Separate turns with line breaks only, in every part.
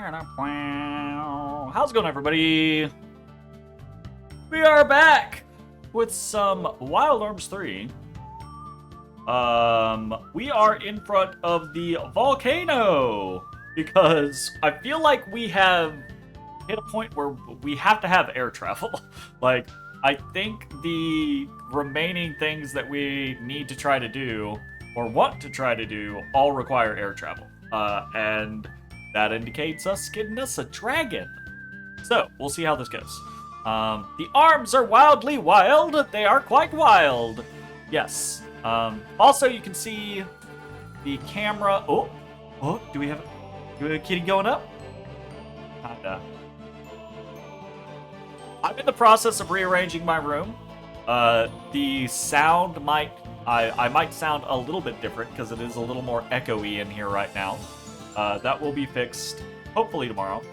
How's it going, everybody? We are back with some Wild Arms 3. We are in front of the volcano because I feel like we have hit a point where we have to have air travel. Like, I think the remaining things that we need to try to do or want to try to do all require air travel. And that indicates us getting us a dragon. So, we'll see how this goes. The arms are wildly wild. They are quite wild. Yes. Also, you can see the camera. Oh, do we have a kitty going up? Kinda. I'm in the process of rearranging my room. The sound might, I might sound a little bit different because it is a little more echoey in here right now. That will be fixed hopefully tomorrow.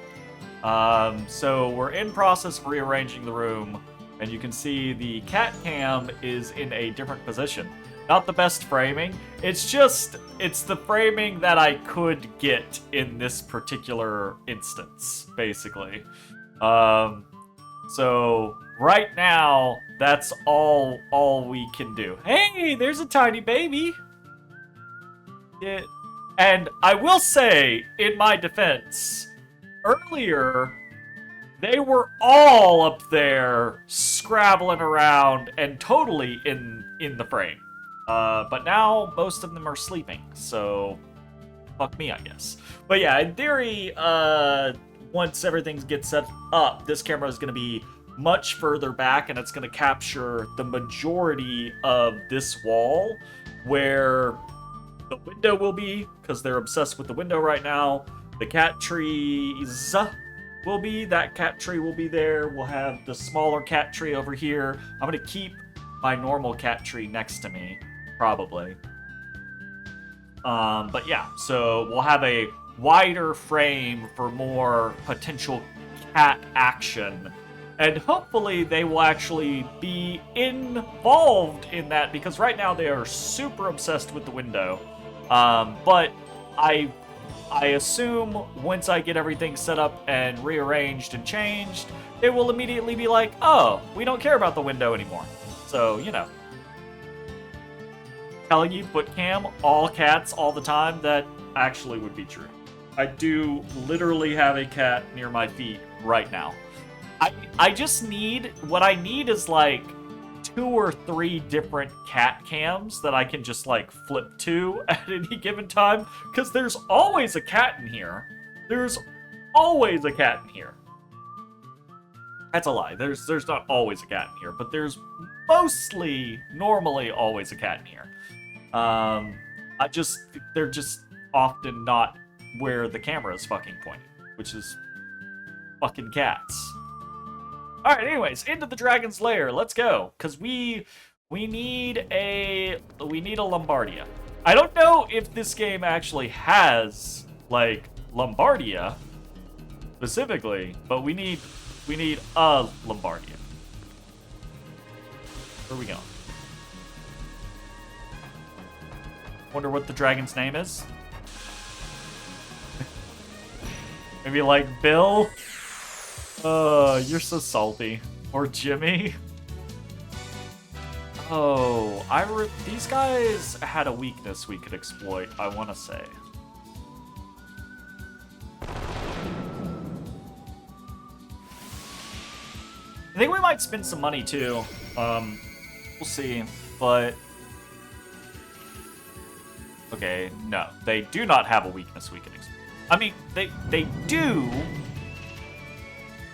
So we're in process of rearranging the room, and you can see the cat cam is in a different position. Not the best framing. It's the framing that I could get in this particular instance, basically. So right now, that's all we can do. Hey, there's a tiny baby. And I will say, in my defense, earlier, they were all up there scrabbling around and totally in the frame. But now most of them are sleeping, so fuck me, I guess. But yeah, in theory, once everything gets set up, this camera is going to be much further back, and it's going to capture the majority of this wall where the window will be, because they're obsessed with the window right now. The cat trees will be, that cat tree will be there. We'll have the smaller cat tree over here. I'm going to keep my normal cat tree next to me, probably. But yeah, so we'll have a wider frame for more potential cat action. And hopefully they will actually be involved in that, because right now they are super obsessed with the window. But I assume once I get everything set up and rearranged and changed, they will immediately be like, oh, we don't care about the window anymore. So, you know. Telling you, foot cam, all cats, all the time, that actually would be true. I do literally have a cat near my feet right now. I just need, what I need is like 2 or 3 different cat cams that I can just like flip to at any given time, because there's always a cat in here. There's always a cat in here. That's a lie. There's not always a cat in here, but there's normally always a cat in here. They're just often not where the camera is fucking pointed, which is fucking cats. Alright, anyways, into the dragon's lair. Let's go. Because we need a Lombardia. I don't know if this game actually has, like, Lombardia specifically, but we need a Lombardia. Where are we going? Wonder what the dragon's name is? Maybe like Bill? You're so salty. Or Jimmy. Oh, these guys had a weakness we could exploit, I want to say. I think we might spend some money too. We'll see, but... Okay, no. They do not have a weakness we can exploit. I mean, they do...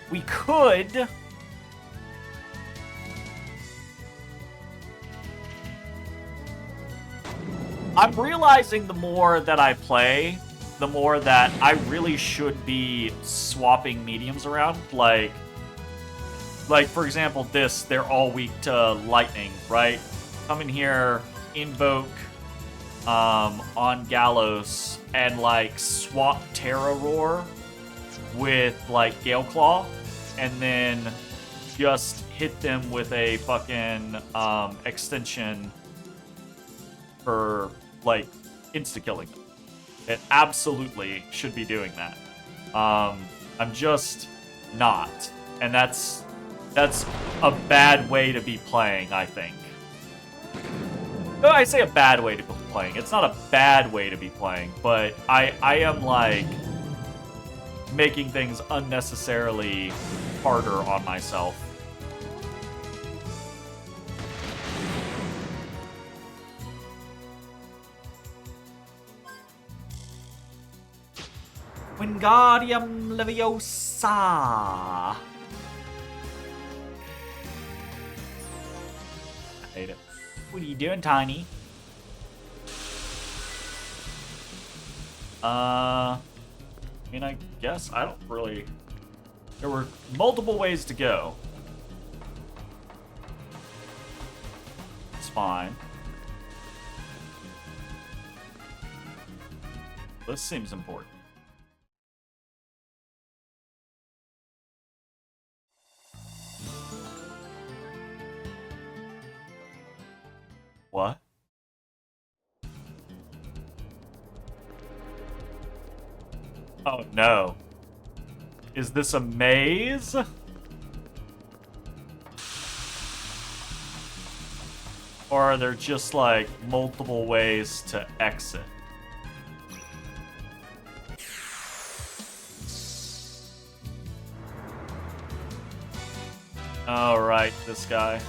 We could... I'm realizing the more that I play, the more that I really should be swapping mediums around. Like for example, they're all weak to lightning, right? Come in here, invoke on Gallows, and like swap Terra Roar with like Gale Claw, and then just hit them with a fucking extension for like insta-killing them. It absolutely should be doing that. I'm just not. And that's a bad way to be playing, I think. No, I say a bad way to be playing. It's not a bad way to be playing, but I am, like, making things unnecessarily harder on myself. Wingardium Leviosa. I hate it. What are you doing, Tiny? I mean, I guess I don't really... There were multiple ways to go. It's fine. This seems important. What? Oh no. Is this a maze? Or are there just, like, multiple ways to exit? Oh, right, this guy.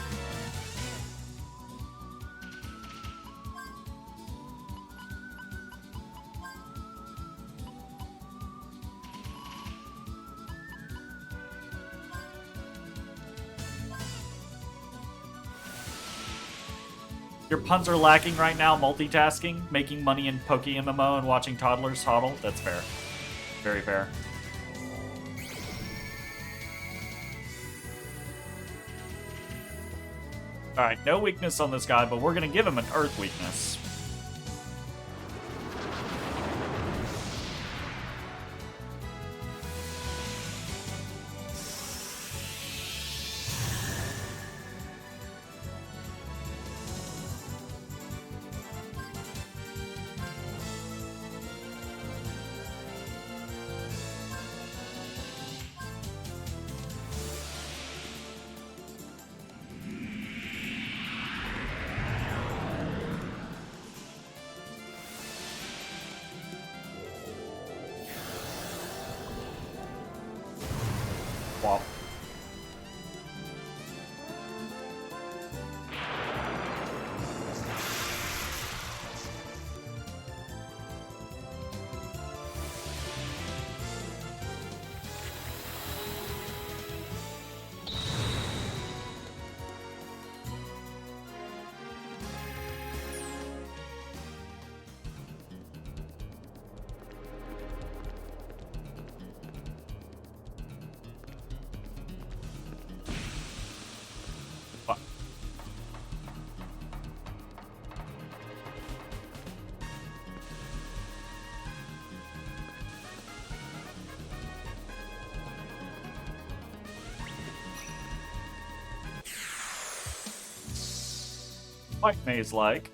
Your puns are lacking right now, multitasking, making money in Poke MMO and watching toddlers toddle. That's fair. Very fair. Alright, no weakness on this guy, but we're gonna give him an earth weakness. Wow. Quite maze-like.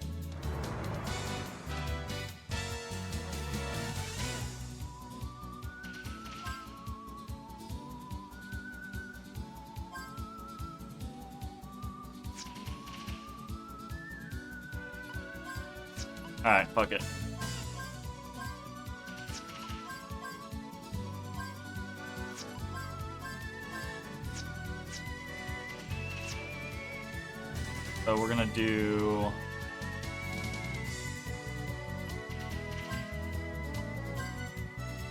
Alright, fuck it. So we're gonna do...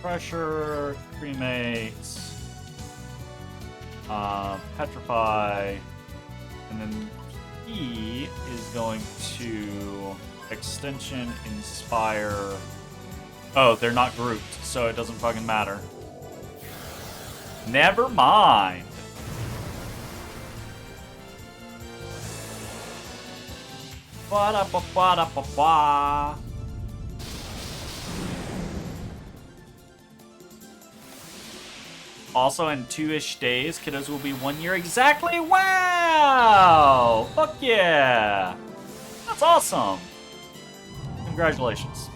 Pressure, Cremate, Petrify, and then he is going to Extension, Inspire... Oh, they're not grouped, so it doesn't fucking matter. Never mind. Ba-da-ba-ba-da-ba-ba. Also, in 2-ish days, kiddos will be 1 year exactly. Wow! Fuck yeah! That's awesome. Congratulations.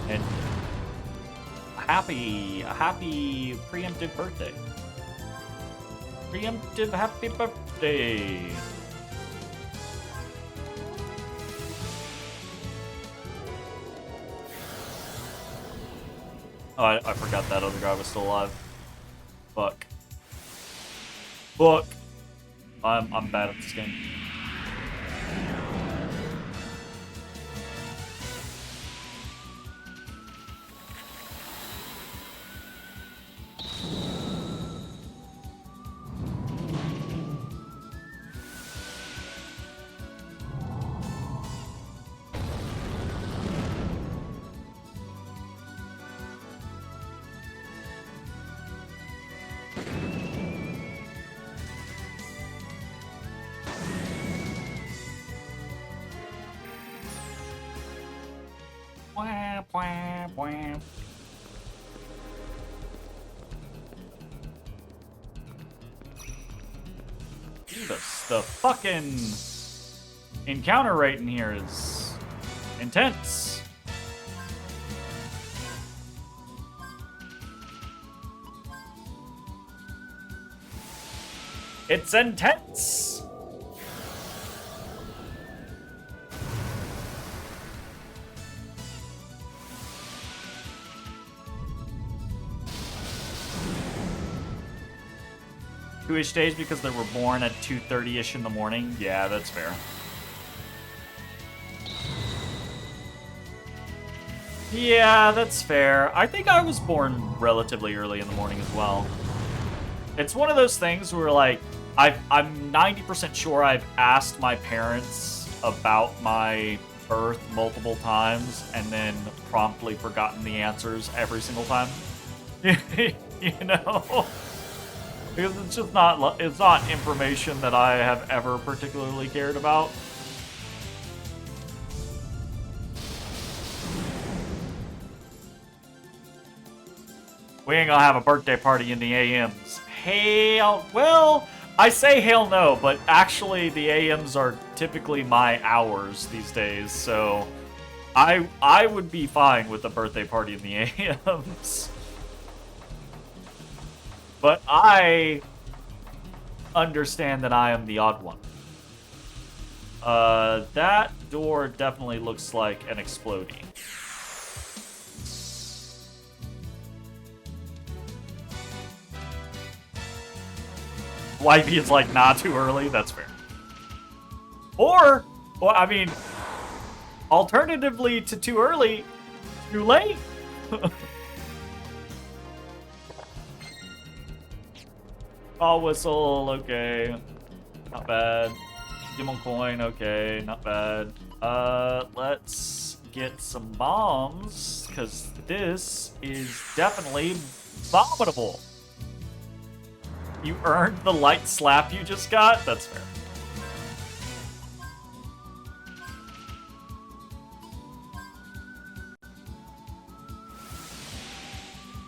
And happy preemptive birthday. Preemptive happy birthday. Oh, I forgot that other guy was still alive. Fuck. Fuck. I'm bad at this game. Wah, wah, wah. Jesus, the fucking encounter rate in here is intense. It's intense. Two-ish days because they were born at 2:30-ish in the morning. Yeah, that's fair. Yeah, that's fair. I think I was born relatively early in the morning as well. It's one of those things where, like, I'm 90% sure I've asked my parents about my birth multiple times and then promptly forgotten the answers every single time. You know? Because it's just it's not information that I have ever particularly cared about. We ain't gonna have a birthday party in the AMs. Hell, well, I say hell no, but actually the AMs are typically my hours these days, so I would be fine with a birthday party in the AMs. But I understand that I am the odd one. That door definitely looks like an exploding. Wifey is like, nah, too early. That's fair. Or, well, I mean, alternatively to too early, too late. Ball whistle, okay. Not bad. Demon coin, okay. Not bad. Let's get some bombs, because this is definitely vomitable. You earned the light slap you just got? That's fair.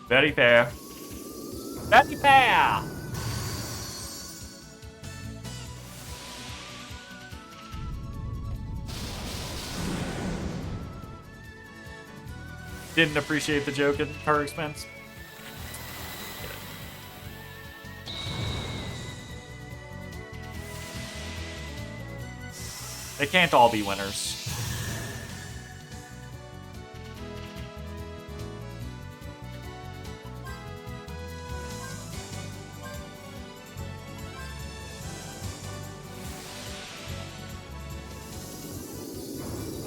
Very fair. Very fair! Didn't appreciate the joke at her expense. They can't all be winners.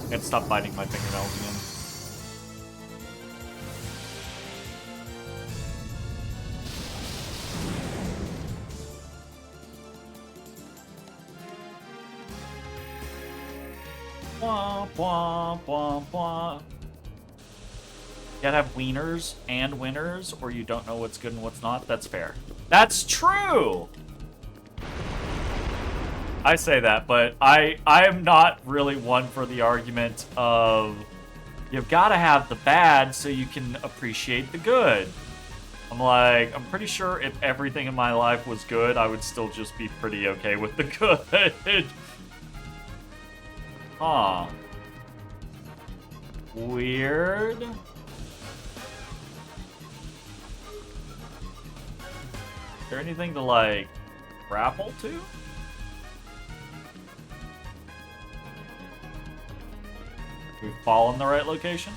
And stop biting my fingernails again. Wah, wah, wah, wah. You gotta have wieners and winners, or you don't know what's good and what's not. That's fair. That's true! I say that, but I am not really one for the argument of you've got to have the bad so you can appreciate the good. I'm like, I'm pretty sure if everything in my life was good, I would still just be pretty okay with the good. Huh. Weird. there anything to, like, grapple to? We fall in the right location?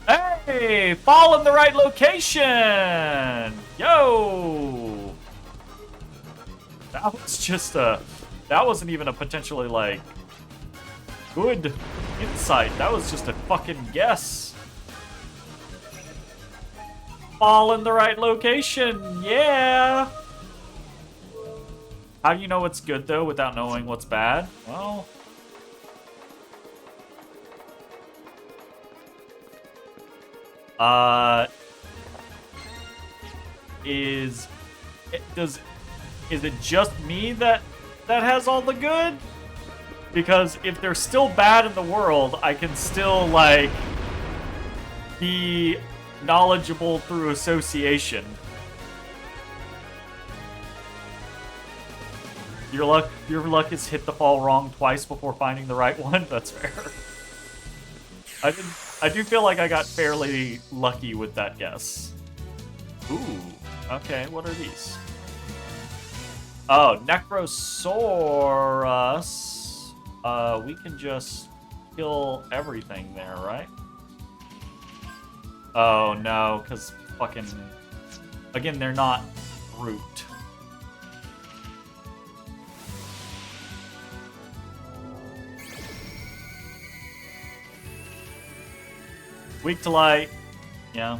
Hey! Fall in the right location! Yo! That was just a... That wasn't even a potentially, like, good insight. That was just a fucking guess. Fall in the right location, yeah! How do you know what's good, though, without knowing what's bad? Well... Is it just me that has all the good? Because if they're still bad in the world, I can still, like, be knowledgeable through association. Your luck is hit the fall wrong twice before finding the right one. That's fair. I do feel like I got fairly lucky with that guess. Ooh. Okay, what are these? Oh, Necrosaurus. We can just kill everything there, right? Oh, no, because fucking... Again, they're not brute. Weak to light. Yeah.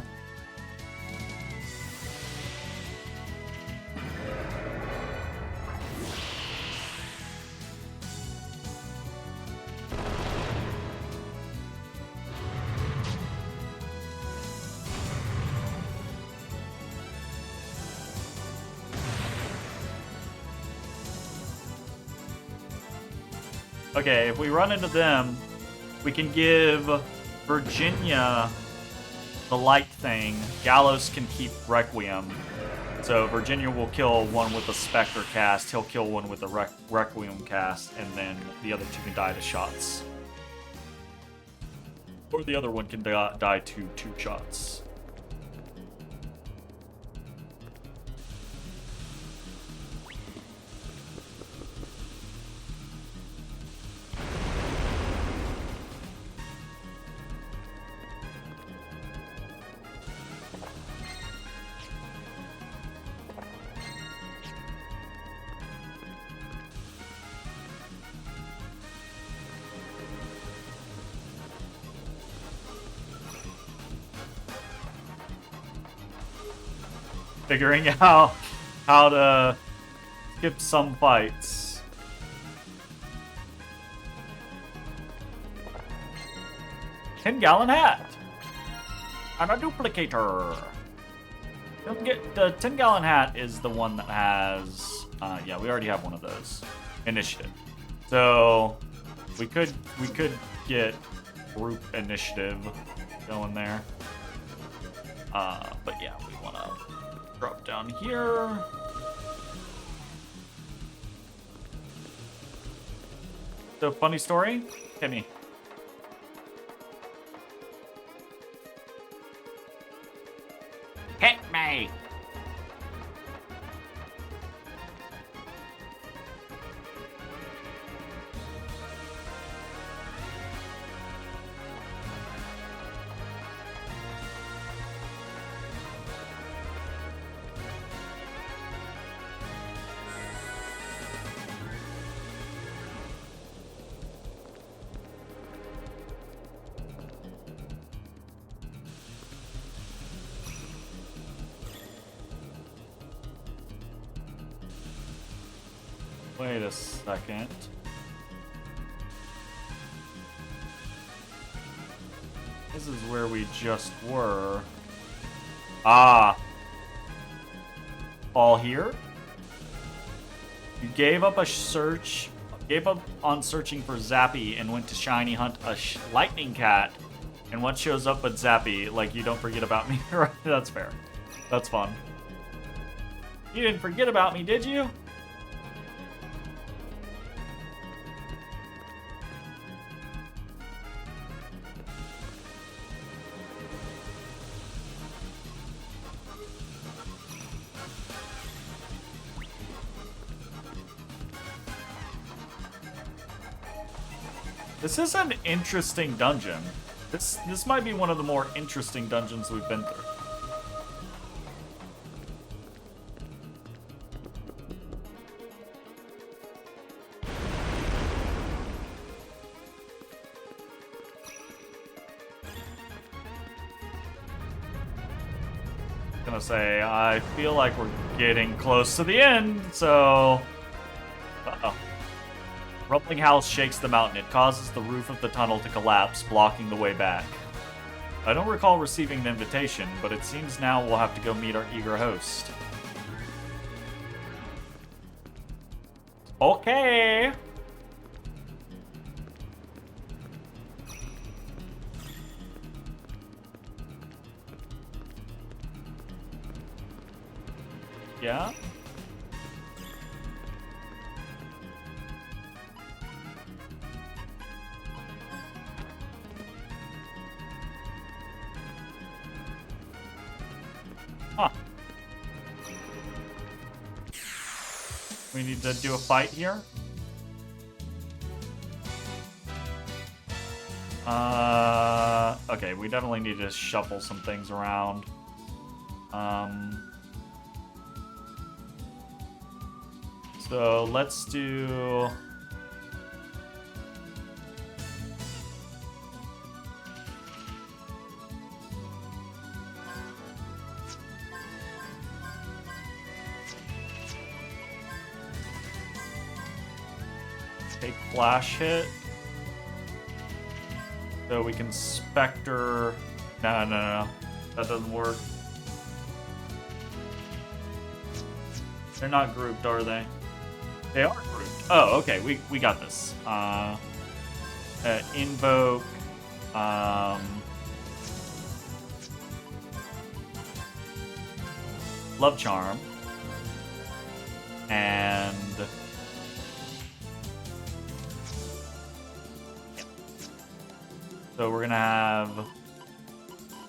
Okay, if we run into them, we can give Virginia the light thing. Gallows can keep Requiem. So Virginia will kill one with a Spectre cast, he'll kill one with a Requiem cast, and then the other two can die to shots. Or the other one can die to 2 shots. Figuring out how to skip some fights. $10-gallon hat and a duplicator. The 10-gallon hat is the one that has. Yeah, we already have one of those. Initiative. So we could get group initiative going there. But yeah, we want to drop down here. So, funny story? Hit me. Hit me! Wait a second. This is where we just were. Ah. All here? You gave up on searching for Zappy and went to shiny hunt a lightning cat. And what shows up but Zappy? Like, you don't forget about me, right? That's fair. That's fun. You didn't forget about me, did you? This is an interesting dungeon. This might be one of the more interesting dungeons we've been through. Gonna say, I feel like we're getting close to the end, so... Uh-oh. Rumbling house shakes the mountain. It causes the roof of the tunnel to collapse, blocking the way back. I don't recall receiving an invitation, but it seems now we'll have to go meet our eager host. Okay. Yeah? Huh. We need to do a fight here? Okay, we definitely need to shuffle some things around. So let's do... Take flash hit. So we can Spectre... No. That doesn't work. They're not grouped, are they? They are grouped. Oh, okay. We got this. Invoke. Love Charm. And... So we're gonna have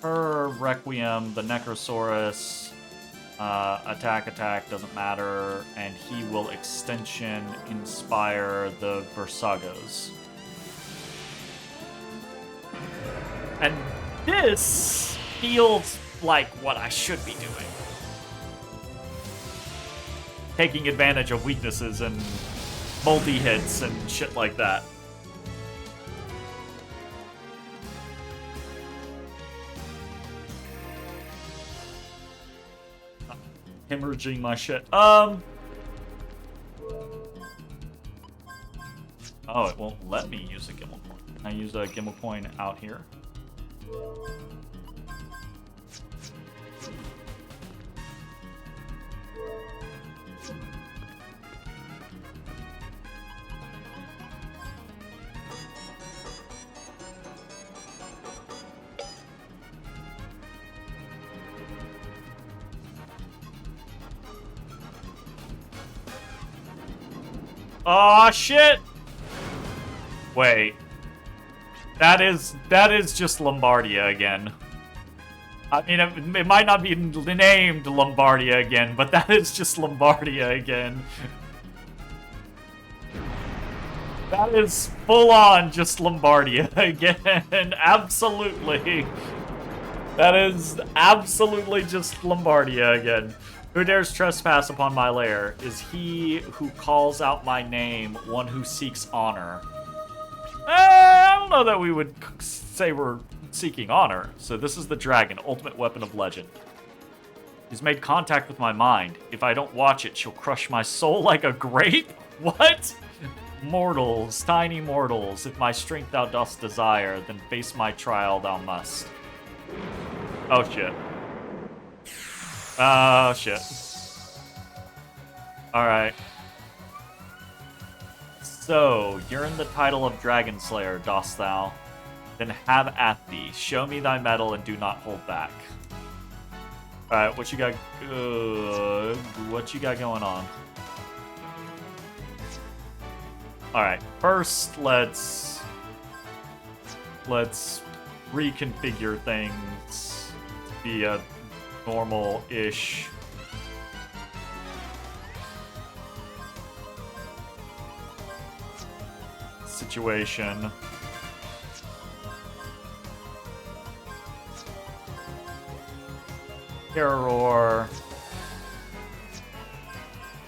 her Requiem, the Necrosaurus, attack, doesn't matter, and he will extension inspire the Versagos. And this feels like what I should be doing. Taking advantage of weaknesses and multi-hits and shit like that. Hemorrhaging my shit. Oh, it won't let me use a Gimmel coin. Can I use a Gimmel coin out here? Oh shit! Wait. That is just Lombardia again. I mean, it might not be named Lombardia again, but that is just Lombardia again. That is full-on just Lombardia again. Absolutely. That is absolutely just Lombardia again. Who dares trespass upon my lair? Is he who calls out my name one who seeks honor? I don't know that we would say we're seeking honor. So this is the dragon, ultimate weapon of legend. He's made contact with my mind. If I don't watch it, she'll crush my soul like a grape? What? Mortals, tiny mortals, if my strength thou dost desire, then face my trial thou must. Oh shit. Oh, shit. Alright. So, you're in the title of Dragon Slayer, dost thou? Then have at thee. Show me thy mettle and do not hold back. Alright, what you got? What you got going on? Alright, first let's reconfigure things to be a normal-ish situation. Terror.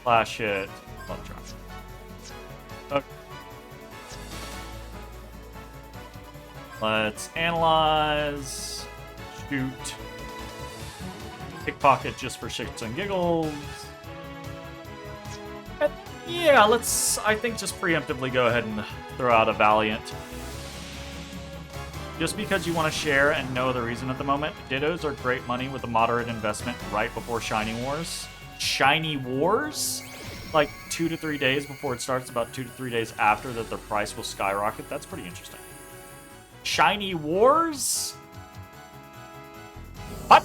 Flash hit. Love drop. Okay. Let's analyze. Shoot. Pickpocket just for shits and giggles. And yeah, let's, I think, just preemptively go ahead and throw out a Valiant. Just because you want to share and no other reason at the moment. Dittos are great money with a moderate investment right before Shiny Wars. Shiny Wars? Like 2 to 3 days before it starts, about 2 to 3 days after that their price will skyrocket. That's pretty interesting. Shiny Wars? What?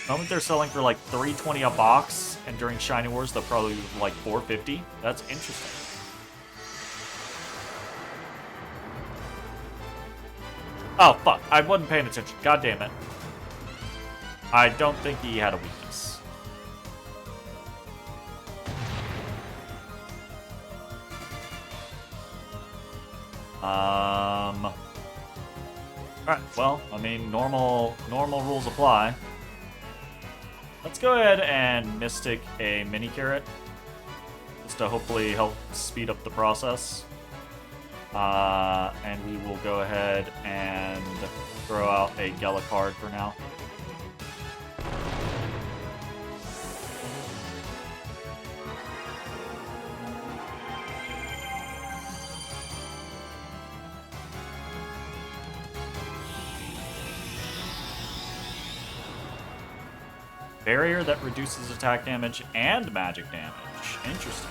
The moment they're selling for like $3.20 a box, and during Shiny Wars they'll probably be like $4.50. That's interesting. Oh, fuck. I wasn't paying attention. God damn it. I don't think he had a weakness. Alright, well, I mean, normal rules apply. Let's go ahead and Mystic a mini carrot. Just to hopefully help speed up the process. And we will go ahead and throw out a Gela card for now. Barrier that reduces attack damage and magic damage. Interesting.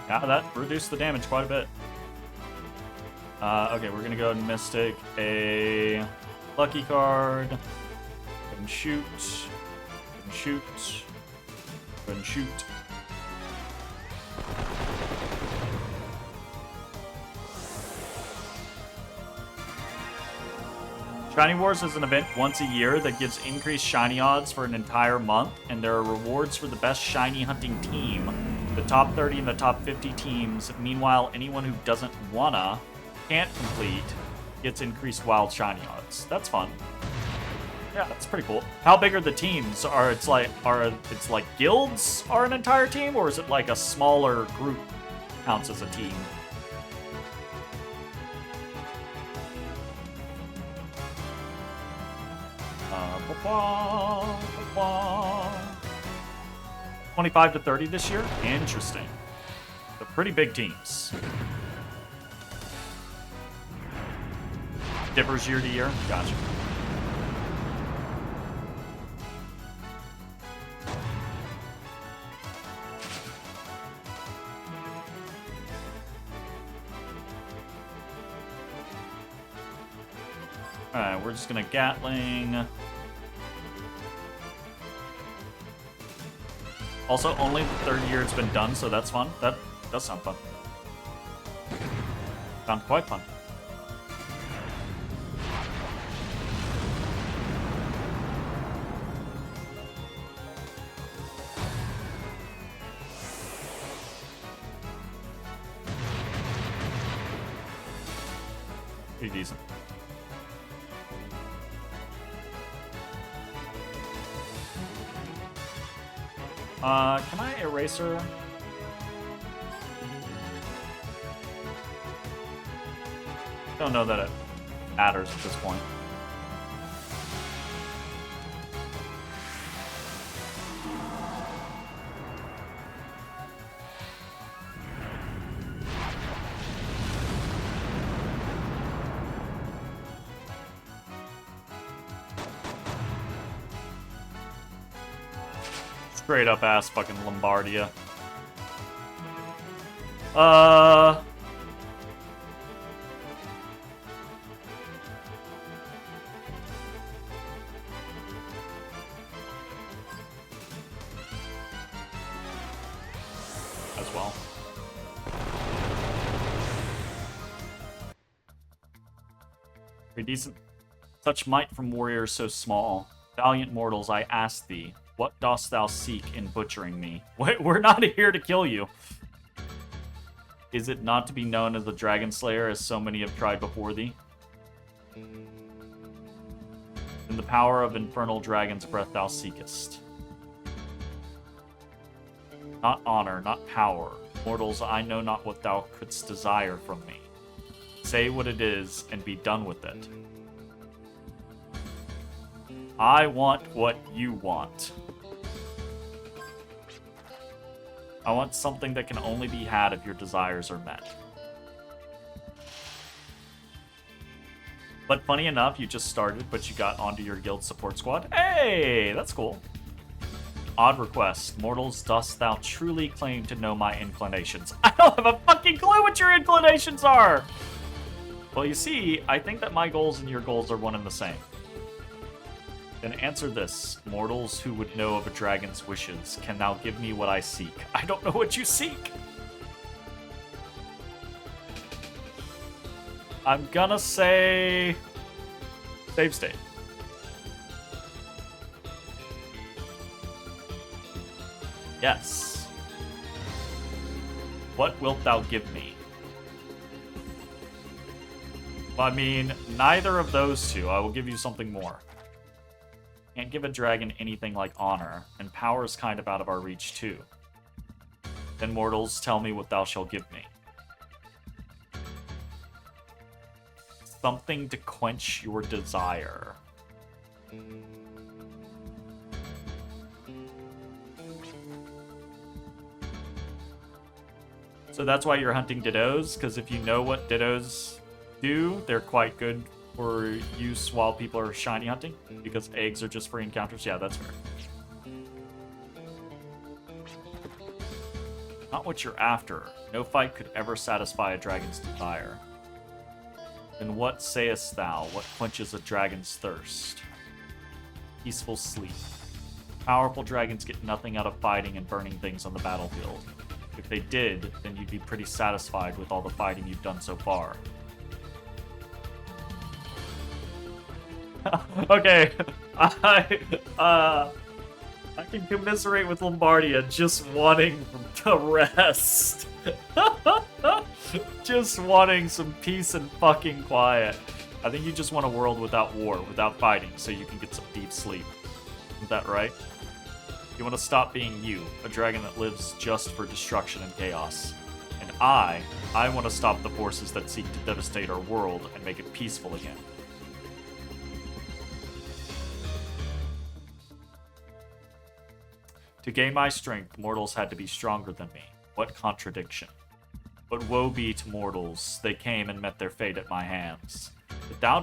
Yeah, that reduced the damage quite a bit. Okay, we're gonna go ahead and Mystic a lucky card. Go ahead and shoot. Go ahead and shoot. Go ahead and shoot. Shiny Wars is an event once a year that gives increased shiny odds for an entire month, and there are rewards for the best shiny hunting team. The top 30 and the top 50 teams. Meanwhile, anyone who doesn't can't complete, gets increased wild shiny odds. That's fun. Yeah, that's pretty cool. How big are the teams? It's like guilds are an entire team, or is it like a smaller group counts as a team? Ba-ba, ba-ba. 25 to 30 this year? Interesting. They're pretty big teams. Differs year to year? Gotcha. Alright, we're just gonna Gatling. Also, only the third year it's been done, so that's fun. That does sound fun. Sound quite fun. Pretty decent. Can I eraser? Don't know that it matters at this point. Straight up ass fucking Lombardia. As well. Pretty decent. Such might from warriors so small. Valiant mortals, I ask thee, What dost thou seek in butchering me? We're not here to kill you. Is it not to be known as the Dragon Slayer, as so many have tried before thee? In the power of infernal dragon's breath thou seekest. Not honor, not power. Mortals, I know not what thou couldst desire from me. Say what it is, and be done with it. I want what you want. I want something that can only be had if your desires are met. But funny enough, you just started, but you got onto your guild support squad. Hey, that's cool. Odd request. Mortals, dost thou truly claim to know my inclinations? I don't have a fucking clue what your inclinations are! Well, you see, I think that my goals and your goals are one and the same. Then answer this. Mortals who would know of a dragon's wishes can now give me what I seek. I don't know what you seek! I'm gonna say... save state. Yes. What wilt thou give me? Well, I mean, neither of those two. I will give you something more. Can't give a dragon anything like honor, and power is kind of out of our reach too. Then mortals, tell me what thou shalt give me. Something to quench your desire. So that's why you're hunting Dittos, because if you know what Dittos do, they're quite good for use while people are shiny hunting, because eggs are just free encounters. Yeah, that's fair. Not what you're after. No fight could ever satisfy a dragon's desire. Then what sayest thou? What quenches a dragon's thirst? Peaceful sleep. Powerful dragons get nothing out of fighting and burning things on the battlefield. If they did, then you'd be pretty satisfied with all the fighting you've done so far. Okay, I can commiserate with Lombardia just wanting to rest. Just wanting some peace and fucking quiet. I think you just want a world without war, without fighting, so you can get some deep sleep. Isn't that right? You want to stop being you, a dragon that lives just for destruction and chaos. And I want to stop the forces that seek to devastate our world and make it peaceful again. To gain my strength, mortals had to be stronger than me. What contradiction. But woe be to mortals, they came and met their fate at my hands. But thou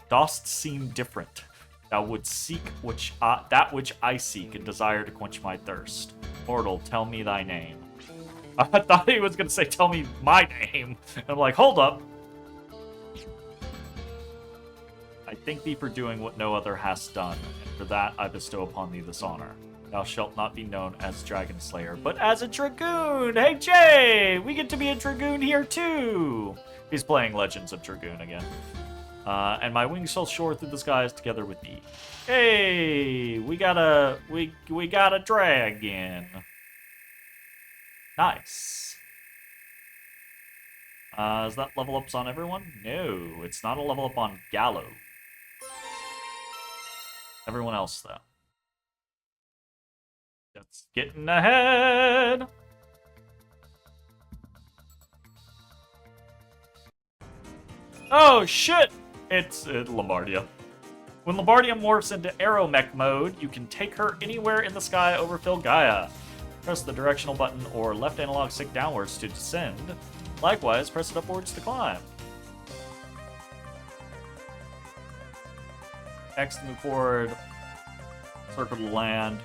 dost seem different. Thou wouldst seek that which I seek and desire to quench my thirst. Mortal, tell me thy name. I thought he was going to say, tell me my name. And I'm like, hold up. I thank thee for doing what no other hast done, and for that I bestow upon thee this honor. Thou shalt not be known as Dragon Slayer, but as a Dragoon! Hey, Jay! We get to be a Dragoon here, too! He's playing Legends of Dragoon again. And my wings shall soar through the skies together with thee. Hey! We got a dragon. Nice. Is that level ups on everyone? No, it's not a level up on Gallo. Everyone else, though. Just getting ahead. Oh, shit! It's Lombardia. When Lombardia morphs into Aeromech mode, you can take her anywhere in the sky over Filgaia. Press the directional button or left analog stick downwards to descend. Likewise, press it upwards to climb. X to move forward. Circle to land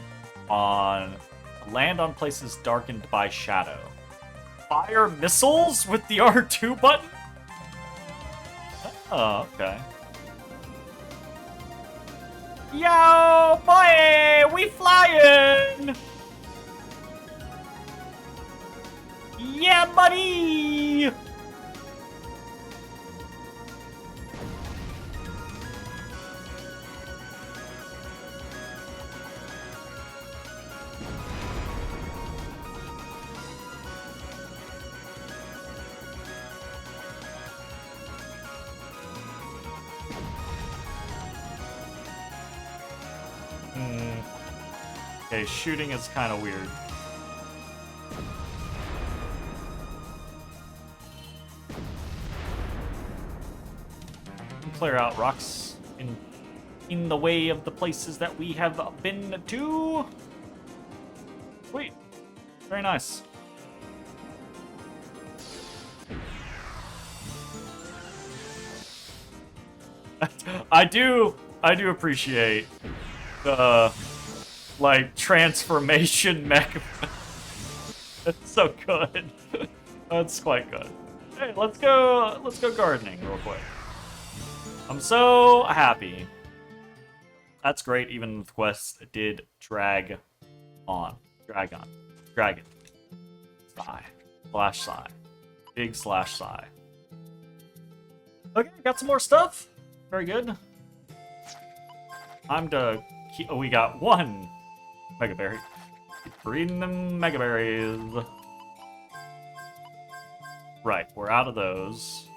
on places darkened by shadow. Fire missiles with the R2 button? Oh, okay. Yo, boy, we flying! Yeah, buddy! Okay, shooting is kind of weird. Clear out rocks in the way of the places that we have been to. Sweet. Very nice. I do appreciate the like transformation mech. That's so good. That's quite good. Hey, let's go gardening real quick. I'm so happy. That's great, even the quest did drag on. Dragon. Sigh. Slash sigh. Big slash sigh. Okay, got some more stuff. Very good. Time to keep... Oh, we got one Mega Berry. Keep breeding them Mega Berries. Right, we're out of those.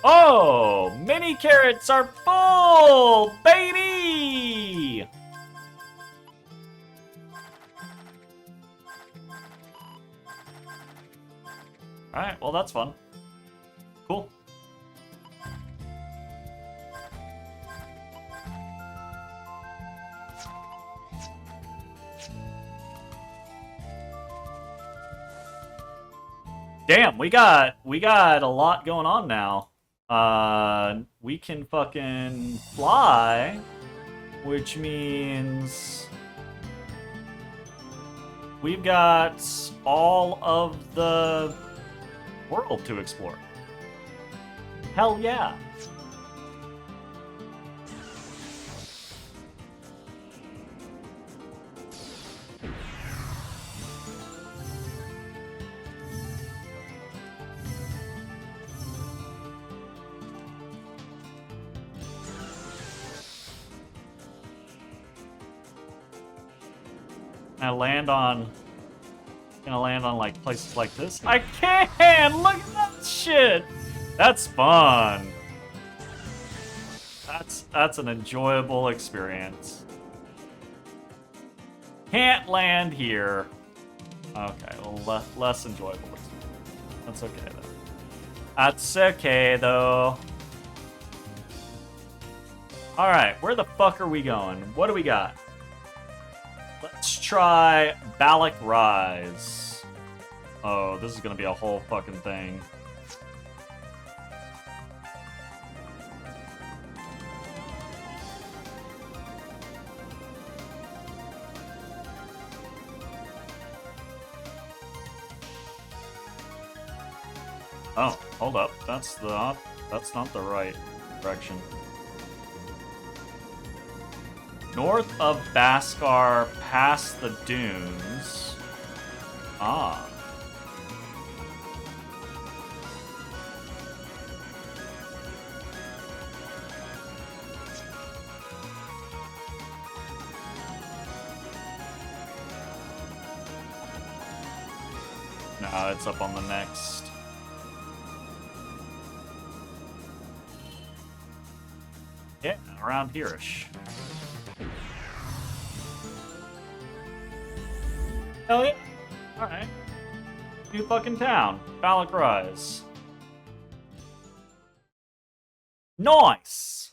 Oh! Mini carrots are full! Baby! Alright, well that's fun. Cool. Damn, we got a lot going on now. We can fucking fly, which means we've got all of the world to explore. Hell yeah. Gonna land on like places like this. I can! Look at that shit! That's fun. That's an enjoyable experience. Can't land here. Okay, well, less enjoyable experience. That's okay though. That's okay though. Alright, where the fuck are we going? What do we got? Let's try Balak Rise. Oh, this is gonna be a whole fucking thing. Oh, hold up. That's not the right direction. North of Baskar, past the dunes. Ah. No, it's up on the next. Yeah, around here-ish. Hell yeah. Alright. New fucking town. Balak Rise. Nice!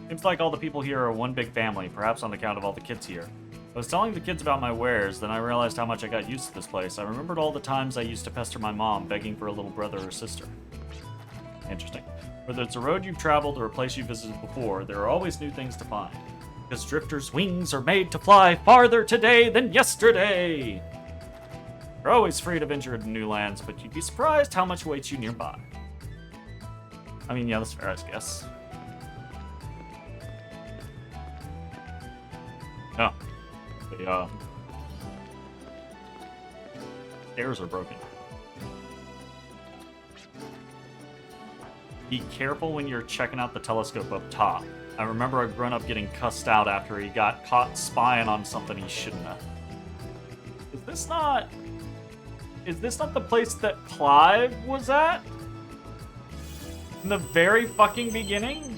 Seems like all the people here are one big family, perhaps on account of all the kids here. I was telling the kids about my wares, then I realized how much I got used to this place. I remembered all the times I used to pester my mom, begging for a little brother or sister. Interesting. Whether it's a road you've traveled or a place you visited before, there are always new things to find. Because drifters' wings are made to fly farther today than yesterday! You're always free to venture into new lands, but you'd be surprised how much awaits you nearby. I mean, yeah, that's fair, I guess. Oh. The stairs are broken. Be careful when you're checking out the telescope up top. I remember a grown-up getting cussed out after he got caught spying on something he shouldn't have. Is this not the place that Clive was at? In the very fucking beginning?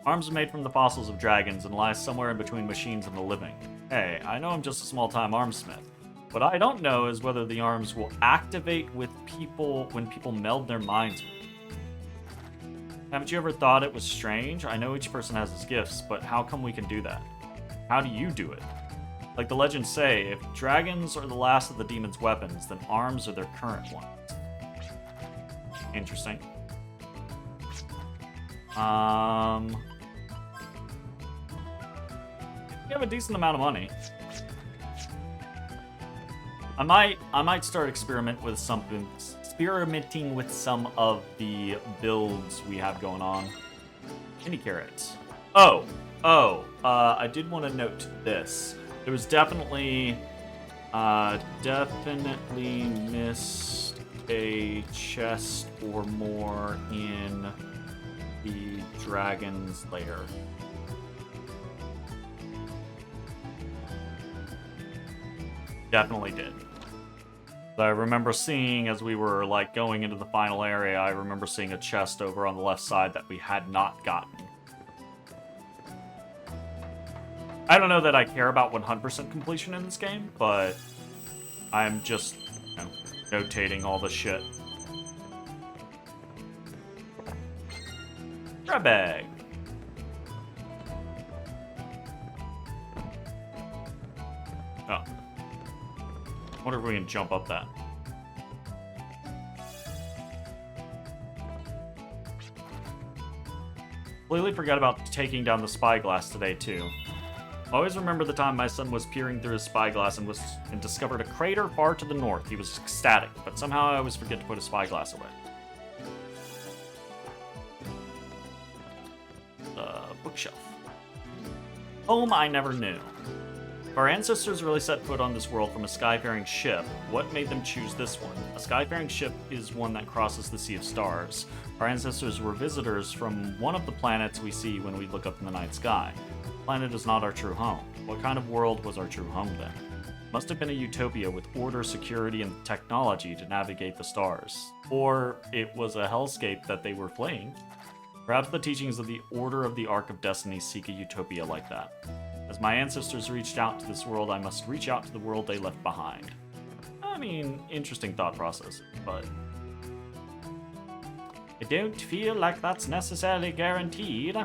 Arms are made from the fossils of dragons and lie somewhere in between machines and the living. Hey, I know I'm just a small-time armsmith. What I don't know is whether the arms will activate with people when people meld their minds with them. Haven't you ever thought it was strange? I know each person has his gifts, but how come we can do that? How do you do it? Like the legends say, if dragons are the last of the demon's weapons, then arms are their current ones. Interesting. We have a decent amount of money. I might start experimenting with some of the builds we have going on. Any carrots? I did want to note this. There was definitely missed a chest or more in the dragon's lair. Definitely did. I remember seeing, as we were like going into the final area, I remember seeing a chest over on the left side that we had not gotten. I don't know that I care about 100% completion in this game, but I'm just, notating all the shit. Grab bag. Oh. I wonder if we can jump up that. Completely forgot about taking down the spyglass today, too. Always remember the time my son was peering through his spyglass and discovered a crater far to the north. He was ecstatic, but somehow I always forget to put his spyglass away. Bookshelf. Home I never knew. If our ancestors really set foot on this world from a skyfaring ship, what made them choose this one? A skyfaring ship is one that crosses the Sea of Stars. Our ancestors were visitors from one of the planets we see when we look up in the night sky. The planet is not our true home. What kind of world was our true home then? Must have been a utopia with order, security, and technology to navigate the stars. Or it was a hellscape that they were fleeing. Perhaps the teachings of the Order of the Ark of Destiny seek a utopia like that. As my ancestors reached out to this world, I must reach out to the world they left behind. I mean, interesting thought process, but I don't feel like that's necessarily guaranteed.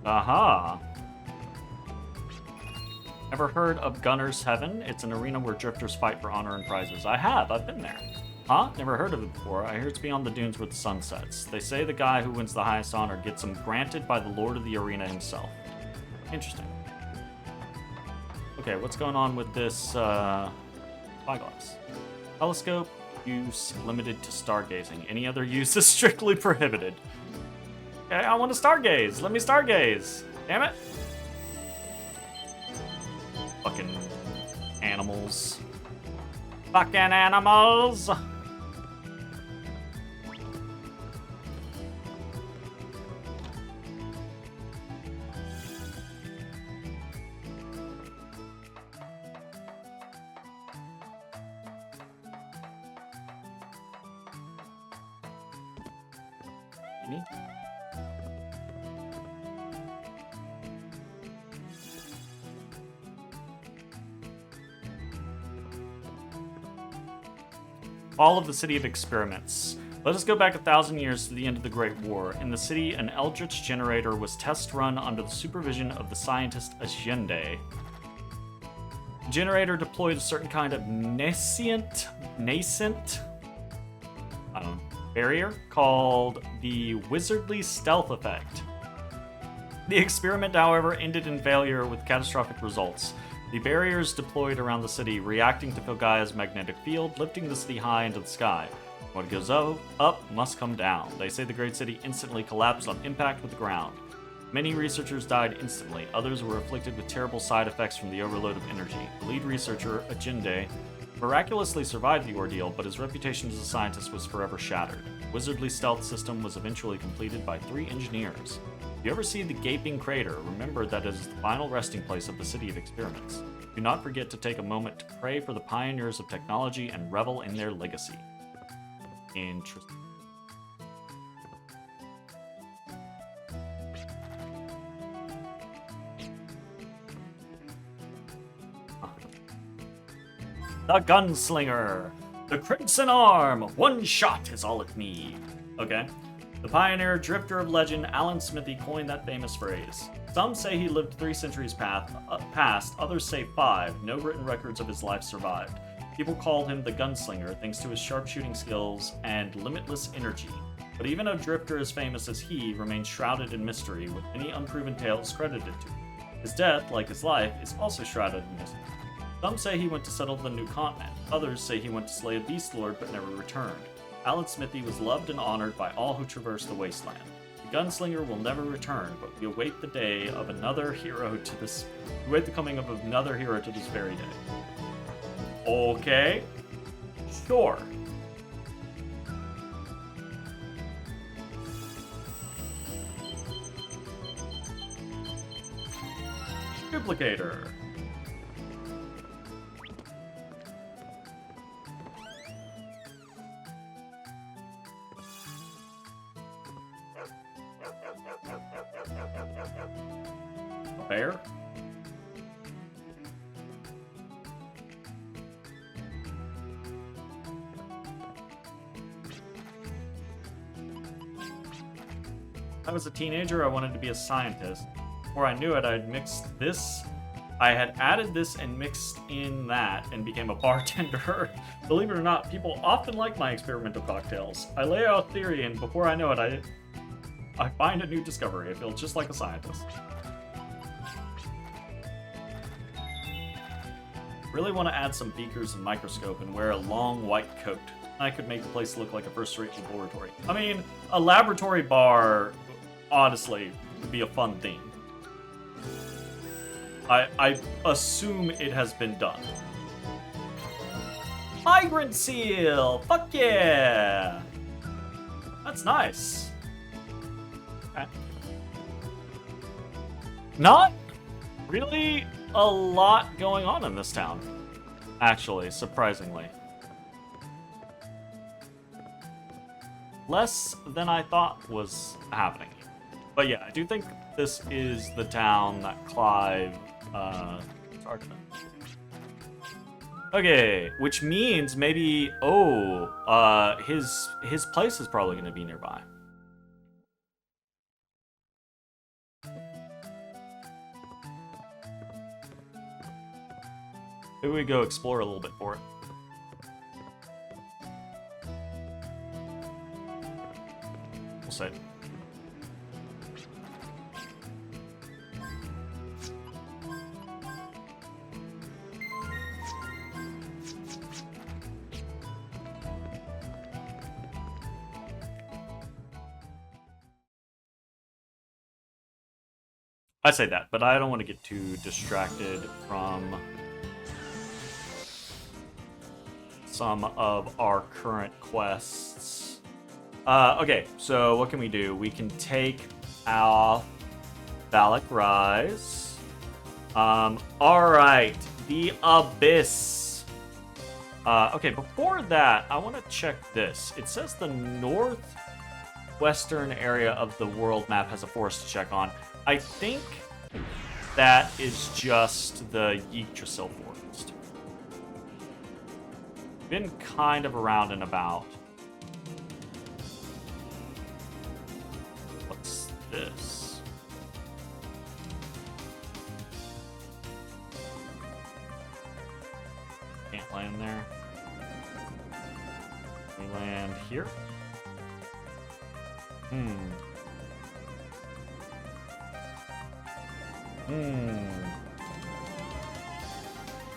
Aha! Ever heard of Gunner's Heaven? It's an arena where drifters fight for honor and prizes. I have, I've been there. Huh? Never heard of it before. I hear it's beyond the dunes where the sun sets. They say the guy who wins the highest honor gets them granted by the Lord of the Arena himself. Interesting. Okay, what's going on with this spyglass? Telescope, use limited to stargazing. Any other use is strictly prohibited. Okay, I want to stargaze. Let me stargaze. Damn it. Fucking animals. Fucking animals! Fall of the City of Experiments. Let us go back 1,000 years to the end of the Great War. In the city, an Eldritch generator was test run under the supervision of the scientist Allende. The generator deployed a certain kind of nascent barrier called the Wizardly Stealth Effect. The experiment, however, ended in failure with catastrophic results. The barriers deployed around the city, reacting to Filgaia's magnetic field, lifting the city high into the sky. What goes up must come down. They say the great city instantly collapsed on impact with the ground. Many researchers died instantly. Others were afflicted with terrible side effects from the overload of energy. The lead researcher, Ajinde, miraculously survived the ordeal, but his reputation as a scientist was forever shattered. The wizardly stealth system was eventually completed by 3 engineers. If you ever see the gaping crater, remember that it is the final resting place of the City of Experiments. Do not forget to take a moment to pray for the pioneers of technology and revel in their legacy. Interesting. The Gunslinger. The Crimson Arm. One shot is all it needs. Okay. The pioneer drifter of legend, Alan Smithy, coined that famous phrase. Some say he lived 3 centuries past, others say 5. No written records of his life survived. People called him the Gunslinger thanks to his sharpshooting skills and limitless energy. But even a drifter as famous as he remains shrouded in mystery, with many unproven tales credited to him. His death, like his life, is also shrouded in mystery. Some say he went to settle the new continent. Others say he went to slay a beast lord but never returned. Alan Smithy was loved and honored by all who traversed the wasteland. The Gunslinger will never return, but we await the day of another hero to this. We await the coming of another hero to this very day. Okay, sure. Duplicator. Bear? When I was a teenager, I wanted to be a scientist. Before I knew it, I had added this and mixed in that and became a bartender. Believe it or not, people often like my experimental cocktails. I lay out theory, and before I know it, I find a new discovery. I feel just like a scientist. Really want to add some beakers and microscope and wear a long white coat. I could make the place look like a first-rate laboratory. I mean, a laboratory bar, honestly, would be a fun theme. I assume it has been done. Migrant seal! Fuck yeah! That's nice. Okay. Not really a lot going on in this town, actually, surprisingly. Less than I thought was happening. But yeah, I do think this is the town that Clive started in. Okay, which means maybe, his place is probably going to be nearby. Maybe we go explore a little bit for it. We'll see. I say that, but I don't want to get too distracted from some of our current quests. Okay, so what can we do? We can take off Valak Rise. Alright, the Abyss. Okay, before that, I want to check this. It says the northwestern area of the world map has a forest to check on. I think that is just the Yggdrasil forest. Been kind of around and about. What's this? Can't land there. We land here.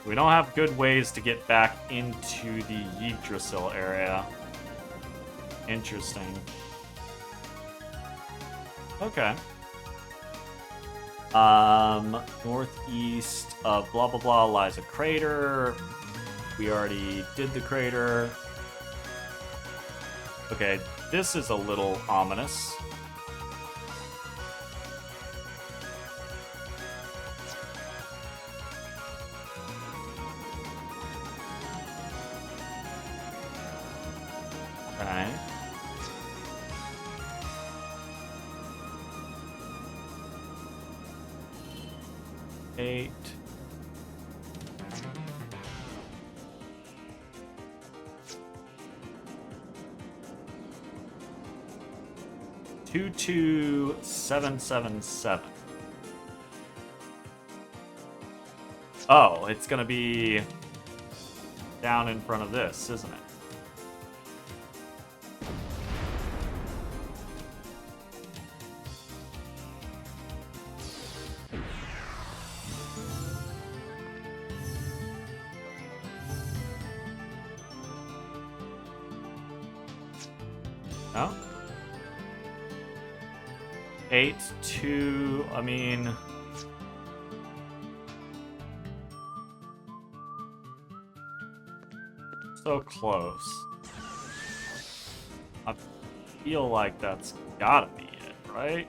We don't have good ways to get back into the Yggdrasil area. Interesting. Okay. Northeast of blah blah blah lies a crater. We already did the crater. Okay, this is a little ominous. Okay. Eight. Two, 777. Oh, it's gonna be down in front of this, isn't it? No? 8, 2, I mean... So close. I feel like that's gotta be it, right?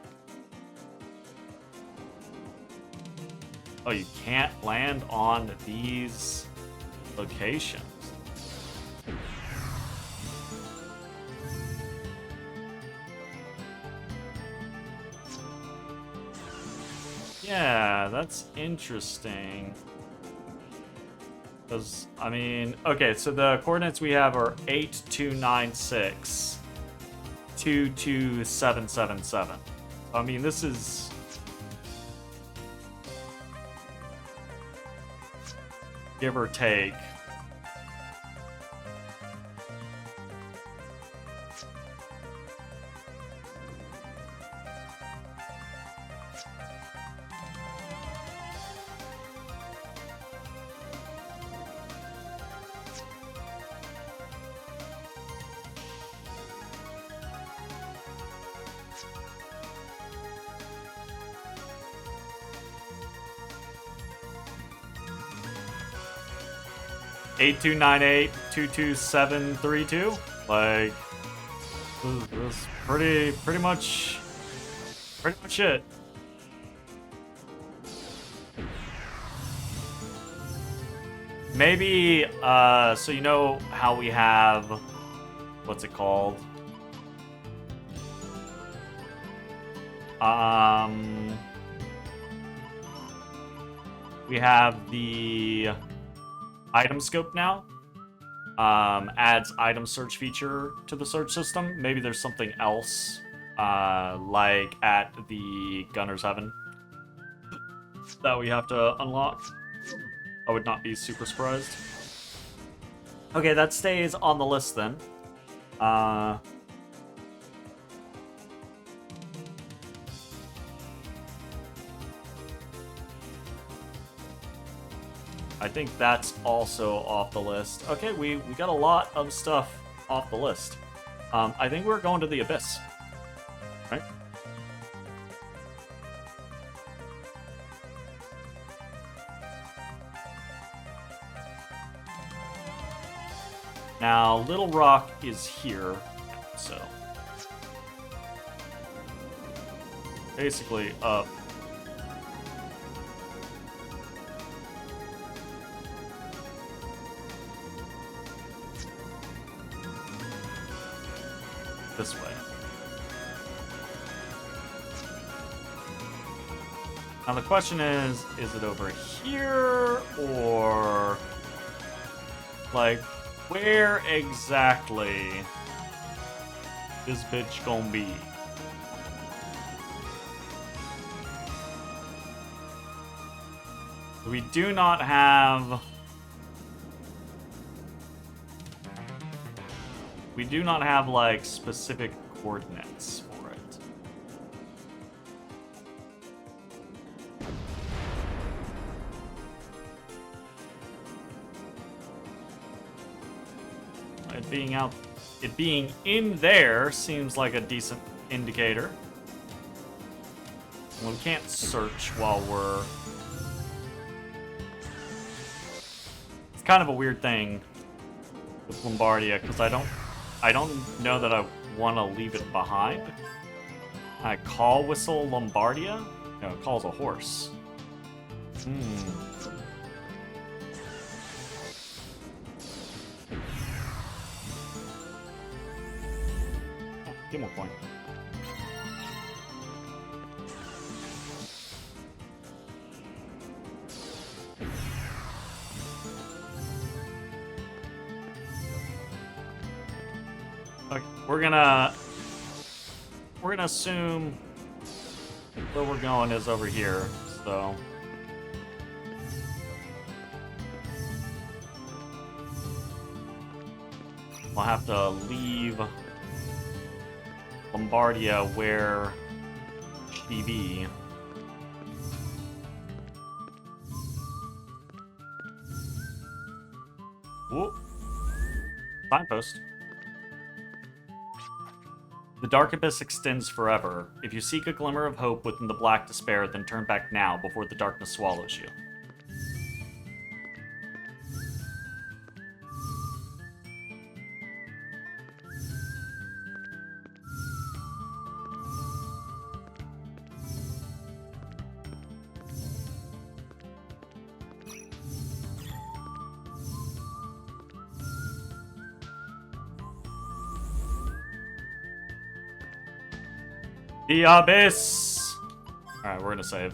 Oh, you can't land on these locations. Yeah, that's interesting. Because, I mean, okay, so the coordinates we have are 8296, 22777. I mean, this is... give or take. Eight two nine eight 22732. Like, this is pretty much it. Maybe, so you know how we have, what's it called? We have the item scope now. Adds item search feature to the search system. Maybe there's something else, like at the Gunner's Heaven, that we have to unlock. I would not be super surprised. Okay, that stays on the list then. I think that's also off the list. Okay, we got a lot of stuff off the list. I think we're going to the Abyss. Right? Now, Little Rock is here, so... basically up. This way. Now the question is it over here, or... like, where exactly is bitch gonna be? We do not have... we do not have, like, specific coordinates for it. It being out it being in there seems like a decent indicator. Well, we can't search while we're... It's kind of a weird thing with Lombardia, because I don't know that I want to leave it behind. I call whistle Lombardia? No, it calls a horse. Give him a point. Okay, we're gonna assume where we're going is over here, so we'll have to leave Lombardia where she be. Whoop. Signpost. The dark abyss extends forever. If you seek a glimmer of hope within the black despair, then turn back now before the darkness swallows you. The Abyss! Alright, we're gonna save.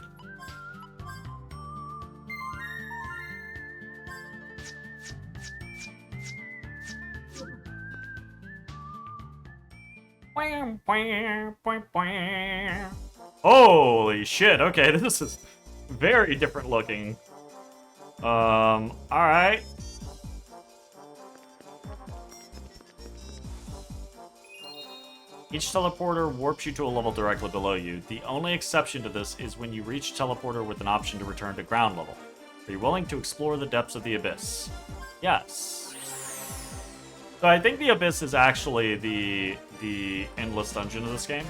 Holy shit, okay, this is very different looking. Alright. Each teleporter warps you to a level directly below you. The only exception to this is when you reach teleporter with an option to return to ground level. Are you willing to explore the depths of the Abyss? Yes. So I think the Abyss is actually the endless dungeon of this game,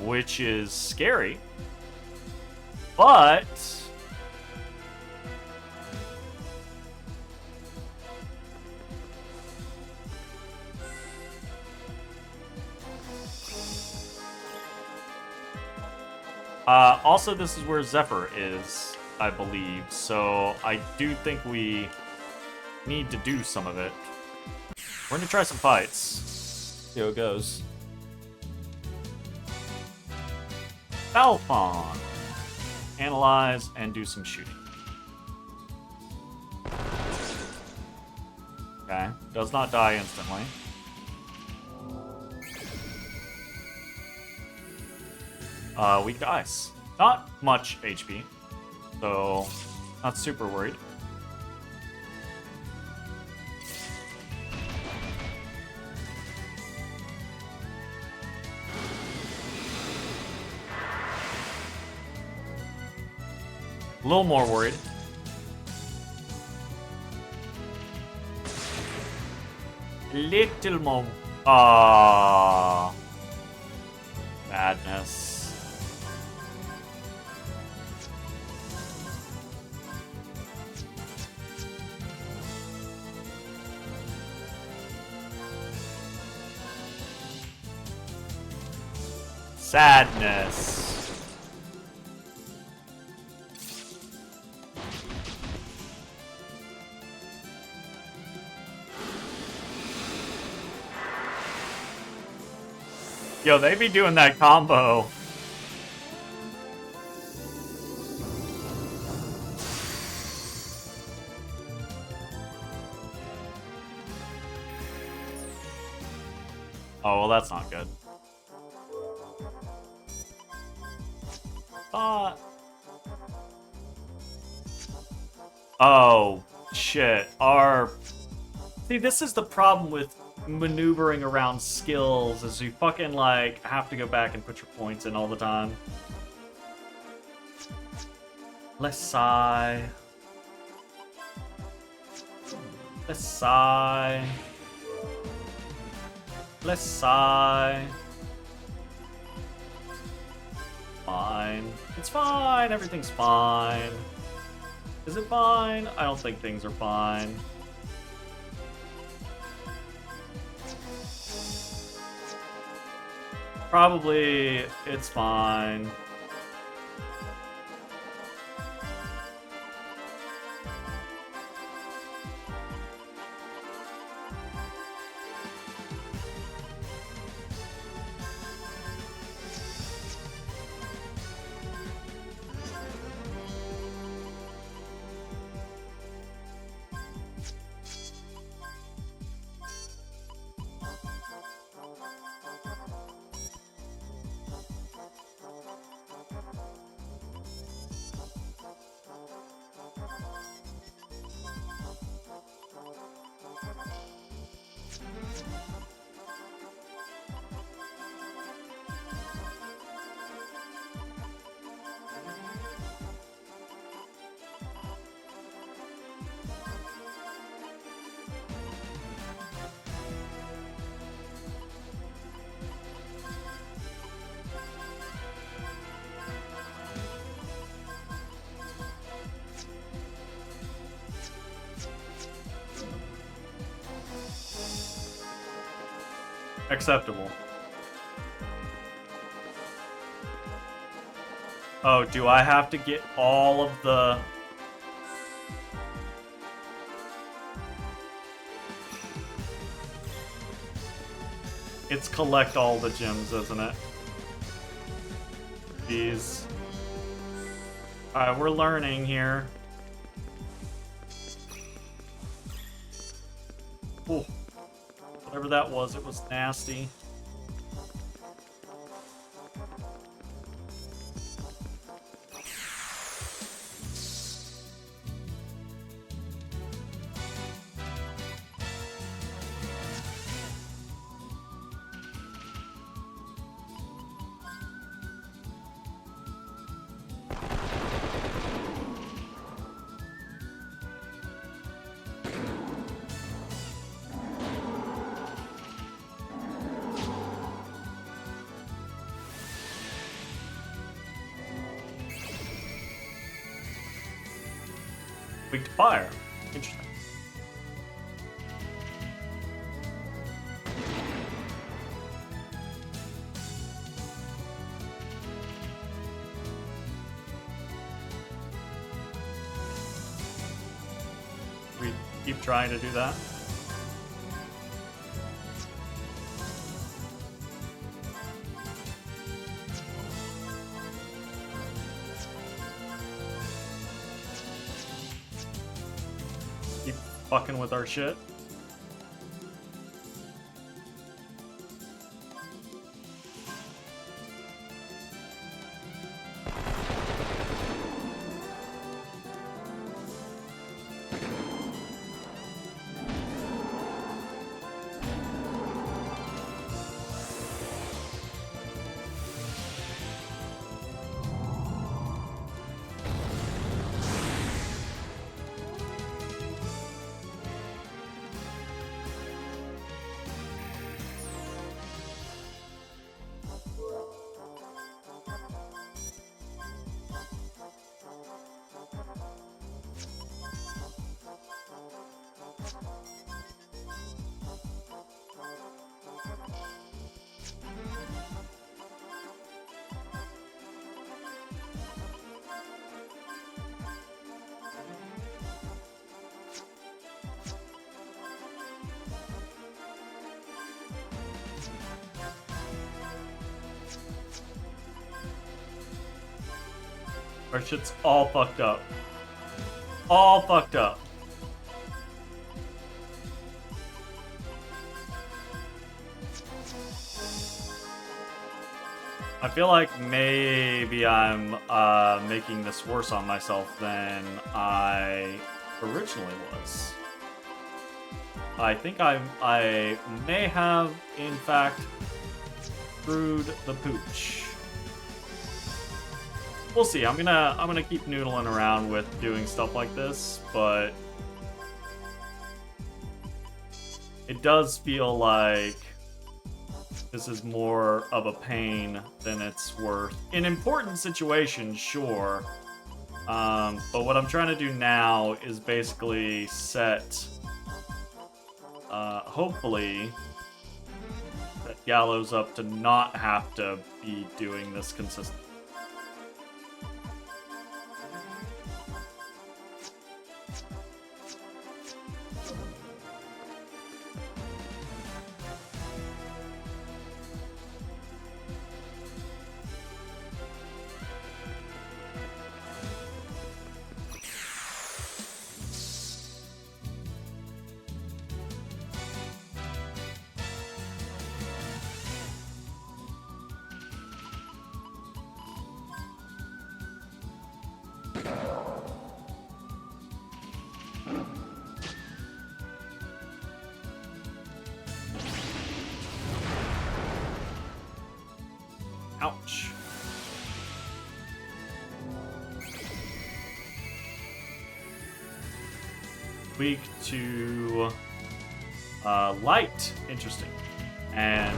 which is scary, but also, this is where Zephyr is, I believe, so I do think we need to do some of it. We're gonna try some fights. See how it goes. Falfon. Analyze and do some shooting. Okay, does not die instantly. Weak to ice. Not much HP, so not super worried. A little more worried. Little more. Madness. Sadness. Yo, they be doing that combo. Oh, well, that's not good. Oh, shit. See, this is the problem with maneuvering around skills, is you fucking, like, have to go back and put your points in all the time. Let's sigh. Let's sigh. Let's sigh. Fine. It's fine. Everything's fine. Is it fine? I don't think things are fine. Probably it's fine. Acceptable. Oh, do I have to get all of the... It's collect all the gems, isn't it? Jeez. Alright, we're learning here. Ooh. Whatever that was, it was nasty. Weak to fire. Interesting. We keep trying to do that. Fucking with our shit. Our shit's all fucked up. All fucked up. I feel like maybe I'm making this worse on myself than I originally was. I think I may have, in fact, screwed the pooch. We'll see. I'm gonna keep noodling around with doing stuff like this, but it does feel like This is more of a pain than it's worth. In important situations, sure. But what I'm trying to do now is basically set, hopefully, that Gallows up to not have to be doing this consistently. Ouch. Weak to light. Interesting. And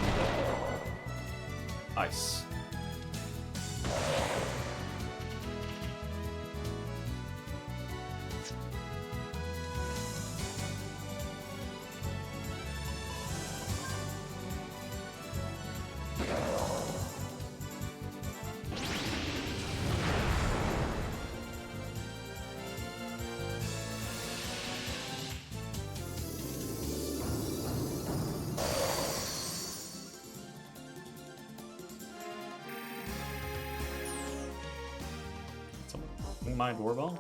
ice. My doorbell?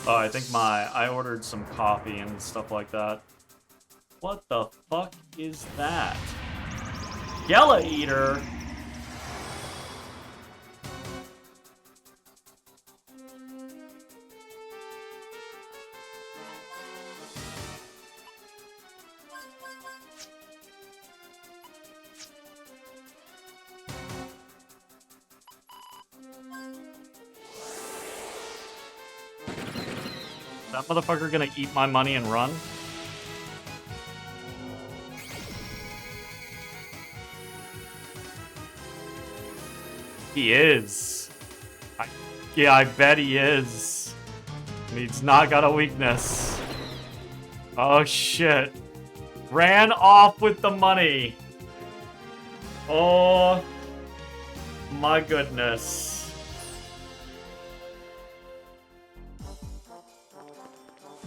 Oh, I think I ordered some coffee and stuff like that. What the fuck is that? Yella Eater? That motherfucker gonna eat my money and run? He is. Yeah, I bet he is. And he's not got a weakness. Oh shit. Ran off with the money. Oh my goodness.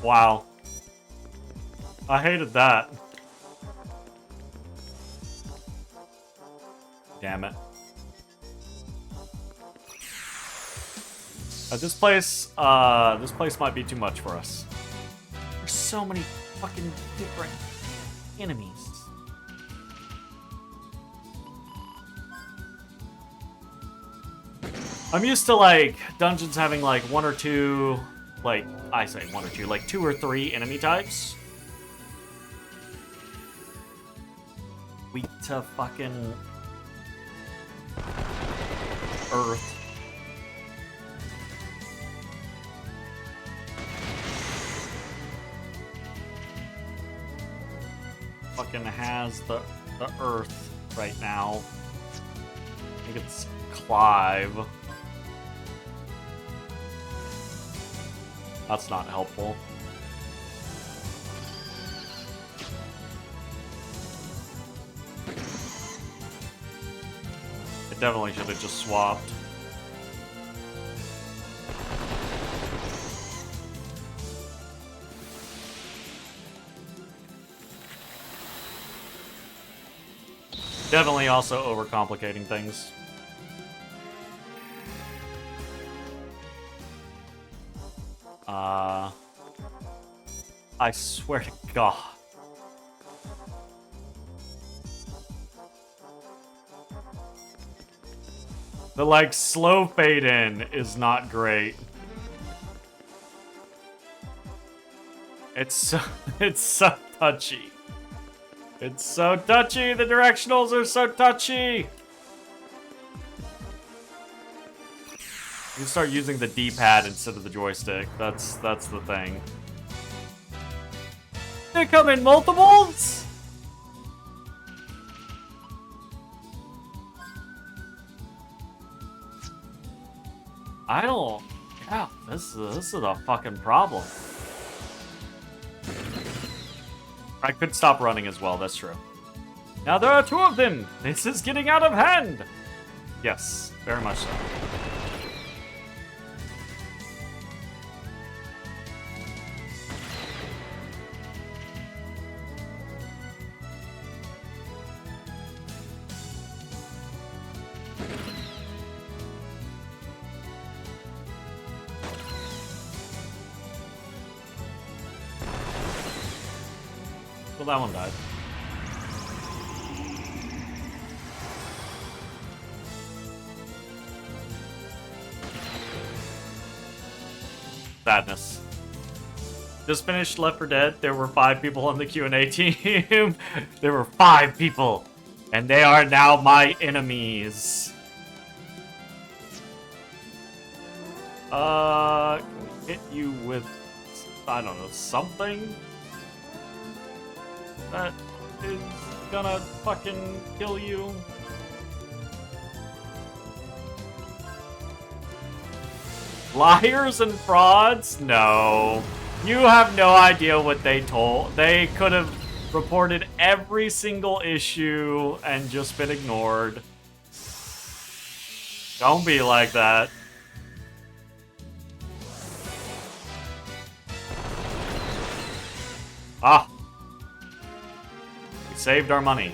Wow. I hated that. Damn it. This place might be too much for us. There's so many fucking different enemies. I'm used to, like, dungeons having, like, one or two, like, I say one or two, like, 2 or 3 enemy types. Weak to fucking earth. Fucking has the earth right now. I think it's Clive. That's not helpful. It definitely should have just swapped. Definitely also overcomplicating things. I swear to God. The, like, slow fade in is not great. It's so touchy. It's so touchy. The directionals are so touchy. You start using the D-pad instead of the joystick. That's the thing. They come in multiples? I don't... Yeah, this is a fucking problem. I could stop running as well, that's true. Now there are 2 of them! This is getting out of hand! Yes, very much so. Well, that one died. Sadness. Just finished Left 4 Dead. There were 5 people on the Q&A team. There were 5 people. And they are now my enemies. Can we hit you with, I don't know, something? That is gonna fucking kill you. Liars and frauds? No. You have no idea what they told. They could have reported every single issue and just been ignored. Don't be like that. Ah. We saved our money.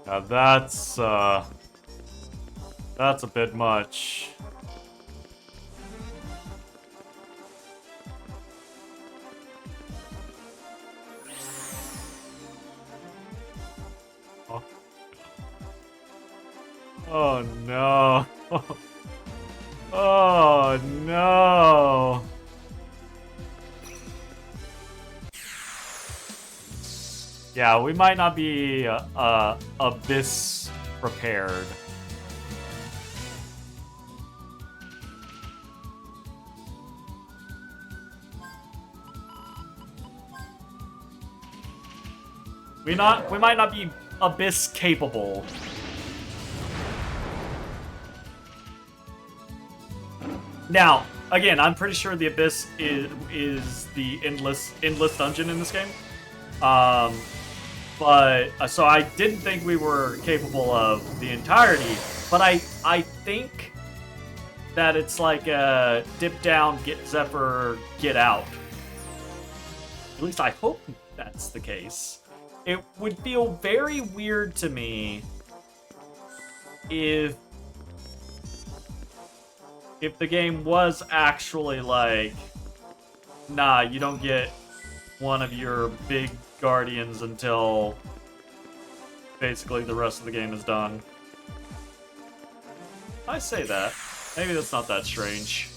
Now that's a bit much. Oh, oh no. Oh no. Yeah, we might not be Abyss prepared. We might not be Abyss capable. Now, again, I'm pretty sure the Abyss is the endless dungeon in this game. But, so I didn't think we were capable of the entirety, but I think that it's like a dip down, get Zephyr, get out. At least I hope that's the case. It would feel very weird to me if the game was actually like, nah, you don't get one of your big guardians until basically the rest of the game is done. I say that. Maybe that's not that strange.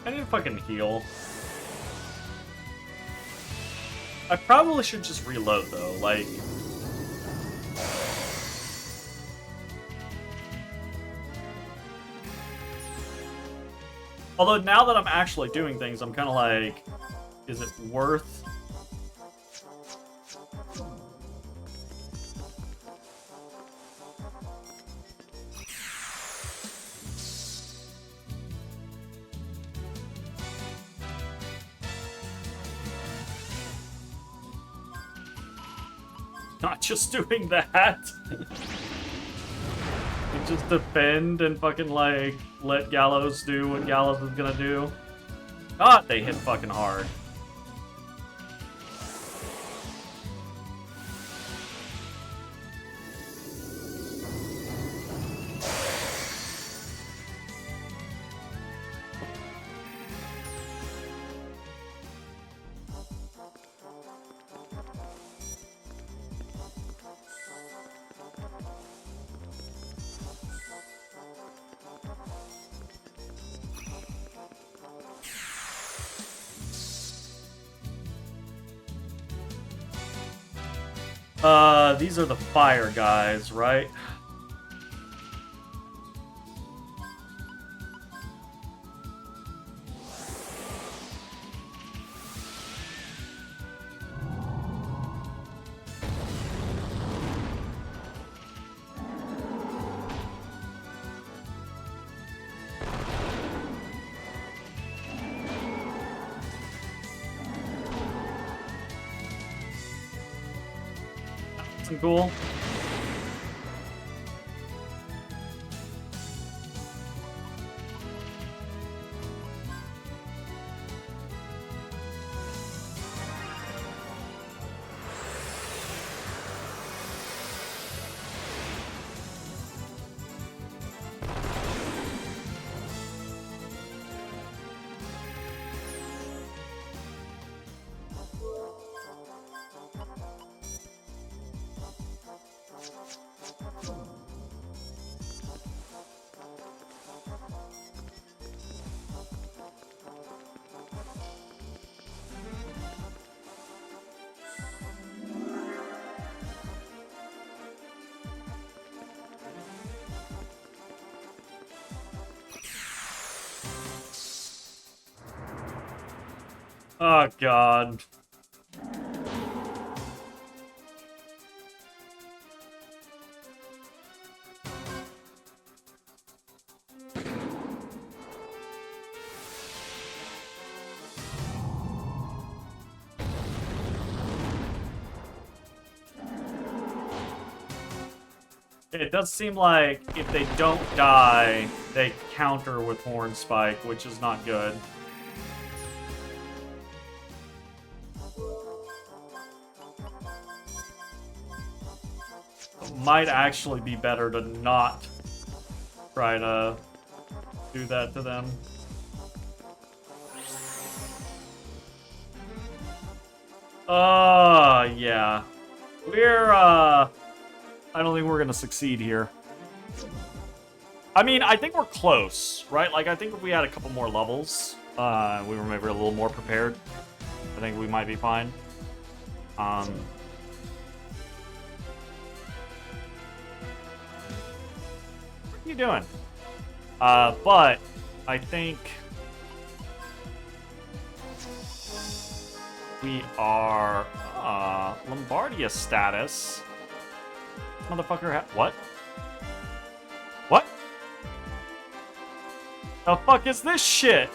I need to fucking heal. I probably should just reload though, like... Although now that I'm actually doing things, I'm kind of like, is it worth... Not just doing that. You just defend and fucking like let Gallows do what Gallows is gonna do. God, they hit fucking hard. These are the fire guys, right? Some cool. Oh, God. It does seem like if they don't die, they counter with Horn Spike, which is not good. Might actually be better to not try to do that to them. Yeah. I don't think we're gonna succeed here. I mean, I think we're close, right? Like, I think if we had a couple more levels, we were maybe a little more prepared, I think we might be fine. What are you doing? But I think we are Lombardia status. Motherfucker what? What? The fuck is this shit?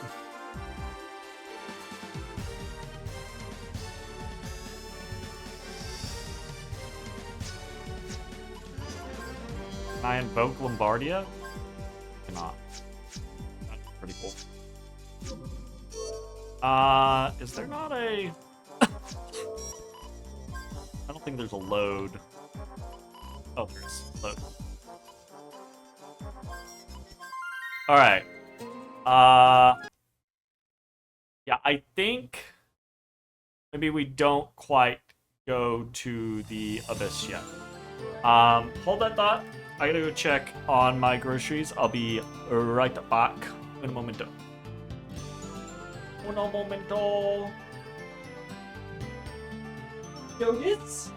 Can I invoke Lombardia? Cannot. That's pretty cool. Is there not a... I don't think there's a load. Oh, there is. Load. Alright. Yeah, I think maybe we don't quite go to the Abyss yet. Hold that thought. I gotta go check on my groceries. I'll be right back in a momento. Un momento. Yogurts?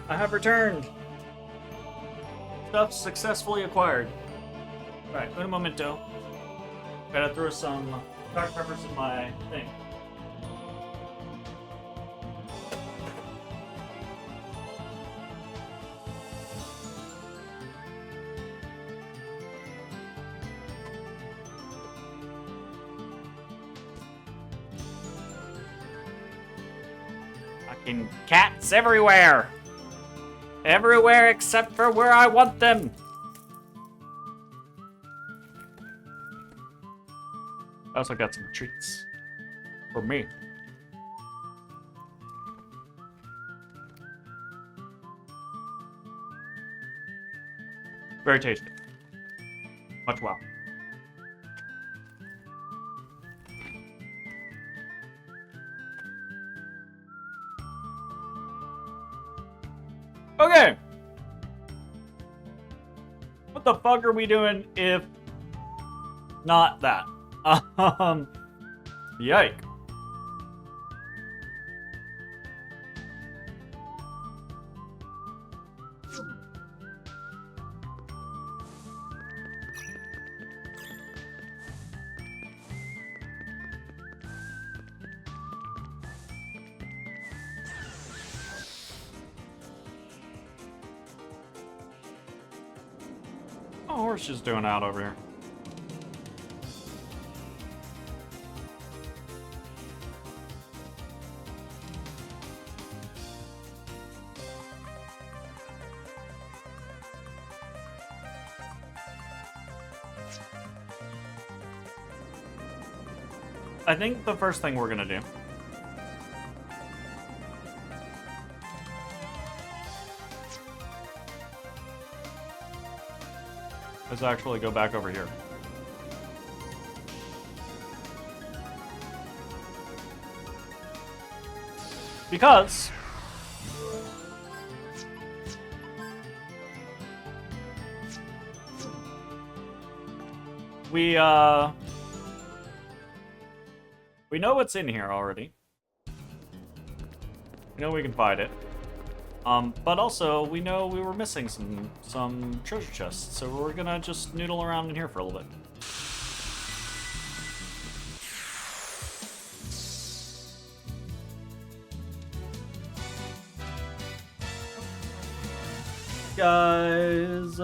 I have returned. Stuff successfully acquired. Alright, un momento. Gotta throw some Dr. Pepper's in my thing. Fucking cats everywhere! Everywhere except for where I want them! I also got some treats. For me. Very tasty. Much wow. Okay. What the fuck are we doing if not that? Yike. Oh, horse just doing out over here. I think the first thing we're gonna do is actually go back over here. Because we know what's in here already. We know we can fight it. But also, we know we were missing some treasure chests, so we're gonna just noodle around in here for a little bit. Guys.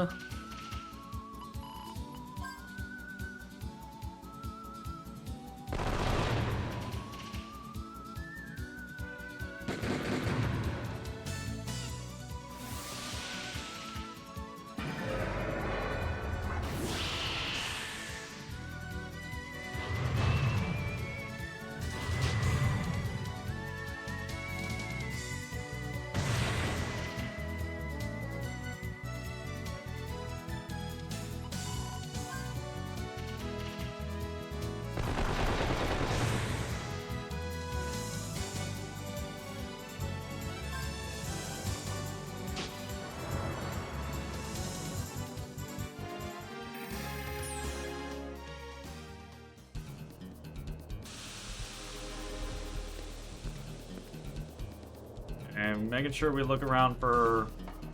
And making sure we look around for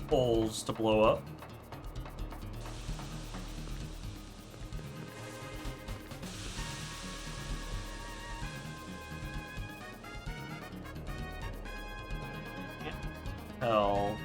holes to blow up. Hell.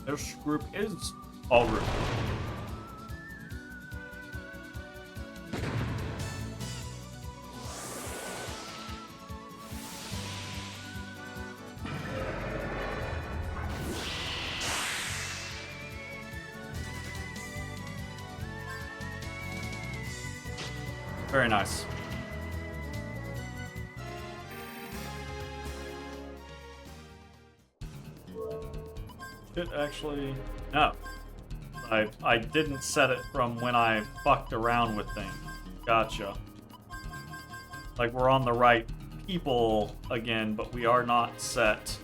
This group is all group. Very nice. It actually, no. I didn't set it from when I fucked around with things. Gotcha. Like we're on the right people again, but we are not set.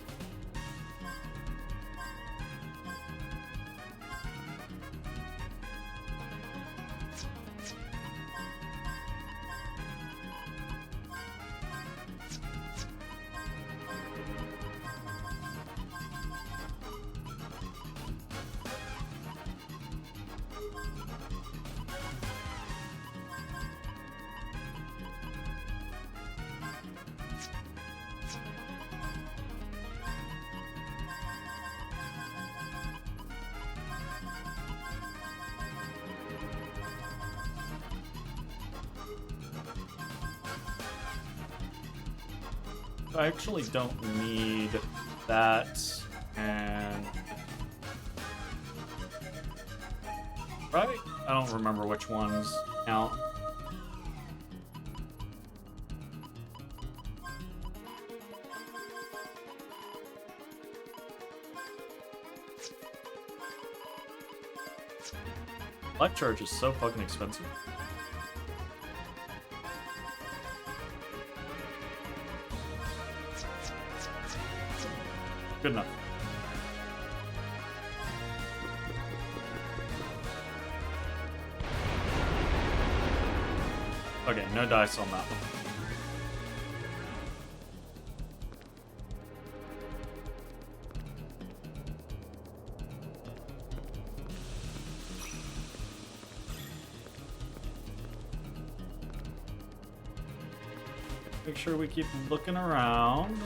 I actually don't need that, and... Right? I don't remember which ones count. Life charge is so fucking expensive. Good enough. Okay, no dice on that one. Make sure we keep looking around.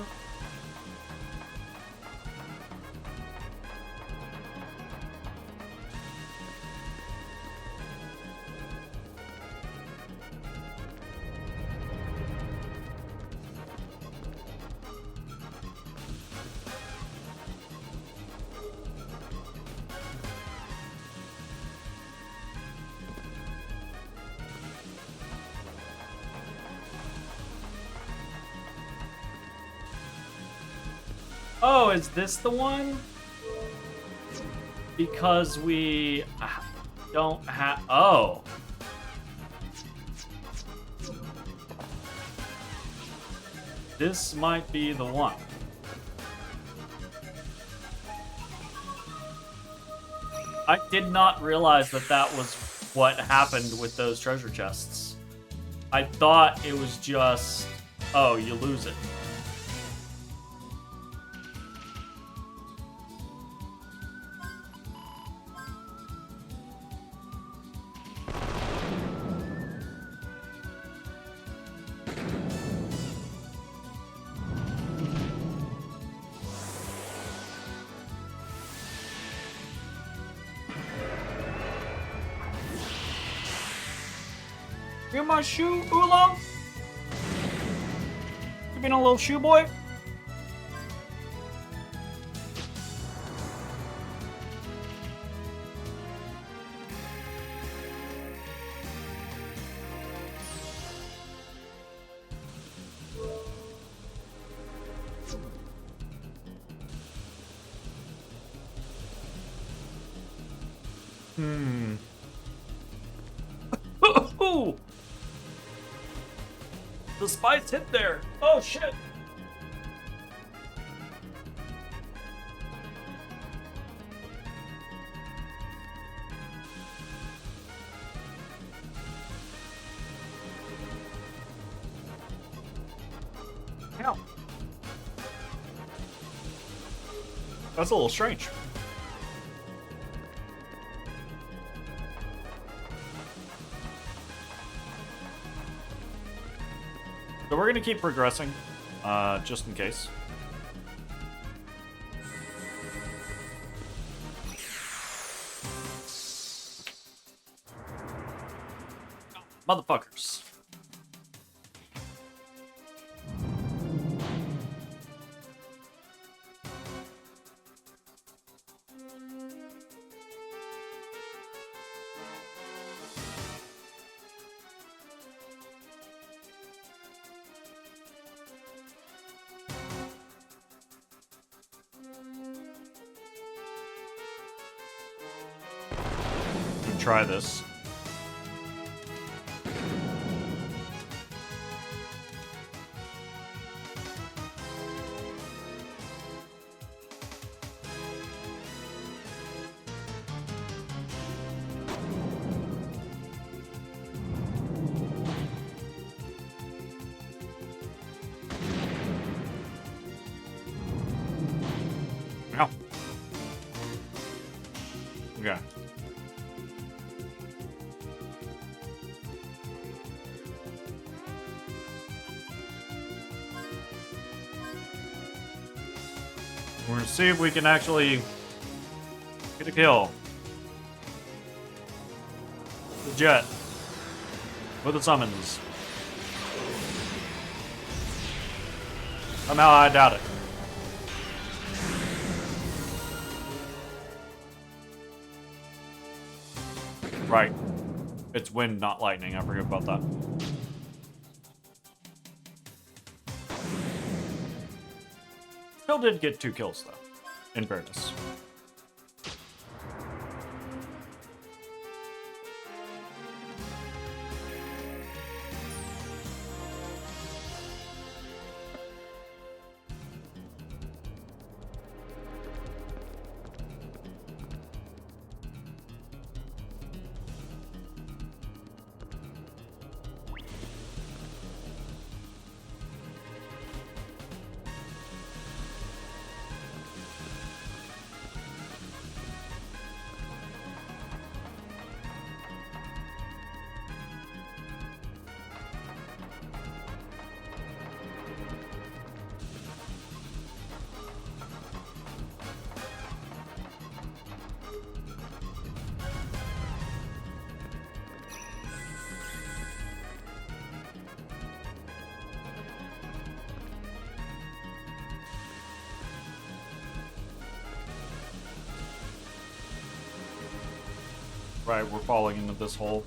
Oh, is this the one? Because we don't have... Oh. This might be the one. I did not realize that that was what happened with those treasure chests. I thought it was just... Oh, you lose it. You my shoe, Ulo? You been a little shoe boy? Ooh! The spice hit there. Oh shit. Ow. That's a little strange. So we're gonna keep progressing, just in case. Motherfuckers. Try this. We're gonna see if we can actually get a kill. The jet. With the summons. Somehow I doubt it. Right. It's wind, not lightning. I forget about that. Still did get 2 kills, though, in fairness. Right, we're falling into this hole.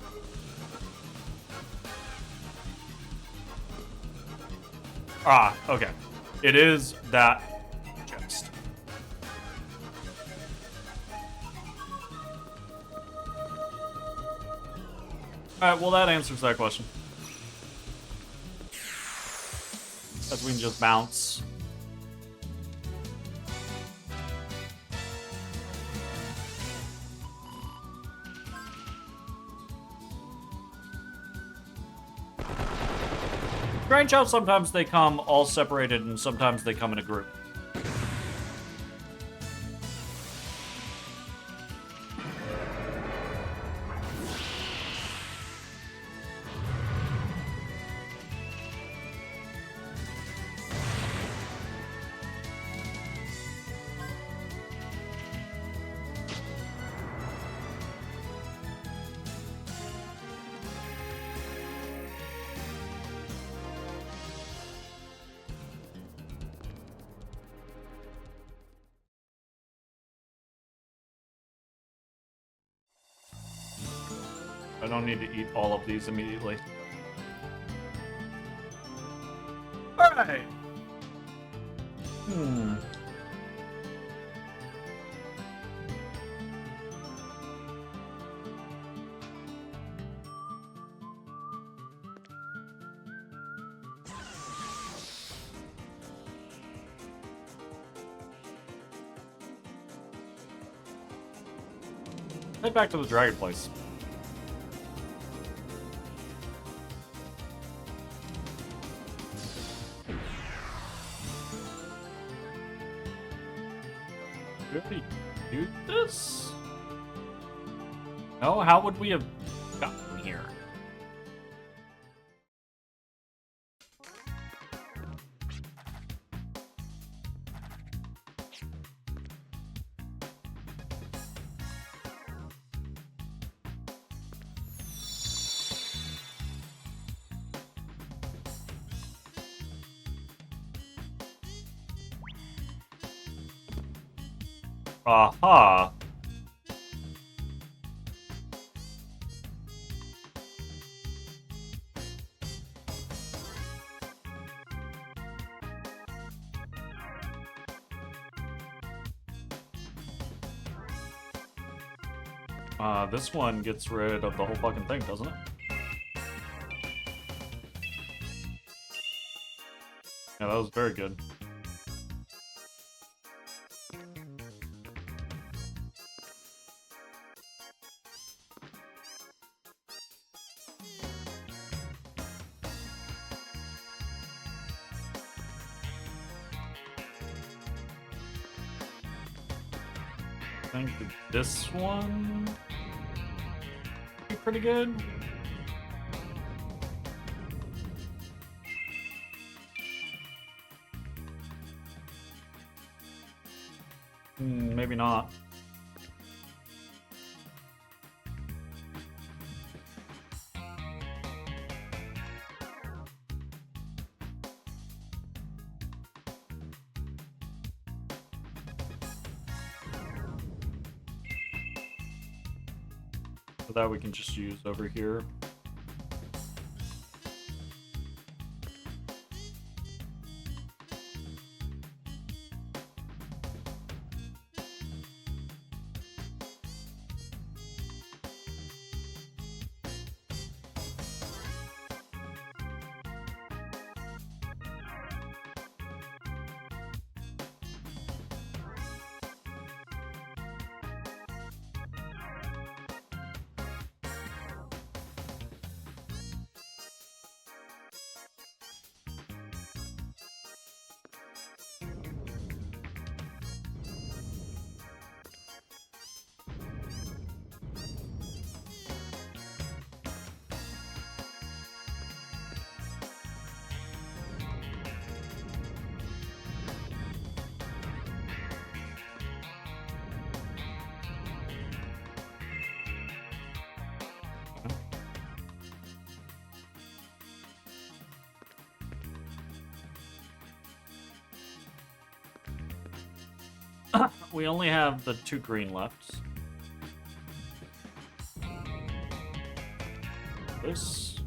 Ah, okay. It is that chest. Alright, well that answers that question. As we can just bounce. Strange how sometimes they come all separated and sometimes they come in a group. I don't need to eat all of these immediately. Alright! Head back to the dragon place. Really do this? No, how would we have gotten here? Aha. This one gets rid of the whole fucking thing, doesn't it? Yeah, that was very good. I think this one be pretty good. Maybe not. So that we can just use over here. We only have the 2 green left. This.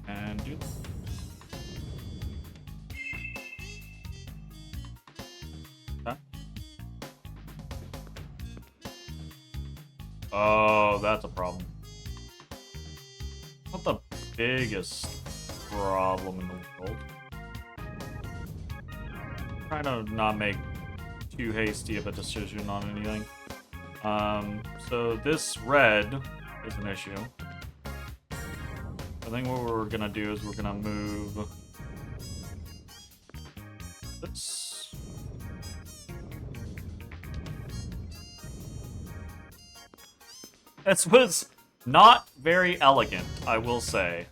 And do. Huh? Oh, that's a problem. Not the biggest problem in the world. Trying to not make too hasty of a decision on anything. So this red is an issue. I think what we're gonna do is we're gonna move this. This was not very elegant, I will say.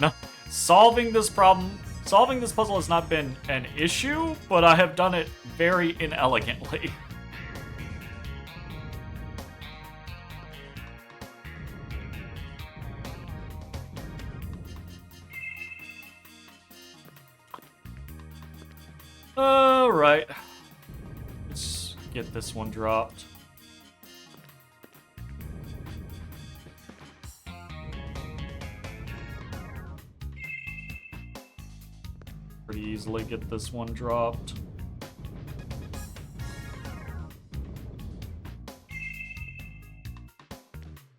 No, solving this puzzle has not been an issue, but I have done it very inelegantly. Alright. Let's get this one dropped. Pretty easily get this one dropped.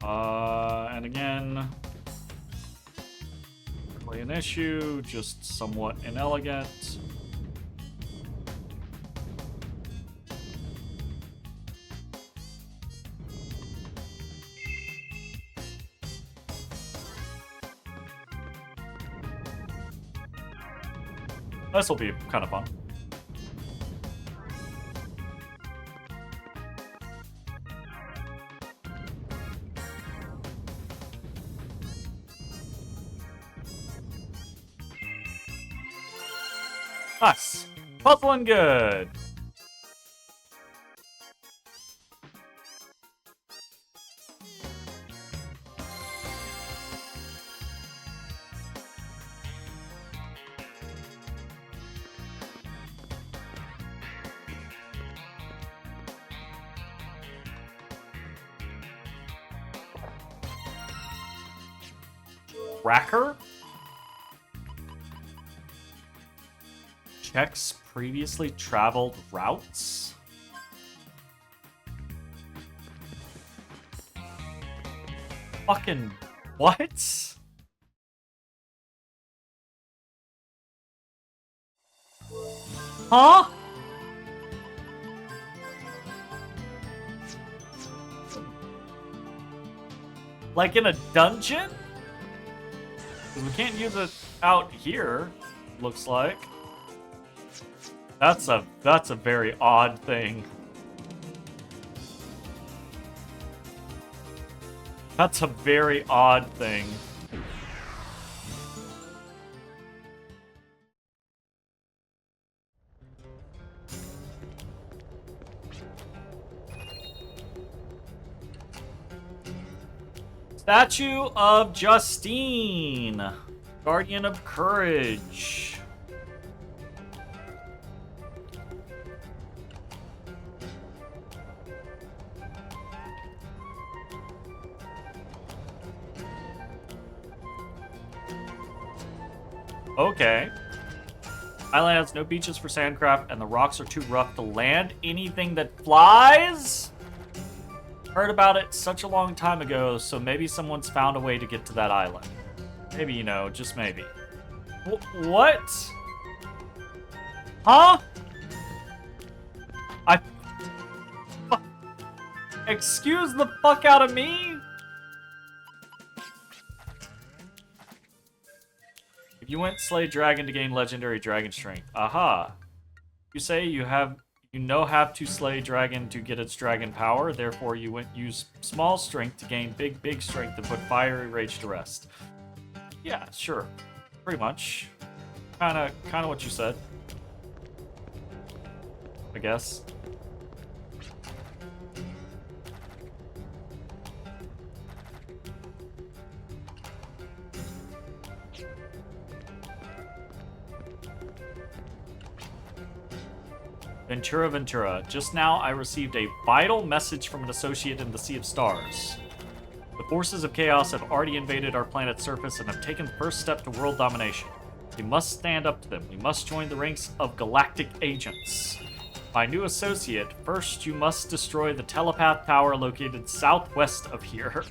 And again, really an issue, just somewhat inelegant. This will be kind of fun. Nice. Puzzling good. Tracker? Checks previously traveled routes? Fucking what? Huh? Like in a dungeon? Because we can't use it out here, looks like. That's a very odd thing. That's a very odd thing. Statue of Justine, Guardian of Courage. Okay. Island has no beaches for sandcraft, and the rocks are too rough to land anything that flies? Heard about it such a long time ago, so maybe someone's found a way to get to that island. Maybe, you know, just maybe. What? Huh? Excuse the fuck out of me? If you went slay dragon to gain legendary dragon strength. Aha. You say you have to slay dragon to get its dragon power, therefore you went use small strength to gain big strength to put fiery rage to rest. Yeah, sure. Pretty much. Kinda what you said. I guess. Ventura, Ventura. Just now, I received a vital message from an associate in the Sea of Stars. The forces of chaos have already invaded our planet's surface and have taken the first step to world domination. We must stand up to them. We must join the ranks of galactic agents. My new associate, first you must destroy the telepath tower located southwest of here.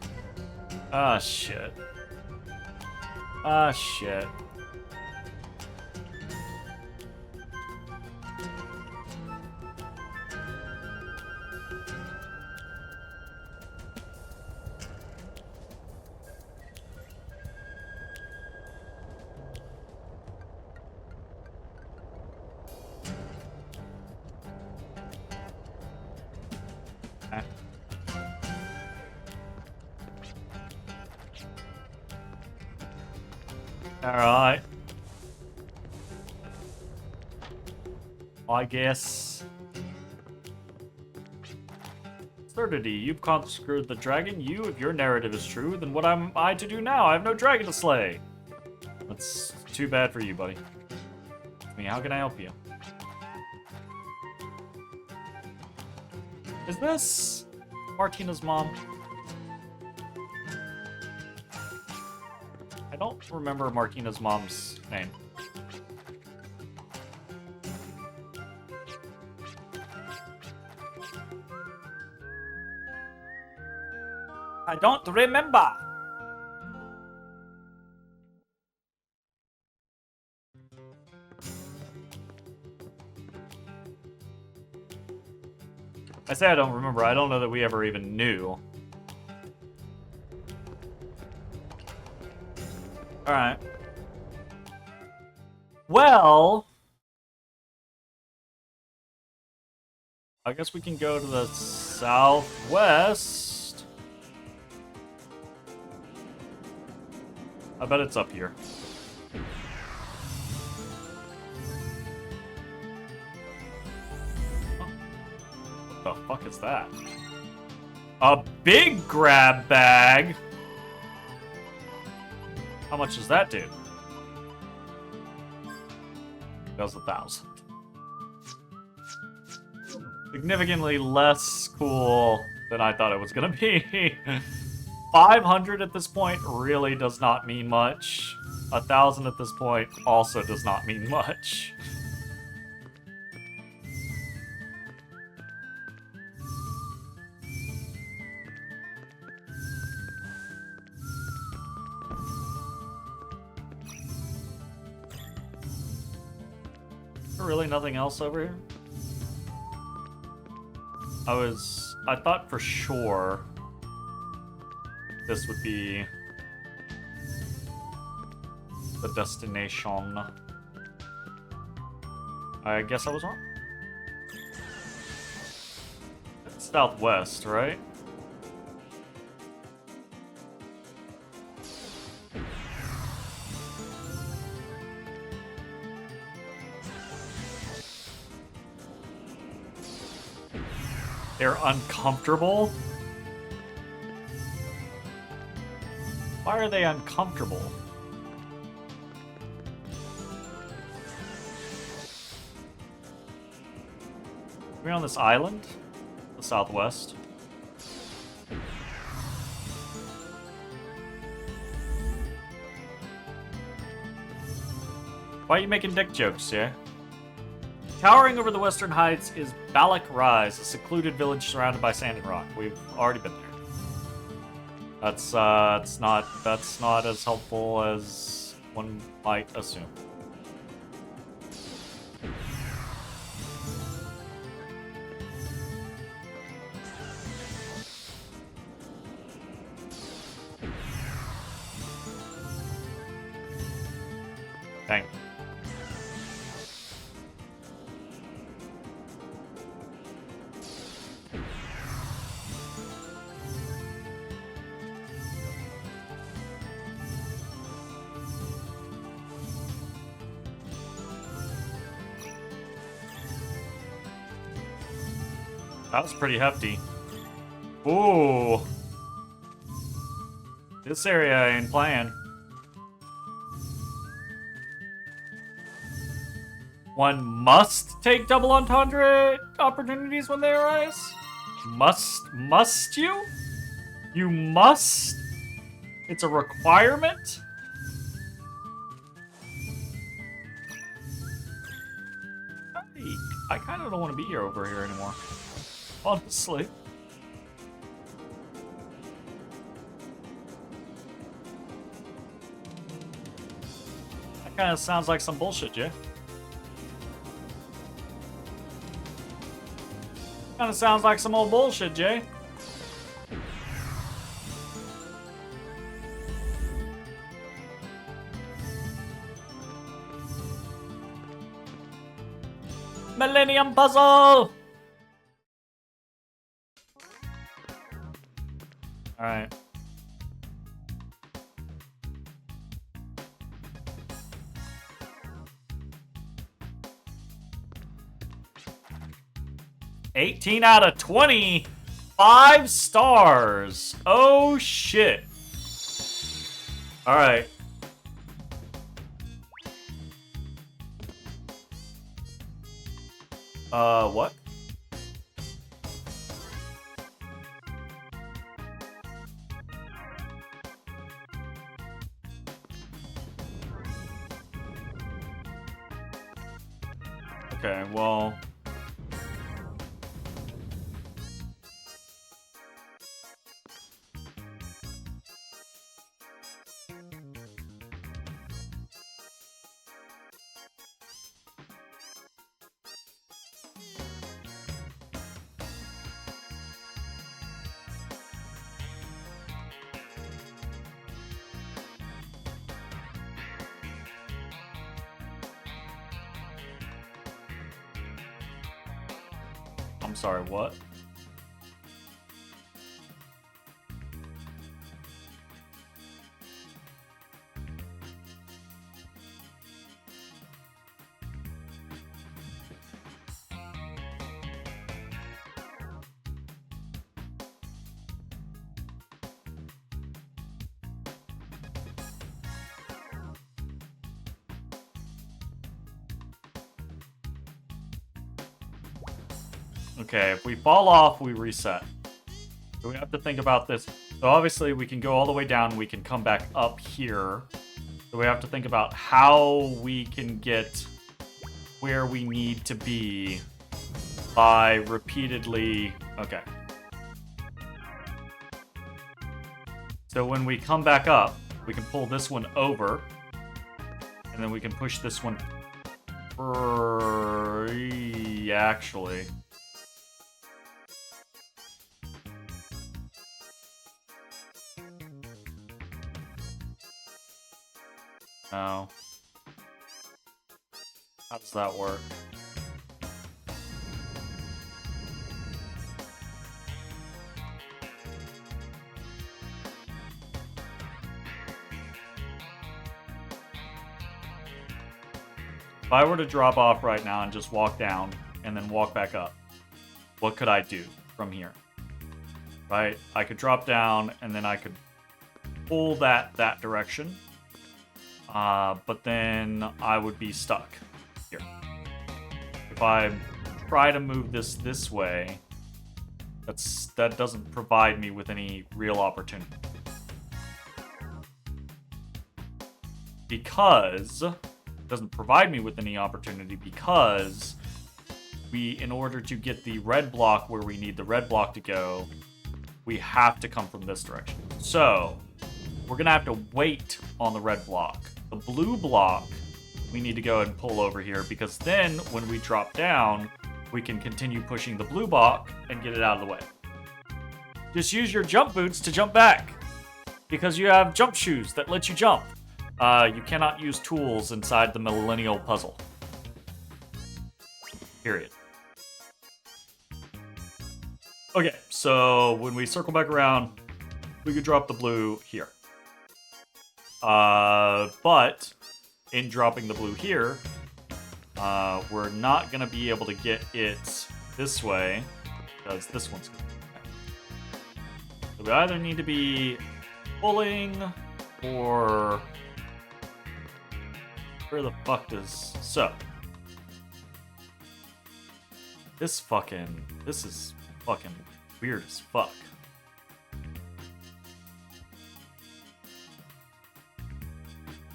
Ah, shit. Ah, shit. Alright. I guess. Absurdity. You've conquered the dragon. If your narrative is true, then what am I to do now? I have no dragon to slay. That's too bad for you, buddy. I mean, how can I help you? Is this Martina's mom? I don't remember Martina's mom's name. I don't remember. I say I don't remember. I don't know that we ever even knew. Alright. Well, I guess we can go to the southwest. I bet it's up here. What the fuck is that? A big grab bag? How much does that do? Does 1,000. Significantly less cool than I thought it was gonna be. 500 at this point really does not mean much. 1,000 at this point also does not mean much. Really nothing else over here? I thought for sure this would be the destination. I guess I was wrong. It's southwest, right? They're uncomfortable? Why are they uncomfortable? Are we on this island? The southwest? Why are you making dick jokes, yeah? Towering over the western heights is Balak Rise, a secluded village surrounded by sand and rock. We've already been there. That's not as helpful as one might assume. Dang. That was pretty hefty. Ooh. This area ain't playing. One must take double entendre opportunities when they arise? Must you? You must? It's a requirement? I kind of don't want to be here over here anymore. Honestly. That kind of sounds like some bullshit, Jay. Kind of sounds like some old bullshit, Jay. Millennium Puzzle! Alright. $18 out of 20. 5 stars. Oh shit. Alright. What? Okay, well... I'm sorry, what? Okay, if we fall off, we reset. So we have to think about this. So obviously we can go all the way down, we can come back up here. So we have to think about how we can get where we need to be by repeatedly... Okay. So when we come back up, we can pull this one over. And then we can push this one... Actually... No. How does that work? If I were to drop off right now and just walk down and then walk back up, what could I do? from here. Right? I could drop down and then I could pull that direction. But then I would be stuck here. If I try to move this way, that doesn't provide me with any real opportunity. Because it doesn't provide me with any opportunity because in order to get the red block where we need the red block to go, we have to come from this direction. So we're gonna have to wait on the red block. The blue block, we need to go ahead and pull over here because then when we drop down, we can continue pushing the blue block and get it out of the way. Just use your jump boots to jump back because you have jump shoes that let you jump. You cannot use tools inside the Millennial Puzzle. Period. Okay, so when we circle back around, we could drop the blue here. But in dropping the blue here, we're not going to be able to get it this way because this one's going to be okay. So we either need to be pulling or... Where the fuck does... So. This is fucking weird as fuck.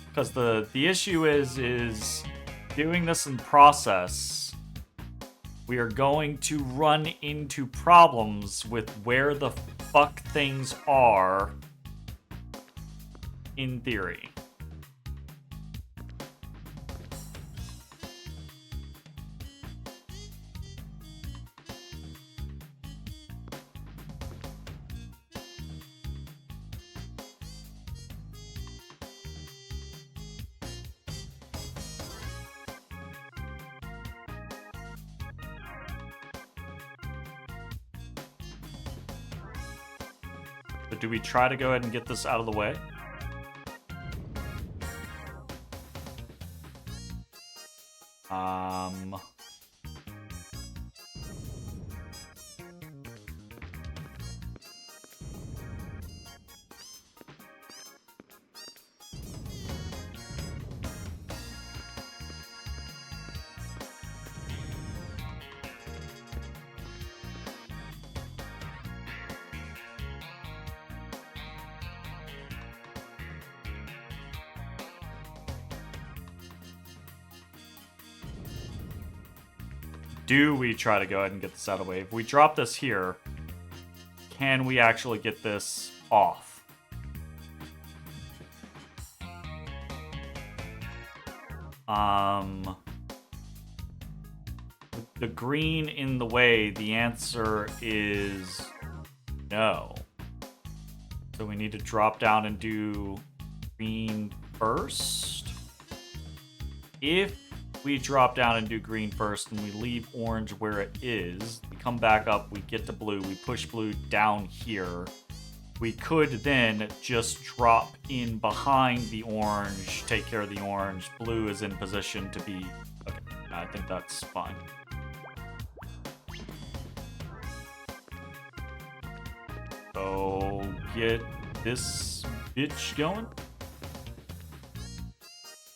Because the issue is doing this in process, we are going to run into problems with where the fuck things are in theory. But do we try to go ahead and get this out of the way? Do we try to go ahead and get this out of the way? If we drop this here, can we actually get this off? With the green in the way, the answer is no. So we need to drop down and do green first. If we drop down and do green first and we leave orange where it is, we come back up, we get to blue, we push blue down here. We could then just drop in behind the orange, take care of the orange. Blue is in position to be... Okay, I think that's fine. So, get this bitch going.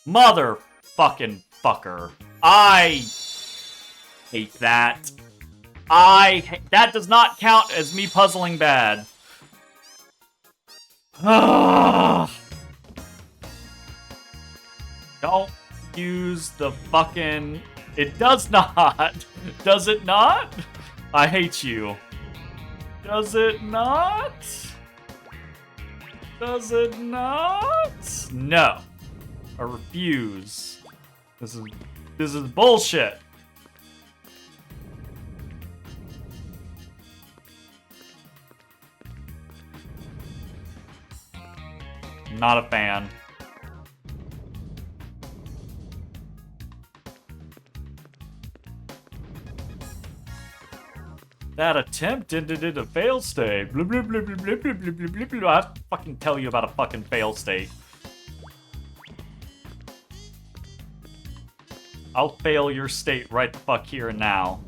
Motherfucking fucker. I hate that. That does not count as me puzzling bad. Don't use the fucking... It does not. Does it not? I hate you. Does it not? Does it not? No. I refuse. This is bullshit. Not a fan. That attempt ended a fail state. Blah, blah, blah, blah, blah, blah, blah, blah, blah, blah. I'll fucking tell you about a fucking fail state. I'll fail your state right the fuck here and now.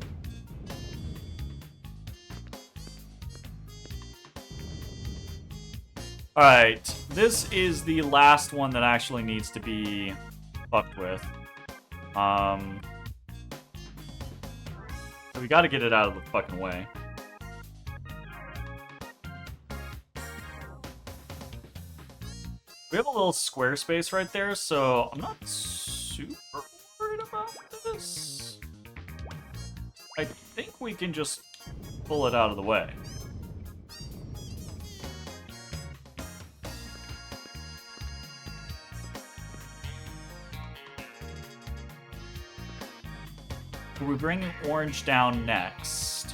Alright, this is the last one that actually needs to be fucked with. So we gotta get it out of the fucking way. We have a little square space right there, so I'm not super worried about this. I think we can just pull it out of the way. We bring orange down next.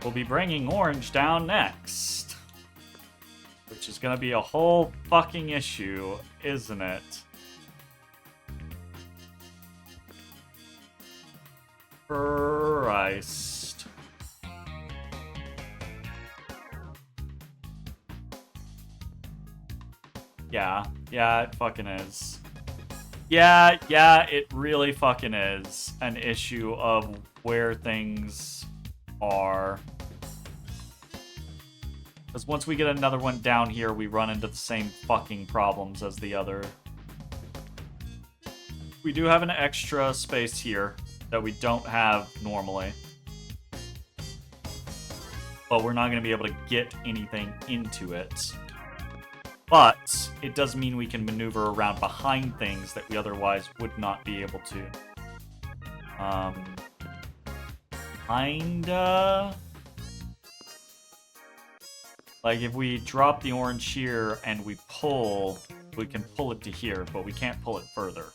We'll be bringing orange down next. Which is gonna be a whole fucking issue, isn't it? Christ. Yeah, it fucking is. Yeah, it really fucking is an issue of where things are. Because once we get another one down here, we run into the same fucking problems as the other. We do have an extra space here that we don't have normally. But we're not going to be able to get anything into it. But it does mean we can maneuver around behind things that we otherwise would not be able to. Kinda. Like if we drop the orange here and we pull, we can pull it to here, but we can't pull it further.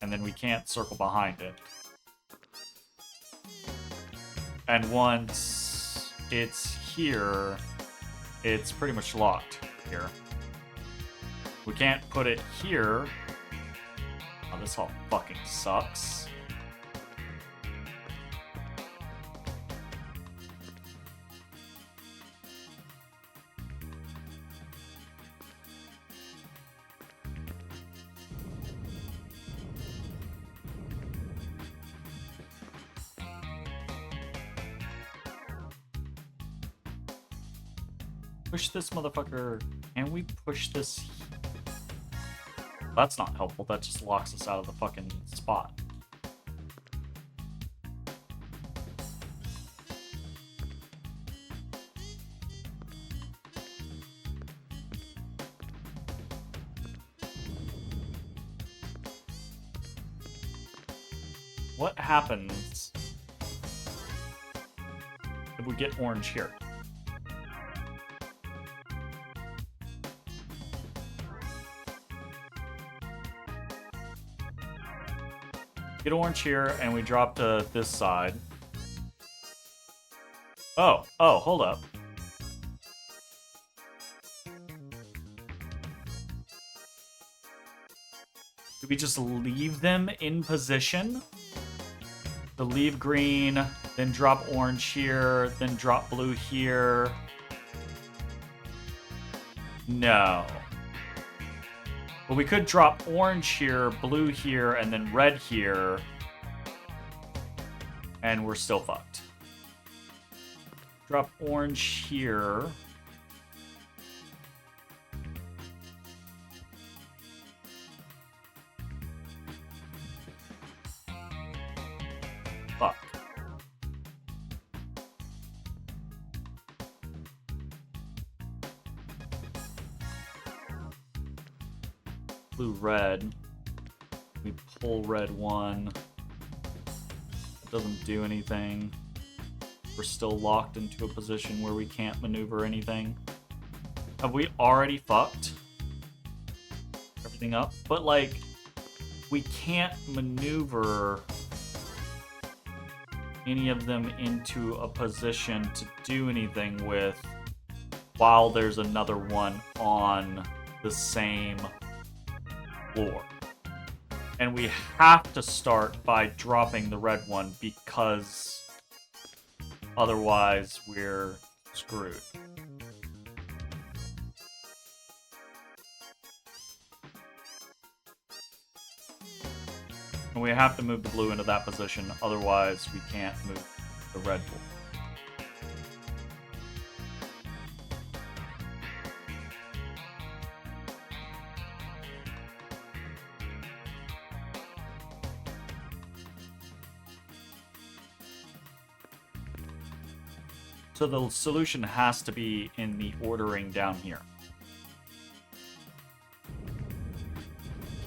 And then we can't circle behind it. And once it's here, it's pretty much locked here. We can't put it here. Oh, this all fucking sucks. Push this motherfucker. Can we push this? That's not helpful. That just locks us out of the fucking spot. What happens if we get orange here? Get orange here, and we drop to this side. Oh, hold up. Do we just leave them in position? So leave green, then drop orange here, then drop blue here. No. But we could drop orange here, blue here, and then red here. And we're still fucked. Drop orange here. Fuck. Blue, red. We pull red one. It doesn't do anything. We're still locked into a position where we can't maneuver anything. Have we already fucked everything up? But, like, we can't maneuver any of them into a position to do anything with while there's another one on the same floor. And we have to start by dropping the red one because otherwise we're screwed. And we have to move the blue into that position, otherwise we can't move the red blue. So the solution has to be in the ordering down here.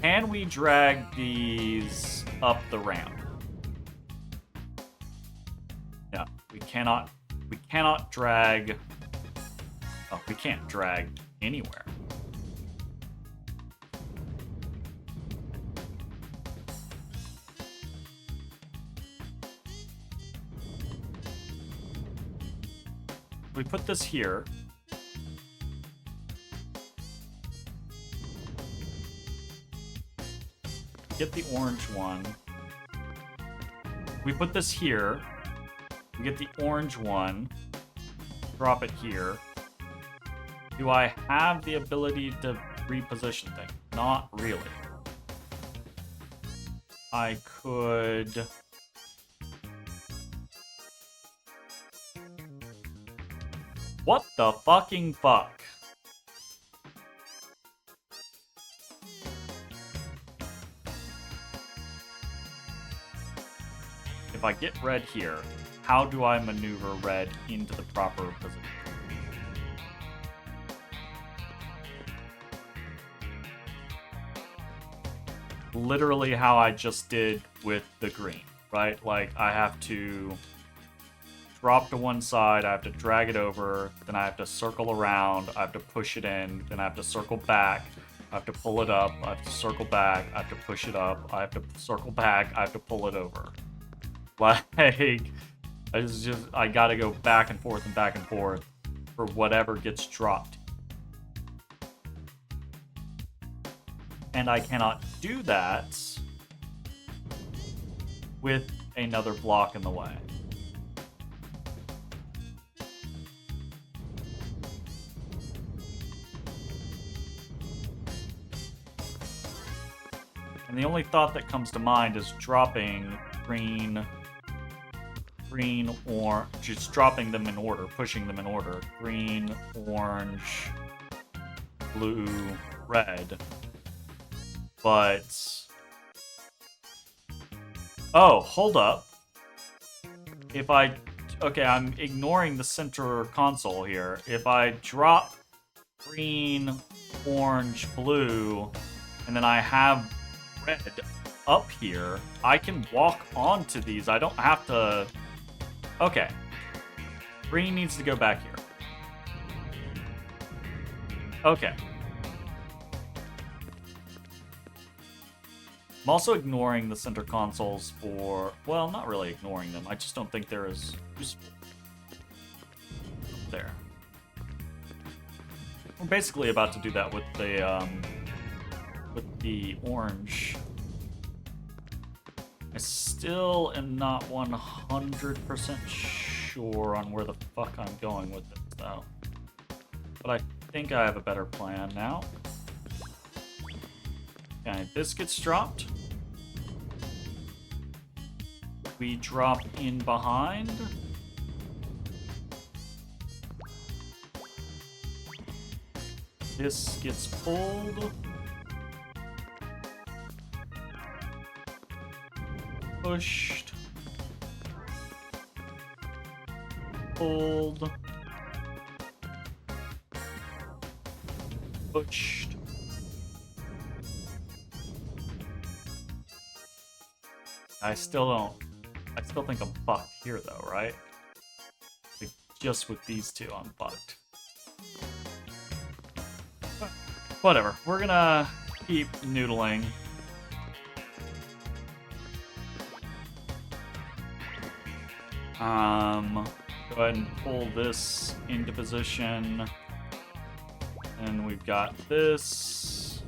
Can we drag these up the ramp? No, we cannot. We cannot drag. Oh, we can't drag anywhere. We put this here. Get the orange one. We put this here. We get the orange one. Drop it here. Do I have the ability to reposition things? Not really. I could... What the fucking fuck? If I get red here, how do I maneuver red into the proper position? Literally how I just did with the green, right? Like, I have to drop to one side, I have to drag it over, then I have to circle around, I have to push it in, then I have to circle back, I have to pull it up, I have to circle back, I have to push it up, I have to circle back, I have to pull it over. Like, I gotta go back and forth for whatever gets dropped. And I cannot do that with another block in the way. And the only thought that comes to mind is dropping green, or just dropping them in order, pushing them in order. Green, orange, blue, red. But... Oh, hold up. If I... Okay, I'm ignoring the center console here. If I drop green, orange, blue, and then I have red up here, I can walk onto these. I don't have to... Okay. Green needs to go back here. Okay. I'm also ignoring the center consoles for... Well, not really ignoring them. I just don't think they're as useful. There. We're basically about to do that with the orange. I still am not 100% sure on where the fuck I'm going with this, though. But I think I have a better plan now. Okay, this gets dropped. We drop in behind. This gets pulled. Pushed. Pulled. Pushed. I still think I'm fucked here though, right? Like, just with these two, I'm fucked. But whatever. We're gonna keep noodling. Go ahead and pull this into position. And we've got this.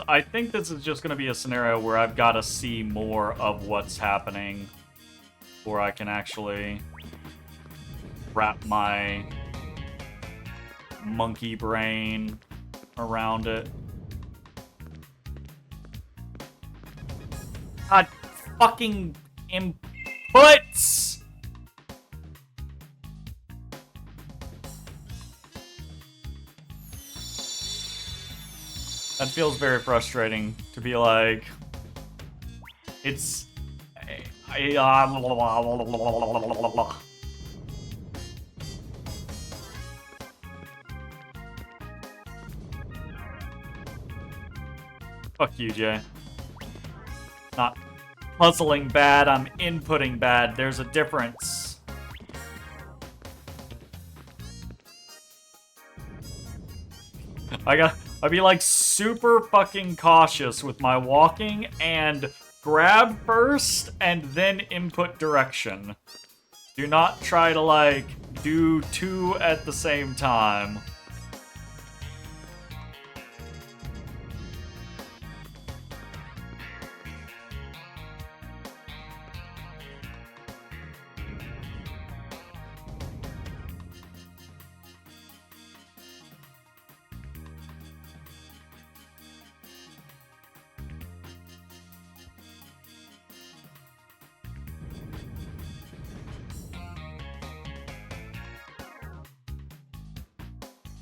I think this is just going to be a scenario where I've got to see more of what's happening before I can actually wrap my monkey brain around it. God fucking inputs! That feels very frustrating to be like, it's... Fuck you, Jay. Not puzzling bad, I'm inputting bad. There's a difference. I'd be like super fucking cautious with my walking and grab first and then input direction. Do not try to like do two at the same time.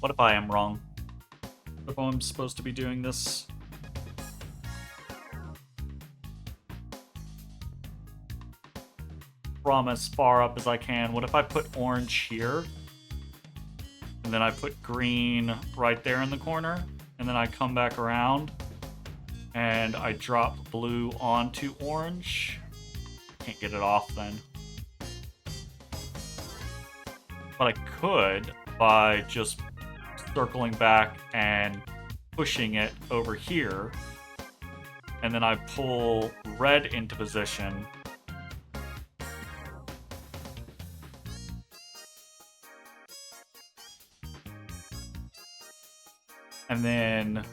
What if I am wrong? What if I'm supposed to be doing this? From as far up as I can. What if I put orange here? And then I put green right there in the corner. And then I come back around. And I drop blue onto orange. Can't get it off then. But I could by just circling back and pushing it over here. And then I pull red into position. And then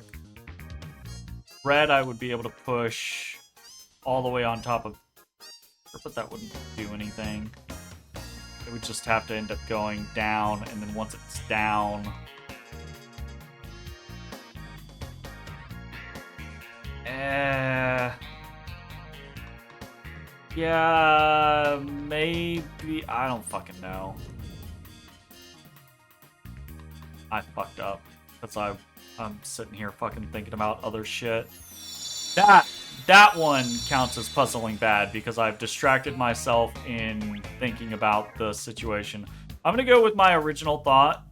red I would be able to push all the way on top of, but that wouldn't do anything. It would just have to end up going down, and then once it's down, yeah, maybe, I don't fucking know. I fucked up, because I'm sitting here fucking thinking about other shit. That one counts as puzzling bad, because I've distracted myself in thinking about the situation. I'm gonna go with my original thought,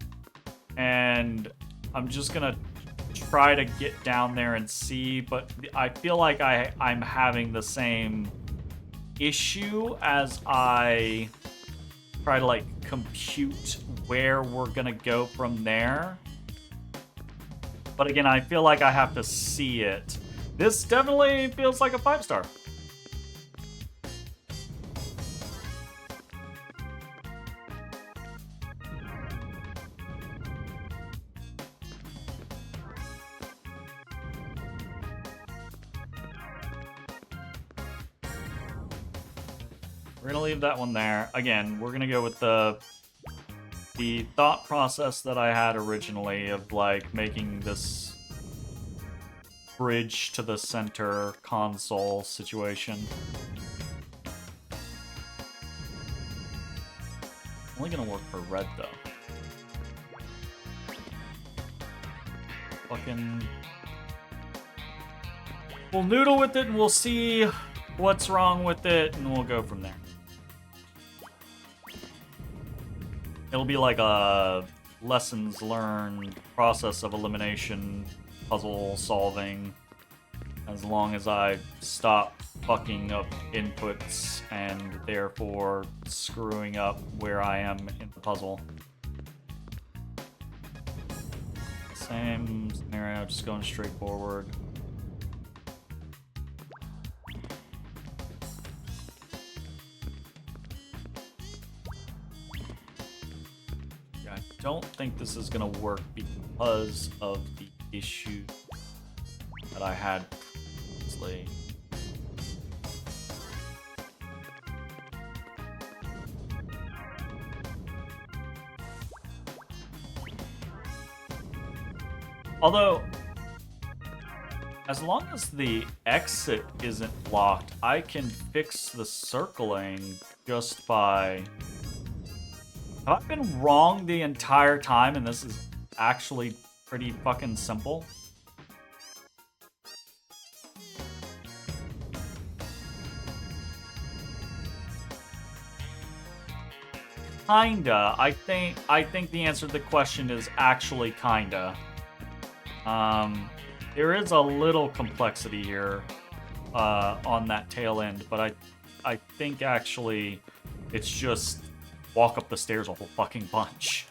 and I'm just gonna try to get down there and see, but I feel like I'm having the same issue as I try to like compute where we're gonna go from there. But again, I feel like I have to see it. This definitely feels like a 5-star. We're gonna leave that one there. Again, we're gonna go with the thought process that I had originally of like making this bridge to the center console situation. Only gonna work for red though. Fucking, we'll noodle with it and we'll see what's wrong with it and we'll go from there. It'll be like a lessons learned process of elimination, puzzle solving, as long as I stop fucking up inputs and therefore screwing up where I am in the puzzle. Same scenario, just going straight forward. I don't think this is gonna work because of the issue that I had previously. Although, as long as the exit isn't blocked, I can fix the circling just by... Have I been wrong the entire time and this is actually pretty fucking simple? Kinda. I think the answer to the question is actually kinda. There is a little complexity here on that tail end, but I think actually it's just walk up the stairs a whole fucking bunch.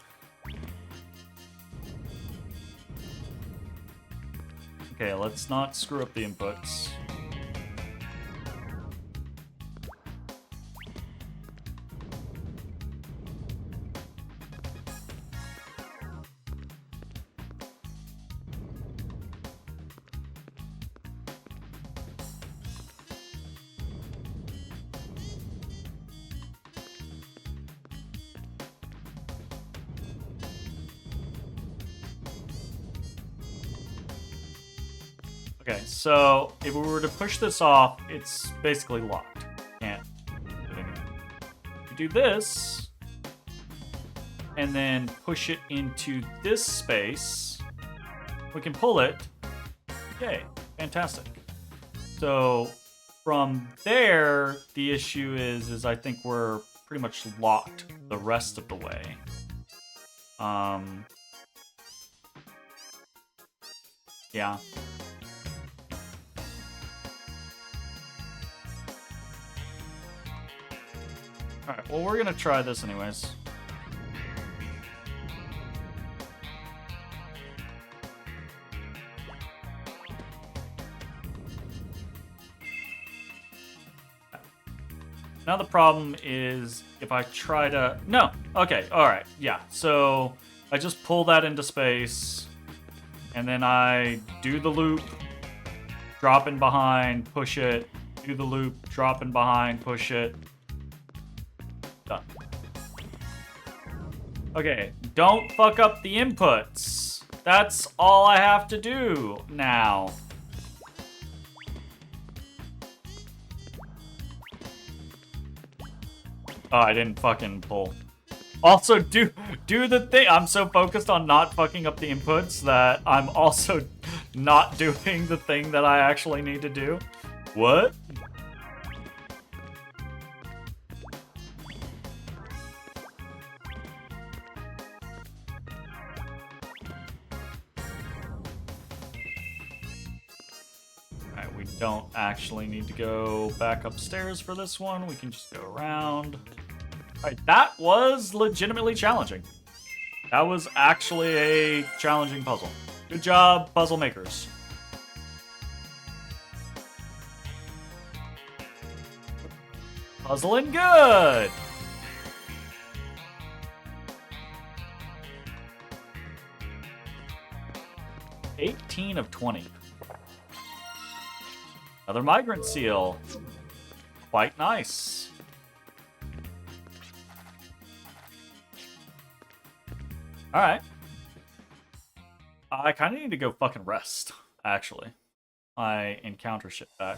Okay, let's not screw up the inputs. Okay, so if we were to push this off, it's basically locked. Can't do anything. We do this, and then push it into this space. We can pull it. Yay, fantastic. So from there, the issue is I think we're pretty much locked the rest of the way. Yeah. Alright, well, we're gonna try this anyways. Now the problem is if I try to... No! Okay, alright, yeah. So I just pull that into space, and then I do the loop, drop in behind, push it, do the loop, drop in behind, push it. Done. Okay, don't fuck up the inputs. That's all I have to do now. Oh, I didn't fucking pull. Also, do the thing. I'm so focused on not fucking up the inputs that I'm also not doing the thing that I actually need to do. What? Alright, we don't actually need to go back upstairs for this one. We can just go around. Alright, that was legitimately challenging. That was actually a challenging puzzle. Good job, puzzle makers. Puzzling good! $18 of 20. Another migrant seal. Quite nice. Alright. I kind of need to go fucking rest, actually. I encounter shit back.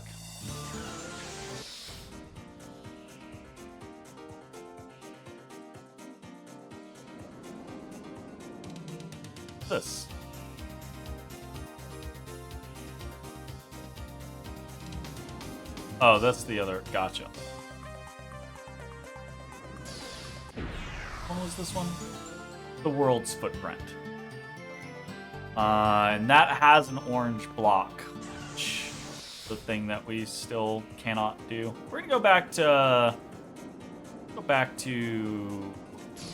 This. Oh, that's the other. Gotcha. What was this one? The World's Footprint. And that has an orange block. Which is the thing that we still cannot do. We're gonna go back to...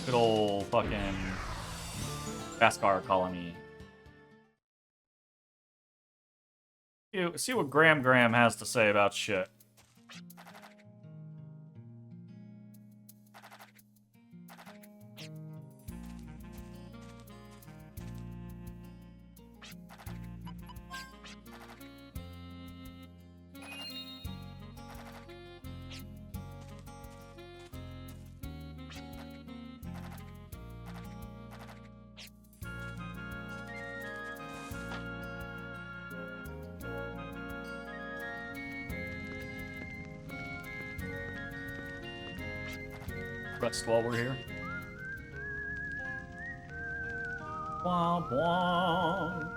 good old fucking... Bhaskar colony. See what Graham has to say about shit. Rest while we're here. Womp womp.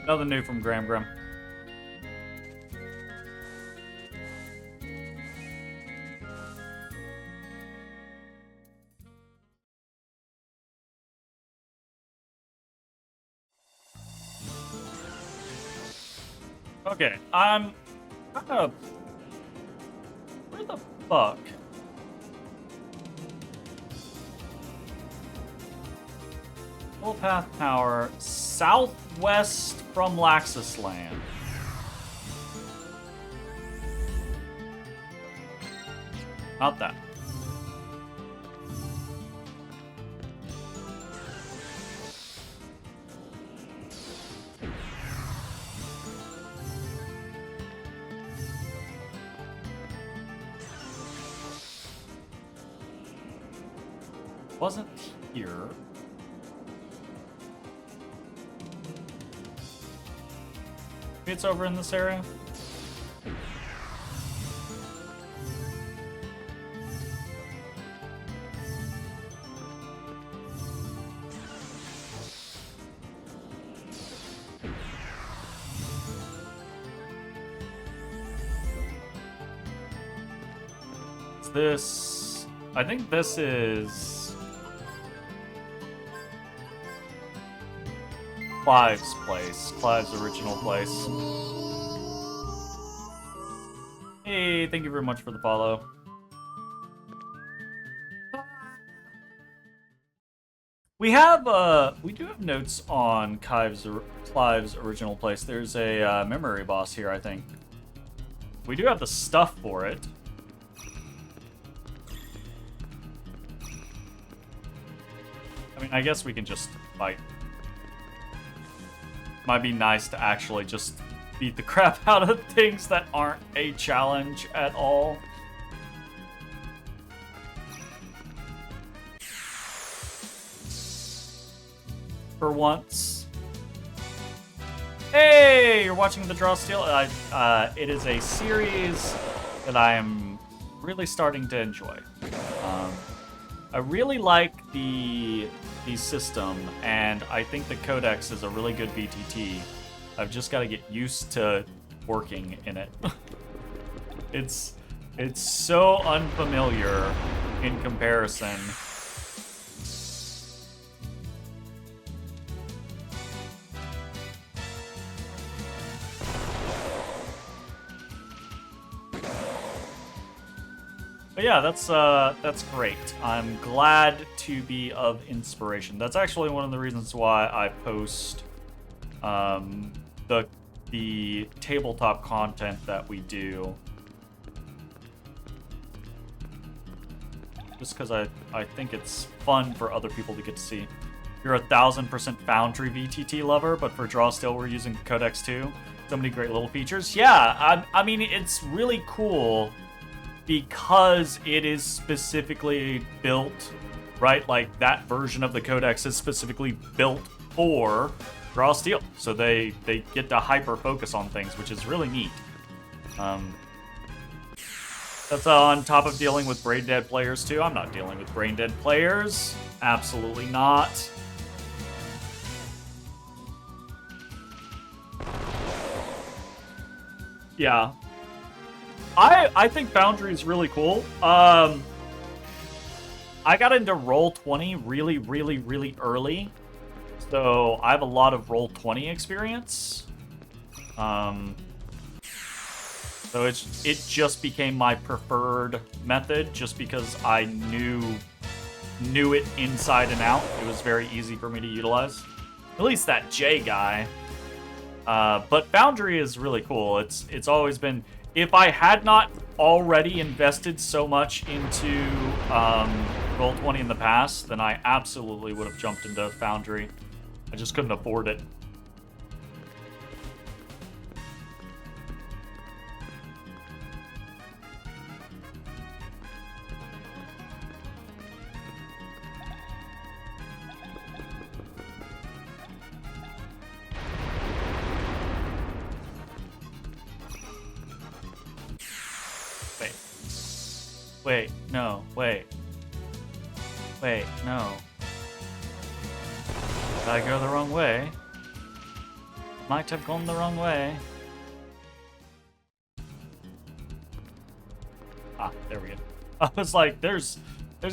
Nothing new from Graham Graham. Okay, I'm kind of... Where the fuck? Full path tower, southwest from Laxus Land. Not that. Wasn't here. Maybe it's over in this area. Is this... I think this is... Clive's place. Clive's original place. Hey, thank you very much for the follow. We do have notes on Clive's original place. There's a memory boss here, I think. We do have the stuff for it. I mean, I guess we can just fight. Might be nice to actually just beat the crap out of things that aren't a challenge at all. For once. Hey, you're watching The Draw Steel? It is a series that I am really starting to enjoy. I really like the system, and I think the Codex is a really good VTT. I've just got to get used to working in it. It's so unfamiliar in comparison. But yeah, that's great. I'm glad to be of inspiration. That's actually one of the reasons why I post the tabletop content that we do. Just because I think it's fun for other people to get to see. You're 1000% Foundry VTT lover, but for Draw Steel we're using Codex 2. So many great little features. Yeah, I mean, it's really cool because it is specifically built, right? Like, that version of the Codex is specifically built for Draw Steel. So they get to hyper-focus on things, which is really neat. That's on top of dealing with brain-dead players, too. I'm not dealing with brain-dead players. Absolutely not. Yeah. I think Foundry is really cool. I got into Roll20 really, really, really early. So I have a lot of Roll20 experience. So it just became my preferred method just because I knew it inside and out. It was very easy for me to utilize. At least that J guy. But Foundry is really cool. It's always been... If I had not already invested so much into Roll20 in the past, then I absolutely would have jumped into Foundry. I just couldn't afford it. Wait, no, wait. Wait, no. Did I go the wrong way? Might have gone the wrong way. Ah, there we go. I was like, there's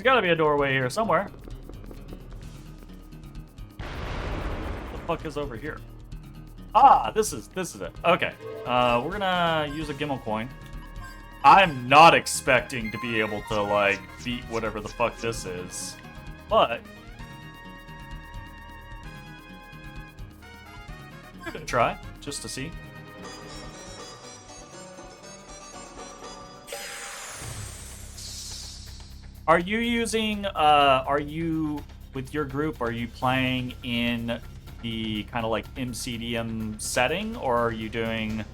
gotta be a doorway here somewhere. What the fuck is over here? Ah, this is it. Okay. We're gonna use a Gimmel coin. I'm not expecting to be able to, like, beat whatever the fuck this is. But give it a try, just to see. Are you using, with your group, are you playing in the kind of like MCDM setting, or are you doing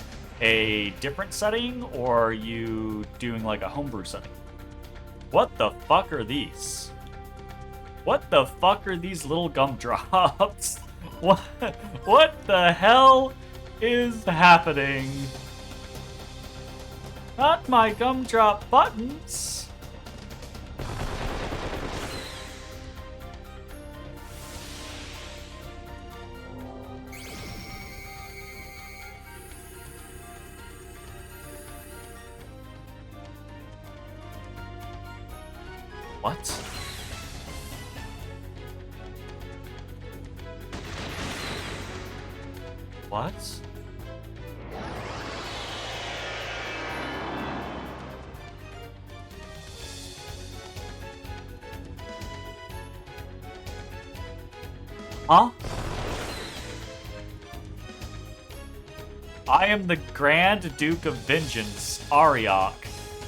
a different setting, or are you doing like a homebrew setting? What the fuck are these? What the fuck are these little gumdrops? What the hell is happening? Not my gumdrop buttons. What? What? Huh? I am the Grand Duke of Vengeance, Ariok.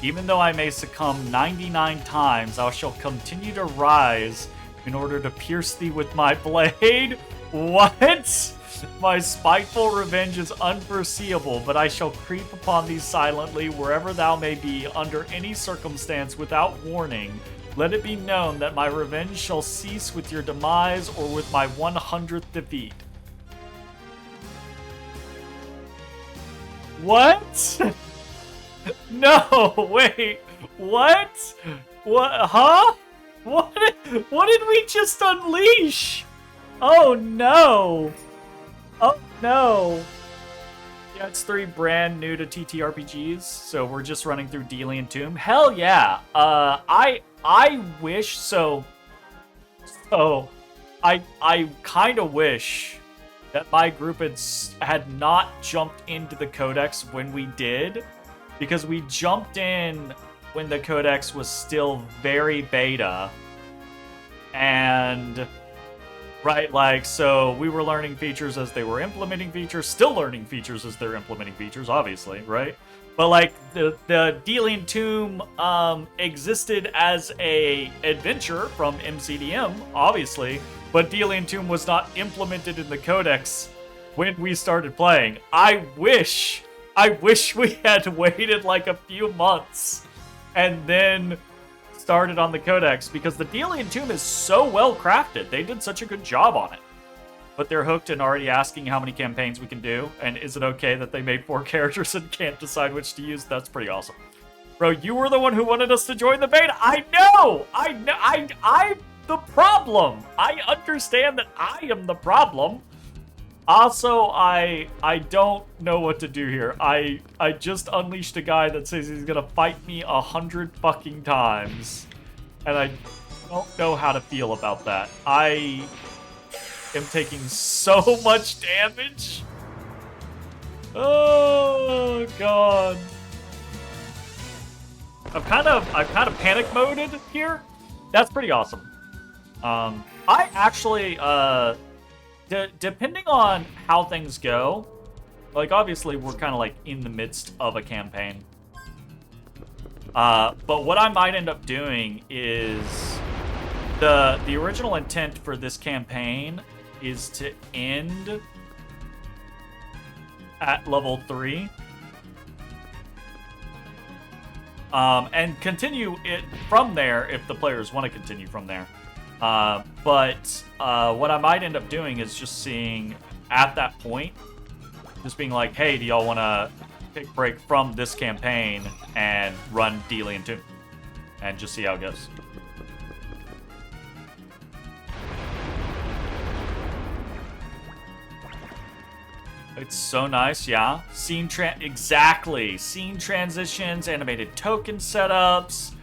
Even though I may succumb 99 times, I shall continue to rise in order to pierce thee with my blade. What? My spiteful revenge is unforeseeable, but I shall creep upon thee silently wherever thou may be, under any circumstance, without warning. Let it be known that my revenge shall cease with your demise or with my 100th defeat. What? No, wait, what? What, huh? What did we just unleash? Oh no. Oh no. Yeah, it's 3 brand new to TTRPGs, so we're just running through Delian Tomb. Hell yeah. I wish so I kind of wish that my group had not jumped into the Codex when we did, because we jumped in when the Codex was still very beta, and right, like, so we were learning features as they were implementing features, still learning features as they're implementing features, obviously, right? But like the Delian Tomb existed as a adventure from MCDM, obviously, but Delian Tomb was not implemented in the Codex when we started playing. I wish we had waited like a few months and then started on the Codex, because the Delian Tomb is so well crafted. They did such a good job on it. But they're hooked and already asking how many campaigns we can do, and is it okay that they made 4 characters and can't decide which to use? That's pretty awesome. Bro, you were the one who wanted us to join the beta. I know! I'm the problem. I understand that I am the problem. Also, I don't know what to do here. I just unleashed a guy that says he's gonna fight me 100 fucking times, and I don't know how to feel about that. I am taking so much damage. Oh god. I've kind of panic moded here. That's pretty awesome. I actually depending on how things go, like, obviously we're kind of like in the midst of a campaign. But what I might end up doing is the original intent for this campaign is to end at level 3. And continue it from there if the players want to continue from there. But what I might end up doing is just seeing at that point, just being like, hey, do y'all want to take a break from this campaign and run Delian Tomb? And just see how it goes. It's so nice, yeah. Exactly. Scene transitions, animated token setups,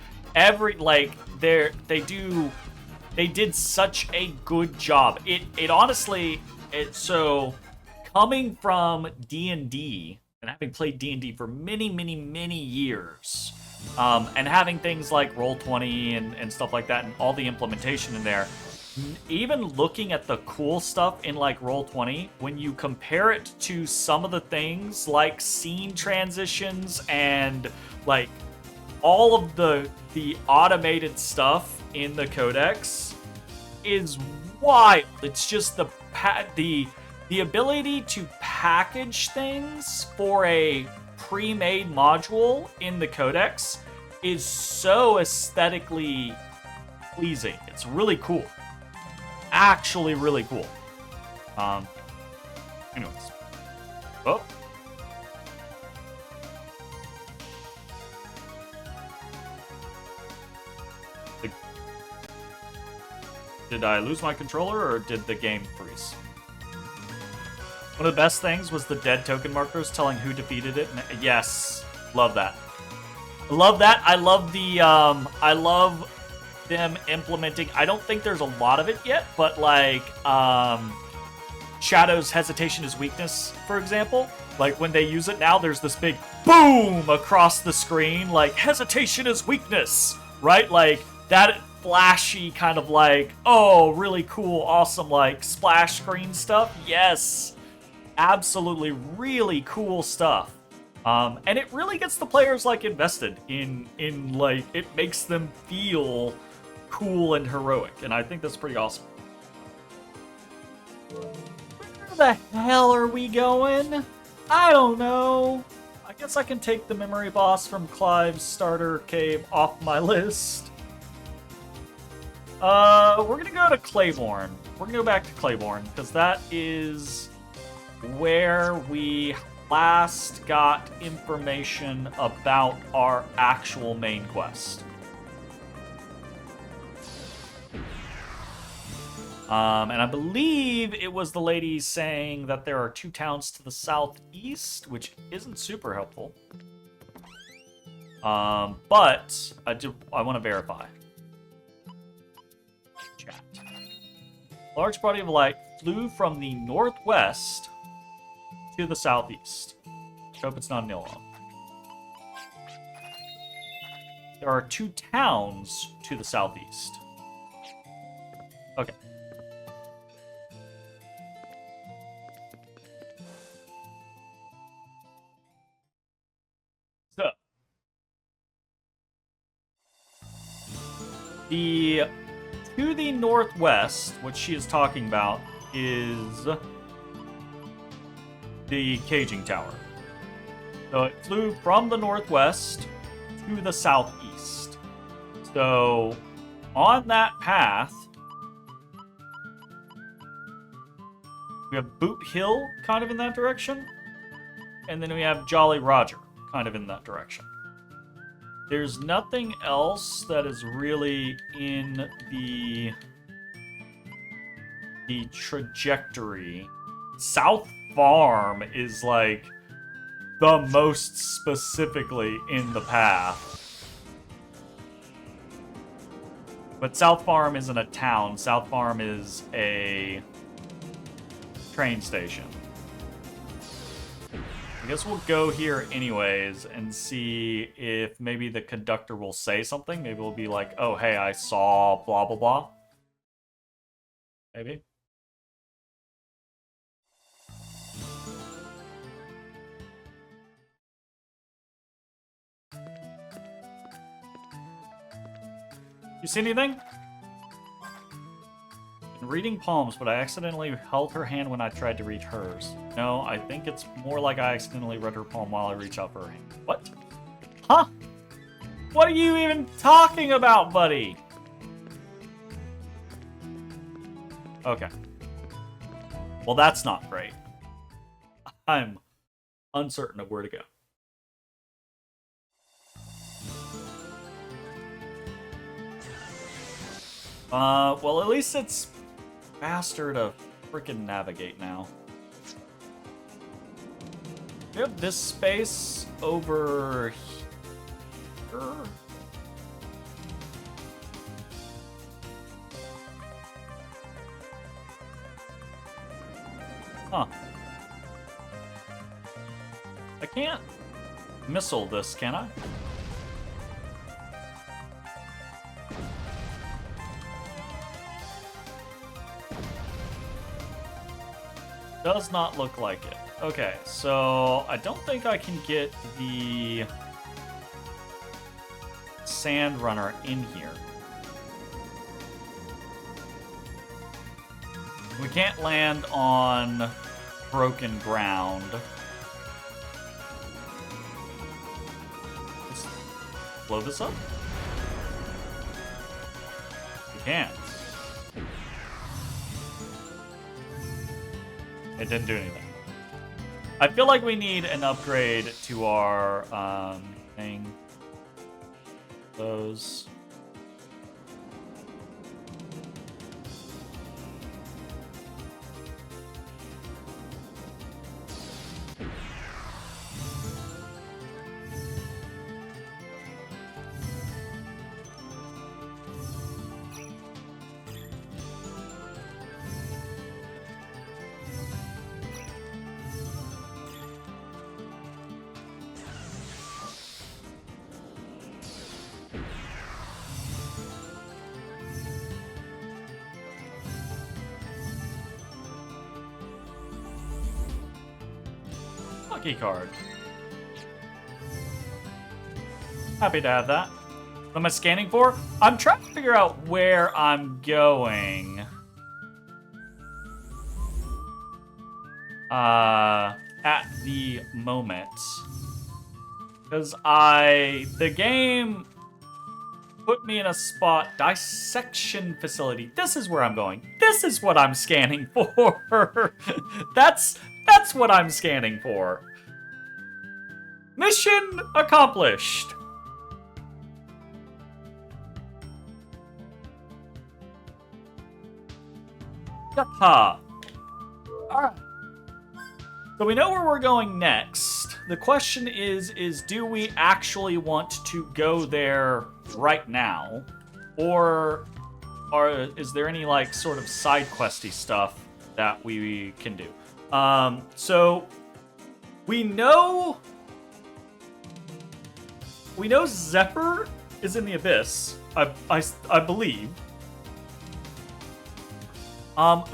they did such a good job. It honestly, so coming from D&D and having played D&D for many, many, many years, and having things like Roll20 and stuff like that, and all the implementation in there, even looking at the cool stuff in like Roll20, when you compare it to some of the things like scene transitions and like all of the automated stuff in the codex is wild. It's just the ability to package things for a pre-made module in the codex is so aesthetically pleasing. It's really cool. Actually really cool. Anyways. Oh. Did I lose my controller, or did the game freeze? One of the best things was the dead token markers telling who defeated it. Yes, love that. Love that. I love I love them implementing. I don't think there's a lot of it yet, but like Shadow's hesitation is weakness, for example. Like when they use it now, there's this big boom across the screen, like hesitation is weakness, right? Like that flashy kind of like, oh, really cool, awesome, like splash screen stuff. Yes, absolutely, really cool stuff. And it really gets the players like invested in like, it makes them feel cool and heroic, and I think that's pretty awesome. Where the hell are we going? I don't know. I guess I can take the memory boss from Clive's starter cave off my list. We're gonna go to Claiborne. We're gonna go back to Claiborne, because that is where we last got information about our actual main quest. And I believe it was the lady saying that there are 2 towns to the southeast, which isn't super helpful. But I want to verify. Chat. Large body of light flew from the northwest to the southeast. Hope it's not Nilon. There are 2 towns to the southeast. Okay. So, to the northwest, what she is talking about is the caging tower. So it flew from the northwest to the southeast. So on that path, we have Boot Hill kind of in that direction, and then we have Jolly Roger kind of in that direction. There's nothing else that is really in the trajectory. South Farm is like the most specifically in the path. But South Farm isn't a town. South Farm is a train station. I guess we'll go here anyways and see if maybe the conductor will say something. Maybe we'll be like, oh, hey, I saw blah, blah, blah. Maybe. You see anything? Been reading palms, but I accidentally held her hand when I tried to reach hers. No, I think it's more like I accidentally read her palm while I reach out for her hand. What? Huh? What are you even talking about, buddy? Okay. Well, that's not great. I'm uncertain of where to go. Well, at least it's faster to freaking navigate now. We have this space over here. Huh. I can't missile this, can I? Does not look like it. Okay, so I don't think I can get the Sand Runner in here. We can't land on broken ground. Let's blow this up. We can't. It didn't do anything. I feel like we need an upgrade to our thing. Those. Lucky card. Happy to have that. What am I scanning for? I'm trying to figure out where I'm going. At the moment. Because the game put me in a spot, dissection facility. This is where I'm going. This is what I'm scanning for. That's what I'm scanning for. Mission accomplished. Yaha. Alright. So we know where we're going next. The question is do we actually want to go there right now? Or is there any like sort of side questy stuff that we can do? So we know Zephyr is in the Abyss. I believe.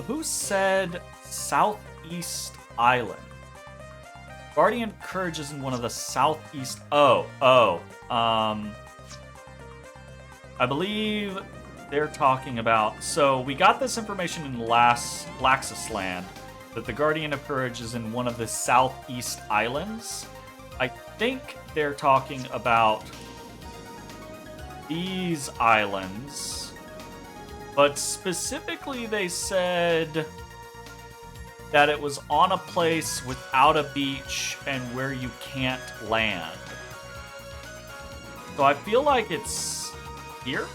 Who said Southeast Island? Guardian Courage is in one of the southeast. I believe they're talking about. So we got this information in Laxus Land that the Guardian of Courage is in one of the southeast islands. I think they're talking about these islands, but specifically they said that it was on a place without a beach and where you can't land. So I feel like it's here?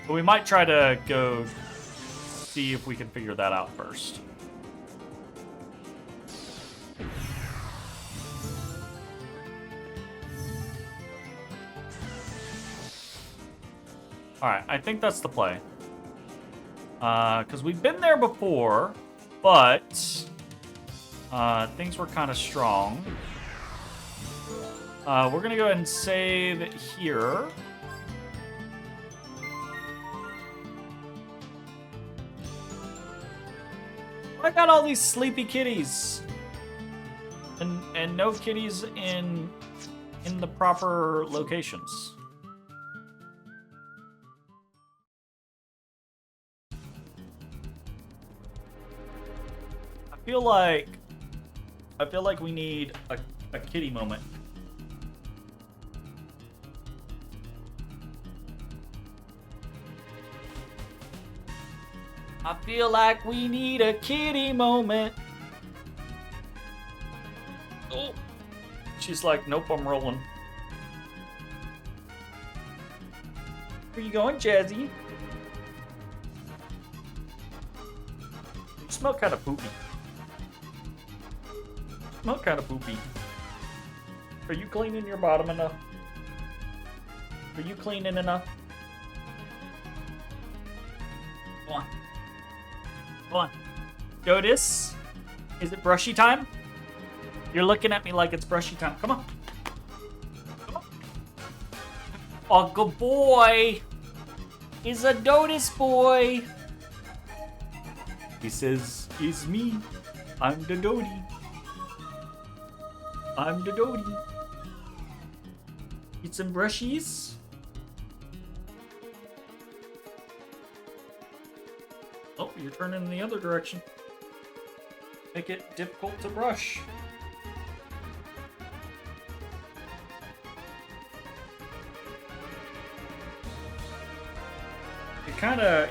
But we might try to go see if we can figure that out first. Alright, I think that's the play. Because we've been there before, but things were kind of strong. We're going to go ahead and save here. I got all these sleepy kitties, and no kitties in the proper locations. I feel like we need a kitty moment. I feel like we need a kitty moment. Oh. She's like, nope, I'm rolling. Where you going, Jazzy? You smell kind of poopy. Smell kind of poopy. Are you cleaning your bottom enough? Are you cleaning enough? Come on. Come on. Dotus, is it brushy time? You're looking at me like it's brushy time. Come on. Come on. Oh, good boy. He's a Dotus boy. He says, it's me. I'm the Dodie. I'm the Dodie. Eat some brushies. Oh, you're turning in the other direction. Make it difficult to brush.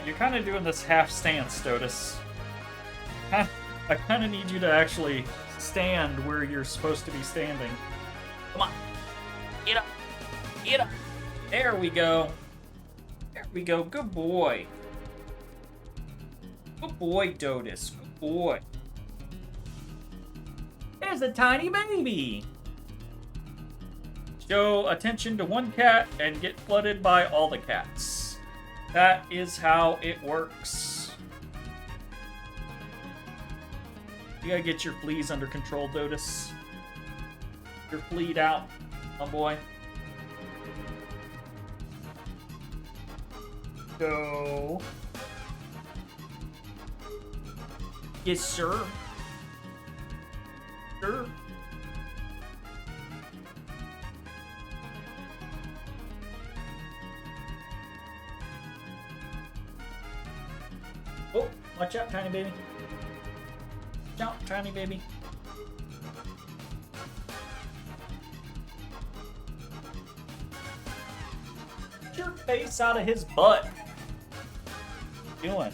You're kind of doing this half stance, Dotus. I kind of need you to actually stand where you're supposed to be standing. Come on. Get up. Get up. There we go. There we go. Good boy. Good boy, Dotus. Good boy. There's a tiny baby. Show attention to one cat and get flooded by all the cats. That is how it works. You gotta get your fleas under control, Dotus. You're flea'd out, my boy. Go. Yes, sir. Sure. Oh, watch out, tiny baby. Watch out, tiny baby. Get your face out of his butt. What are you doing?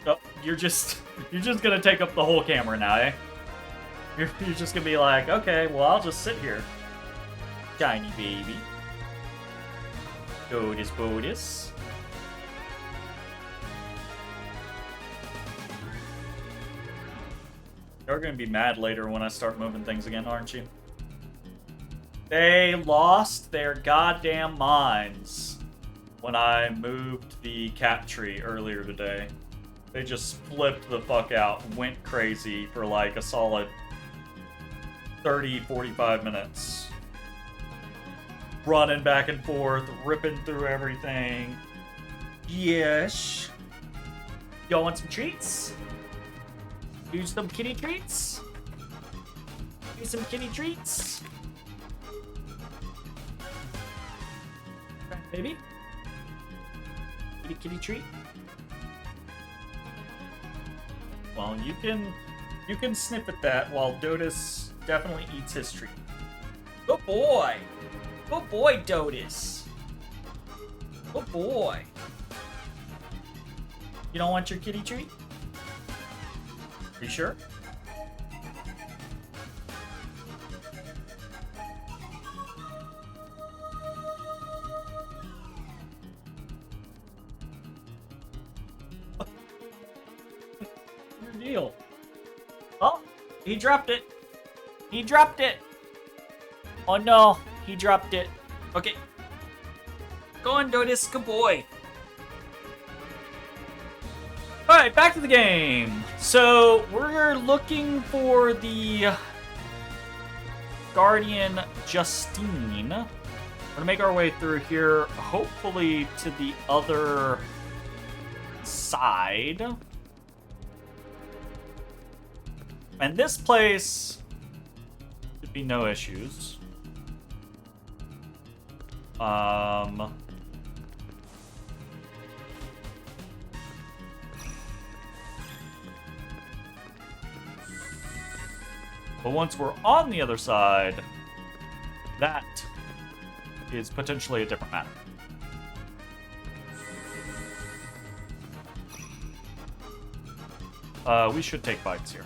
Oh, you're just gonna take up the whole camera now, eh? You're just gonna be like, okay, well, I'll just sit here. Tiny baby. Dotus Botus. You're gonna be mad later when I start moving things again, aren't you? They lost their goddamn minds when I moved the cat tree earlier today. They just flipped the fuck out, went crazy for like a solid 30, 45 minutes. Running back and forth, ripping through everything. Yes. Y'all want some treats? Use some kitty treats? Use some kitty treats? Baby? Kitty treat? Well, you can snip at that while Dotus definitely eats his treat. Good boy! Good boy, Dotus! Good boy! You don't want your kitty treat? Are you sure? Deal. Oh, he dropped it. He dropped it. Oh no, he dropped it. Okay. Go on, Dotus. Good boy. Alright, back to the game. So, we're looking for the Guardian Justine. We're gonna make our way through here, hopefully to the other side. And this place should be no issues. Um... But once we're on the other side, that is potentially a different matter. We should take bites here.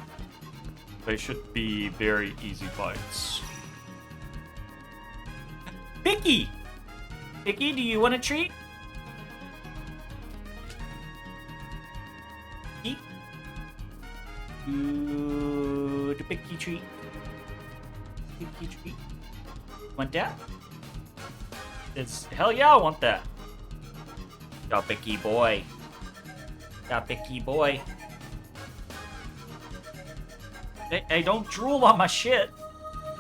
They should be very easy bites. Picky! Picky, do you want a treat? Picky? Ooh, the picky treat. Picky treat. Want that? Hell yeah, I want that. The picky boy. The picky boy. Hey, don't drool on my shit.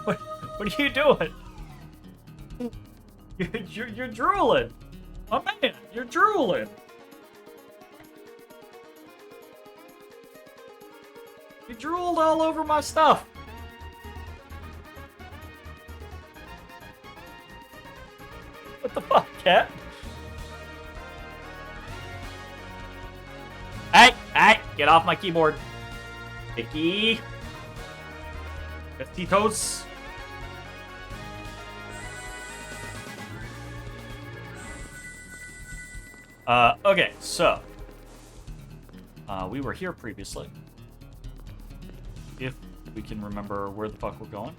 What are you doing? You're drooling. Oh man, you're drooling. You drooled all over my stuff. What the fuck, cat? Hey, get off my keyboard. Picky. Besitos. Okay, so we were here previously. If we can remember where the fuck we're going.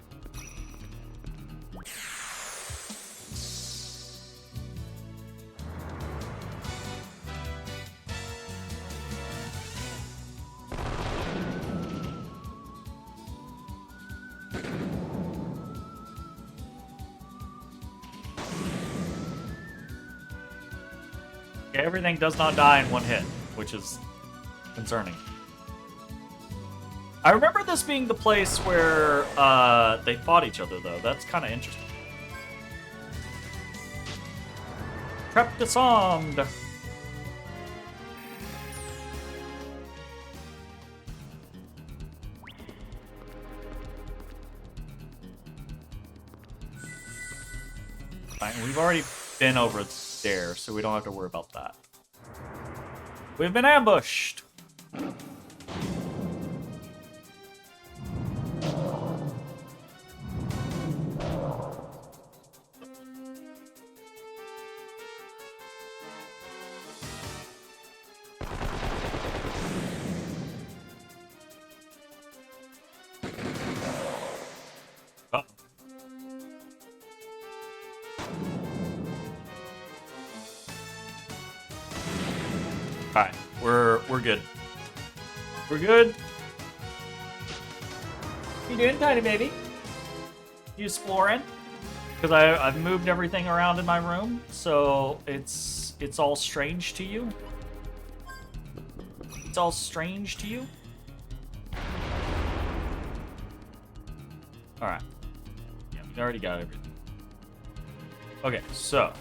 Everything does not die in one hit, which is concerning. I remember this being the place where they fought each other, though. That's kind of interesting. Trap disarmed. Fine, we've already been over there, so we don't have to worry about that. We've been ambushed. Alright, we're good. We're good. You doing, tiny baby? You exploring? Because I've moved everything around in my room, so it's all strange to you. It's all strange to you. Alright. Yeah, we already got everything. Okay, so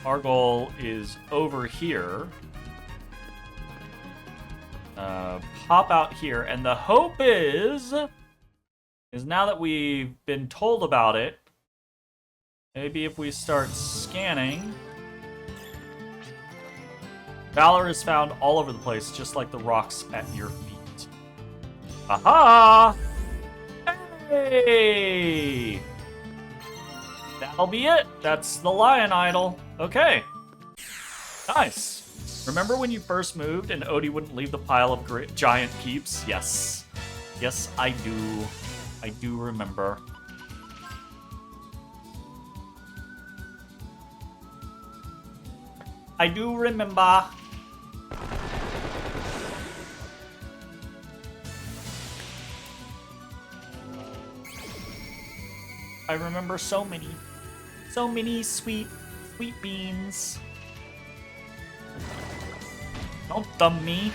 our goal is over here. Pop out here, and the hope is now that we've been told about it, maybe if we start scanning. Valor is found all over the place, just like the rocks at your feet. Aha! Hey! That'll be it. That's the lion idol. Okay. Nice. Remember when you first moved and Odie wouldn't leave the pile of giant peeps? Yes. Yes, I do. I do remember. I do remember. I remember so many sweet beans. Don't thumb me.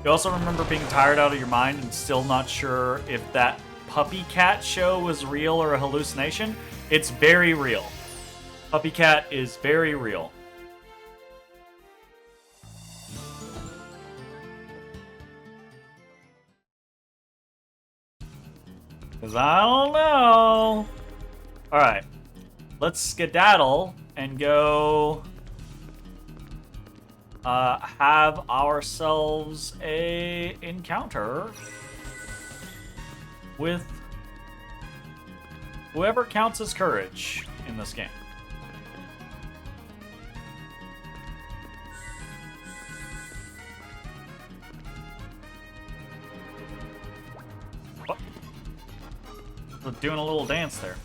You also remember being tired out of your mind and still not sure if that puppy cat show was real or a hallucination? It's very real. Puppy cat is very real. Because I don't know. Alright. Let's skedaddle and go have ourselves a encounter with whoever counts as courage in this game. What? We're doing a little dance there.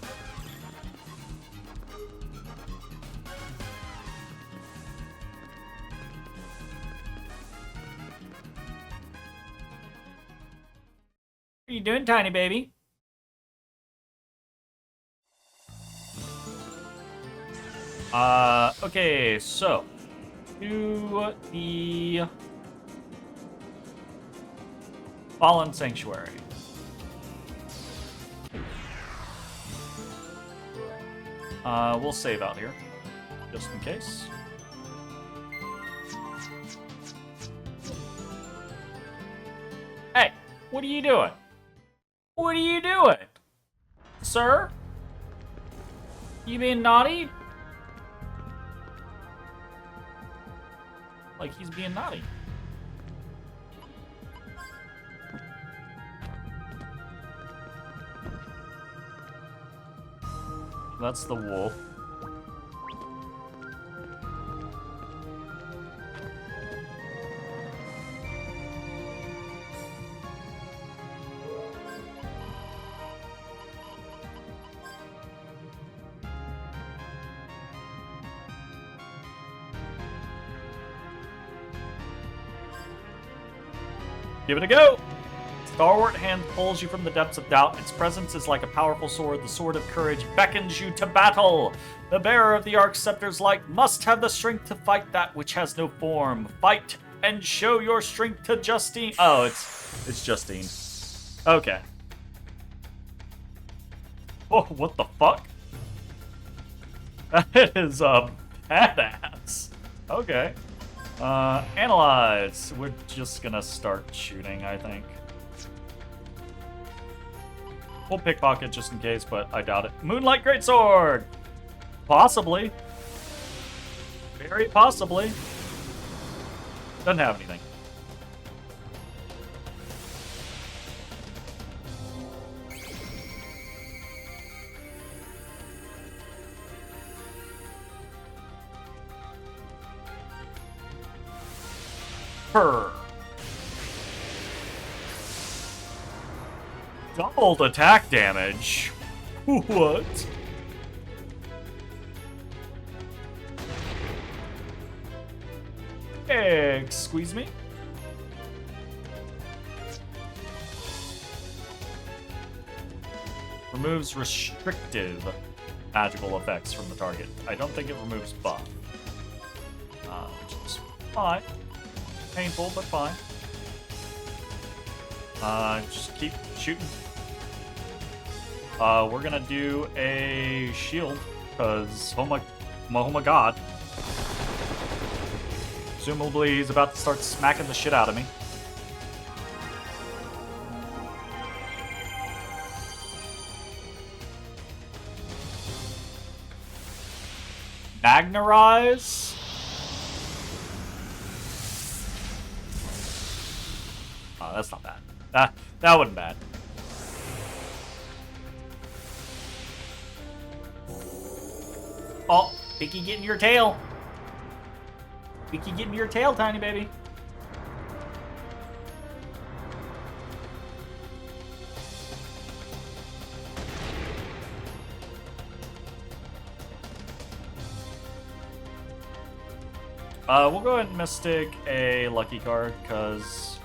What are you doing, tiny baby? Okay, so to the Fallen Sanctuary. We'll save out here, just in case. Hey, what are you doing? What are you doing? Sir? You being naughty? Like he's being naughty. That's the wolf. Give it a go! Stalwart hand pulls you from the depths of doubt. Its presence is like a powerful sword. The sword of courage beckons you to battle. The bearer of the Arc Scepter's light must have the strength to fight that which has no form. Fight and show your strength to Justine. Oh, it's Justine. Okay. Oh, what the fuck? That is badass. Okay. Analyze. We're just gonna start shooting, I think. We'll pickpocket just in case, but I doubt it. Moonlight Greatsword! Possibly. Very possibly. Doesn't have anything. Purr. Doubled attack damage? What? Excuse me? Removes restrictive magical effects from the target. I don't think it removes buff. Which is fine. Painful, but fine. Just keep shooting. We're gonna do a shield, because, oh my god. Presumably he's about to start smacking the shit out of me. Magnarize? Oh, that's not bad. That wasn't bad. Oh, Vicky, get in your tail. Vicky, get in your tail, tiny baby. We'll go ahead and Mystic a lucky card, because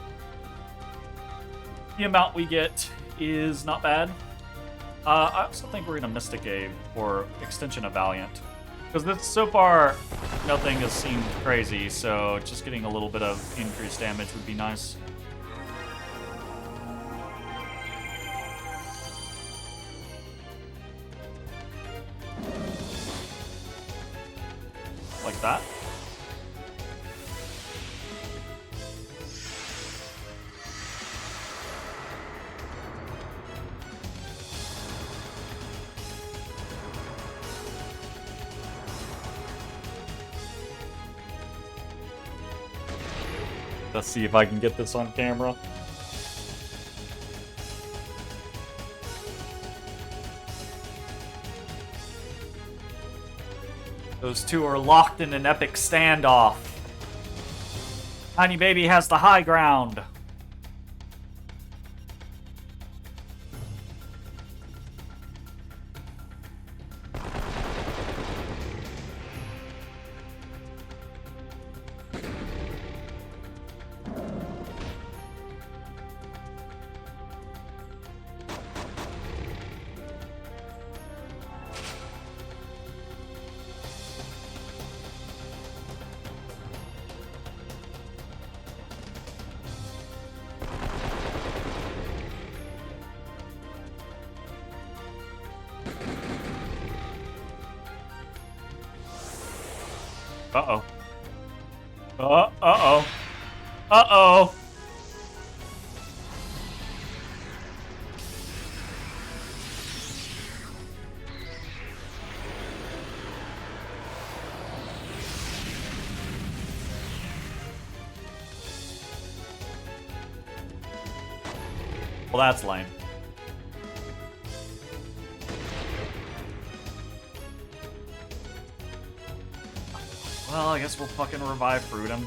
the amount we get is not bad. I also think we're going to Mystic a or Extension of Valiant. Because this, so far, nothing has seemed crazy, so just getting a little bit of increased damage would be nice. Let's see if I can get this on camera. Those two are locked in an epic standoff. Tiny Baby has the high ground. Uh-oh. Uh-oh. Uh-oh. Well, that's lame. Well, I guess we'll fucking revive Fruit him.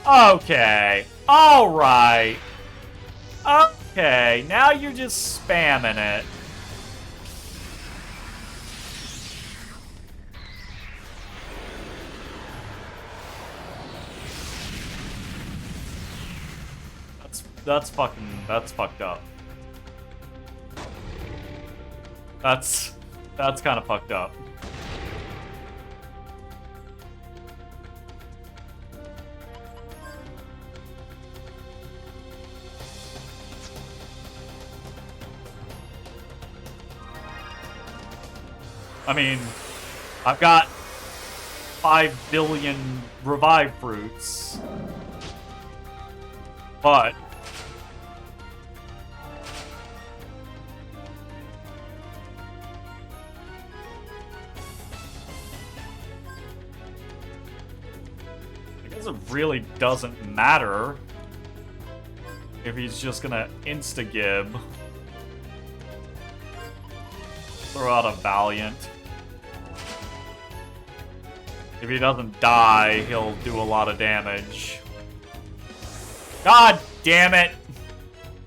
Okay. Alright. Okay, now you're just spamming it. That's fucked up. That's kind of fucked up. I mean, I've got 5 billion revive fruits, but I guess it really doesn't matter if he's just gonna insta-gib. Throw out a Valiant. If he doesn't die, he'll do a lot of damage. God damn it!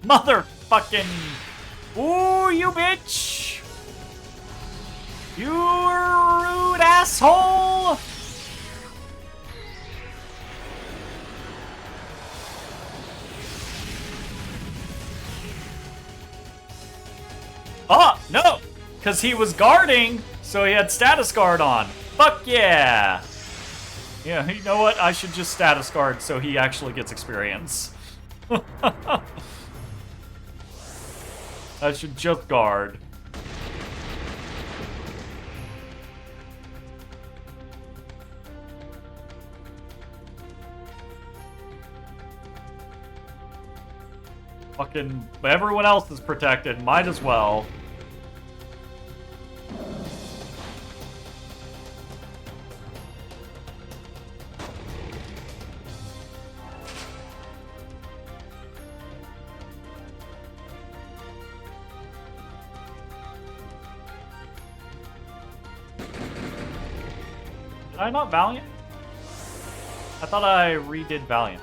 Motherfucking... Ooh, you bitch! You rude asshole! Oh, no! Because he was guarding, so he had status guard on. Fuck yeah! Yeah, you know what? I should just status guard so he actually gets experience. I should just guard. Fucking everyone else is protected, might as well. Did I not Valiant? I thought I redid Valiant.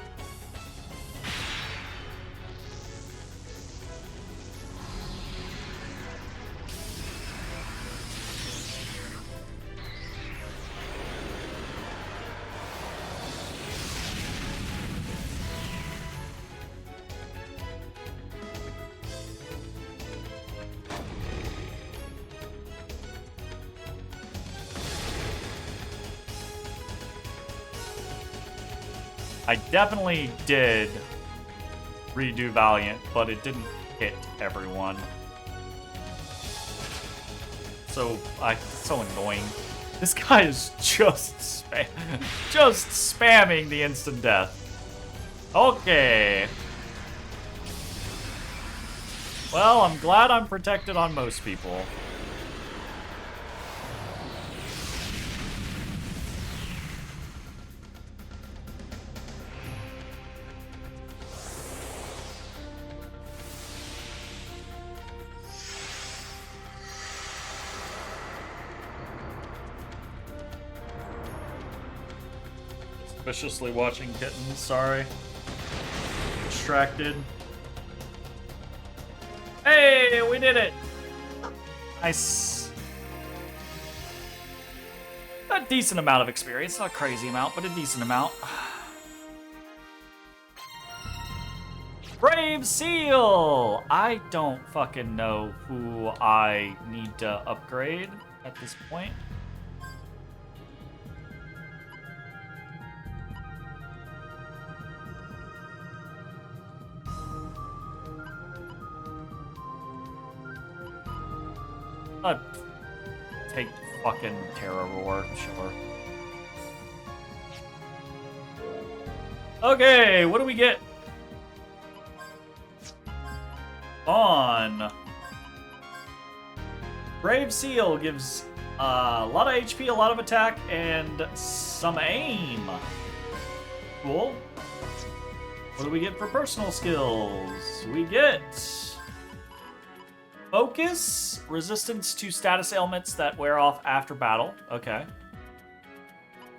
I definitely did redo Valiant, but it didn't hit everyone. So, it's so annoying. This guy is just spamming the instant death. Okay. Well, I'm glad I'm protected on most people. Suspiciously watching kittens, sorry. Distracted. Hey, we did it! Nice. A decent amount of experience, not a crazy amount, but a decent amount. Brave Seal! I don't fucking know who I need to upgrade at this point. Take fucking Terra Roar, sure. Okay, what do we get? On. Brave Seal gives a lot of HP, a lot of attack, and some aim. Cool. What do we get for personal skills? We get Focus, resistance to status ailments that wear off after battle. Okay.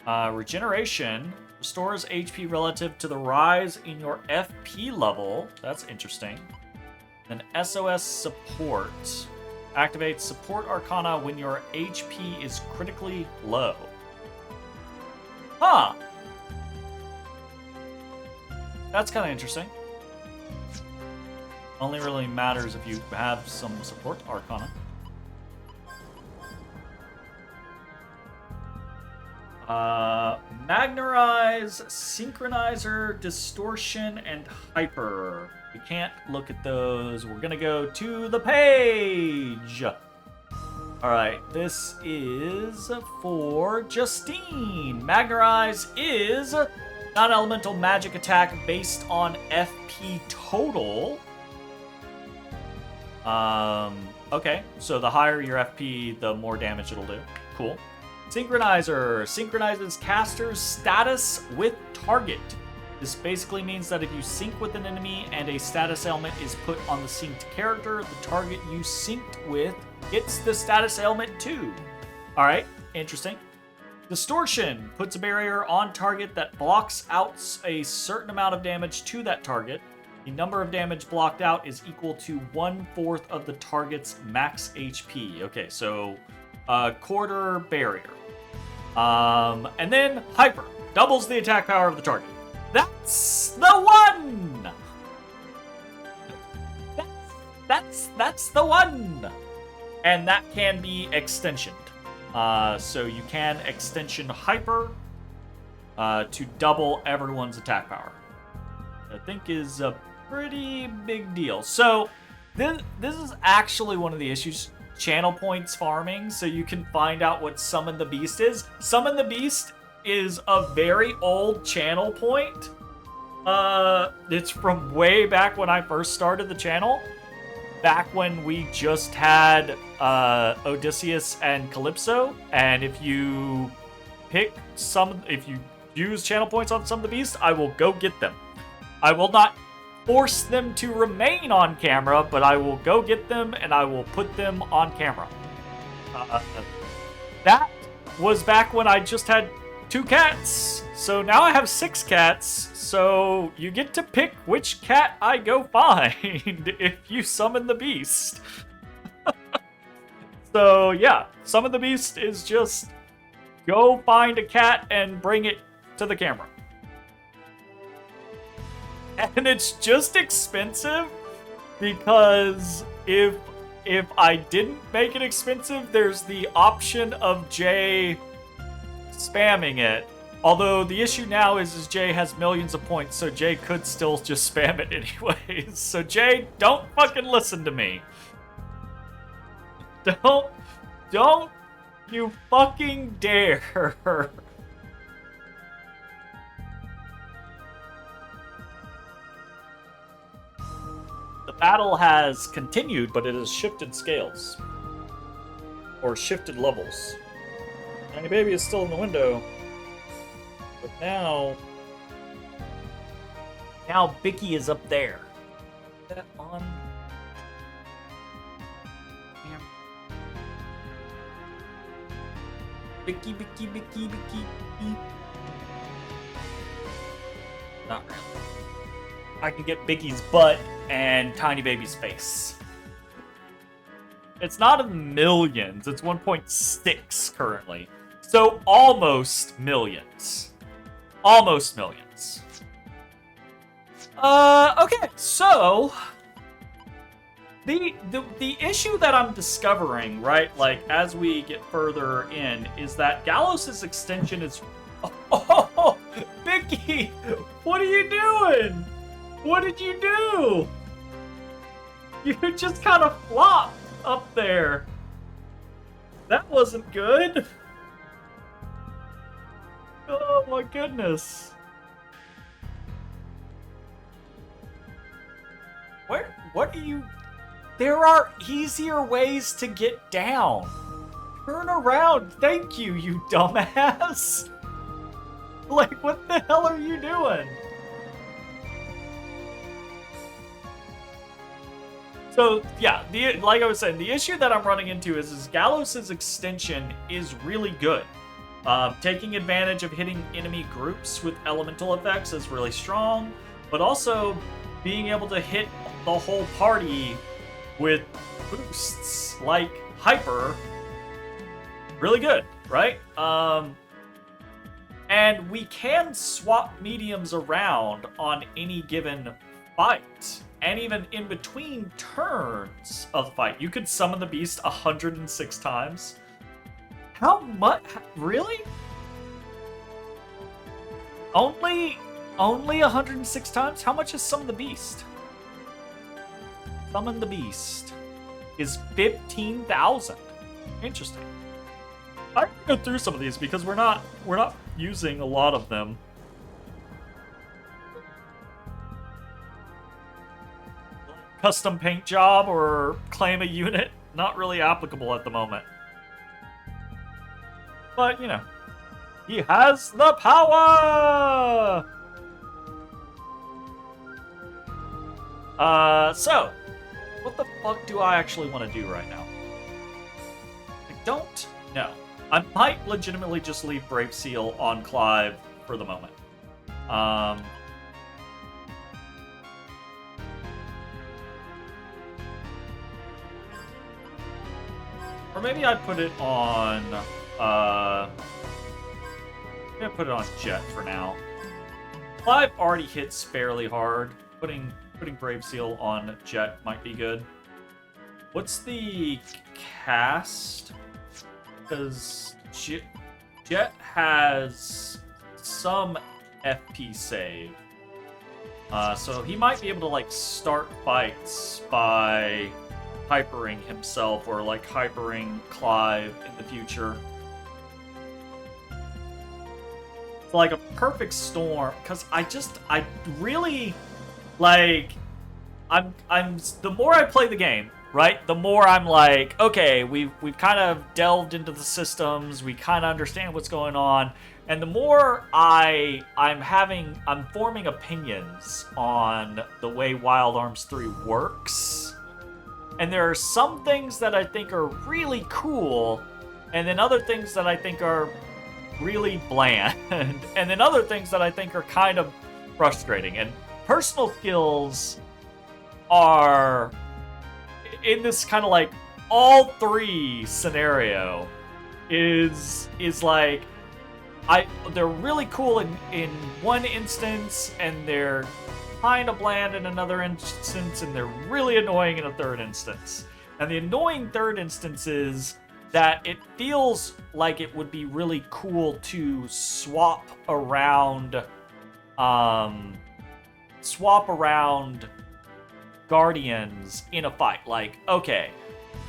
Regeneration, restores HP relative to the rise in your FP level. That's interesting. And SOS support. Activates support arcana when your HP is critically low. Huh. That's kind of interesting. Only really matters if you have some support arcana. Magnerize, Synchronizer, Distortion, and Hyper. We can't look at those. We're gonna go to the page. Alright, this is for Justine. Magnerize is non-elemental magic attack based on FP total. Okay, so the higher your FP, the more damage it'll do. Cool. Synchronizer synchronizes caster's status with target. This basically means that if you sync with an enemy and a status ailment is put on the synced character, the target you synced with gets the status ailment too. Alright, interesting. Distortion puts a barrier on target that blocks out a certain amount of damage to that target. The number of damage blocked out is equal to 1/4 of the target's max HP. Okay, so quarter barrier. And then Hyper doubles the attack power of the target. That's the one. That's the one. And that can be extensioned. So you can extension Hyper to double everyone's attack power. I think is a pretty big deal. So this is actually one of the issues. Channel points farming, so you can find out what Summon the Beast is. Summon the Beast is a very old channel point. It's from way back when I first started the channel. Back when we just had Odysseus and Calypso, and if you use channel points on Summon the Beast, I will go get them. I will not force them to remain on camera, but I will go get them and I will put them on camera. That was back when I just had 2 cats. So now I have 6 cats. So you get to pick which cat I go find if you summon the beast. So yeah, Summon the Beast is just go find a cat and bring it to the camera. And it's just expensive because if I didn't make it expensive, there's the option of Jay spamming it. Although the issue now is Jay has millions of points, so Jay could still just spam it anyways. So Jay, don't fucking listen to me. Don't you fucking dare. The The battle has continued, but it has shifted scales. Or shifted levels. Tiny Baby is still in the window. But now Bicky is up there. Is that on? Damn. Bicky. Not really. I can get Bicky's butt and Tiny Baby's face. It's not in the millions. It's 1.6 currently. So almost millions. Almost millions. Okay, so the issue that I'm discovering, right, like as we get further in, is that Gallos' extension is. Oh, Bicky, what are you doing? What did you do? You just kind of flopped up there. That wasn't good. Oh my goodness. What are you... There are easier ways to get down. Turn around. Thank you, you dumbass. Like, what the hell are you doing? So, yeah, like I was saying, the issue that I'm running into is Gallos' extension is really good. Taking advantage of hitting enemy groups with elemental effects is really strong, but also being able to hit the whole party with boosts like Hyper, really good, right? And we can swap mediums around on any given fight. And even in between turns of the fight. You could summon the beast 106 times. How much? Really? Only 106 times? How much is Summon the Beast? Summon the Beast is 15,000. Interesting. I can go through some of these because we're not using a lot of them. Custom paint job or claim a unit, not really applicable at the moment. But, you know, he has the power! So, what the fuck do I actually want to do right now? I don't know. I might legitimately just leave Brave Seal on Clive for the moment. Or maybe I put it on, maybe I put it on Jet for now. Clive already hits fairly hard. Putting Brave Seal on Jet might be good. What's the cast? Because Jet has some FP save. So he might be able to, like, start fights by hypering himself or, like, hypering Clive in the future. It's like a perfect storm, because I really, like, I'm the more I play the game, right, the more I'm like, okay, we've kind of delved into the systems, we kind of understand what's going on, and the more I'm forming opinions on the way Wild Arms 3 works. And there are some things that I think are really cool, and then other things that I think are really bland, and then other things that I think are kind of frustrating. And personal skills are in this kind of like all three scenario is like they're really cool in one instance, and they're kind of bland in another instance, and they're really annoying in a third instance. And the annoying third instance is that it feels like it would be really cool to swap around Guardians in a fight. Like, okay,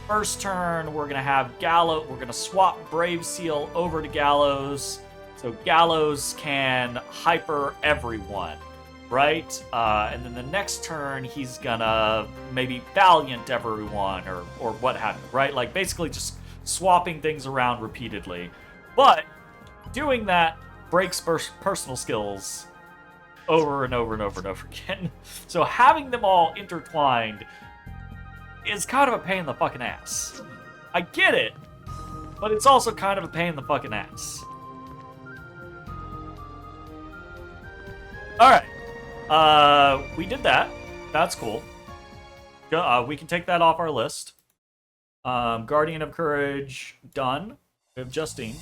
first turn we're gonna have Gallo, we're gonna swap Brave Seal over to Gallows, so Gallows can hyper everyone. right? And then the next turn, he's gonna maybe Valiant everyone or what have you, right? Like, basically just swapping things around repeatedly. But doing that breaks personal skills over and over and over and over again. So having them all intertwined is kind of a pain in the fucking ass. I get it, but it's also kind of a pain in the fucking ass. Alright. We did that. That's cool. We can take that off our list. Guardian of Courage, done. We have Justine.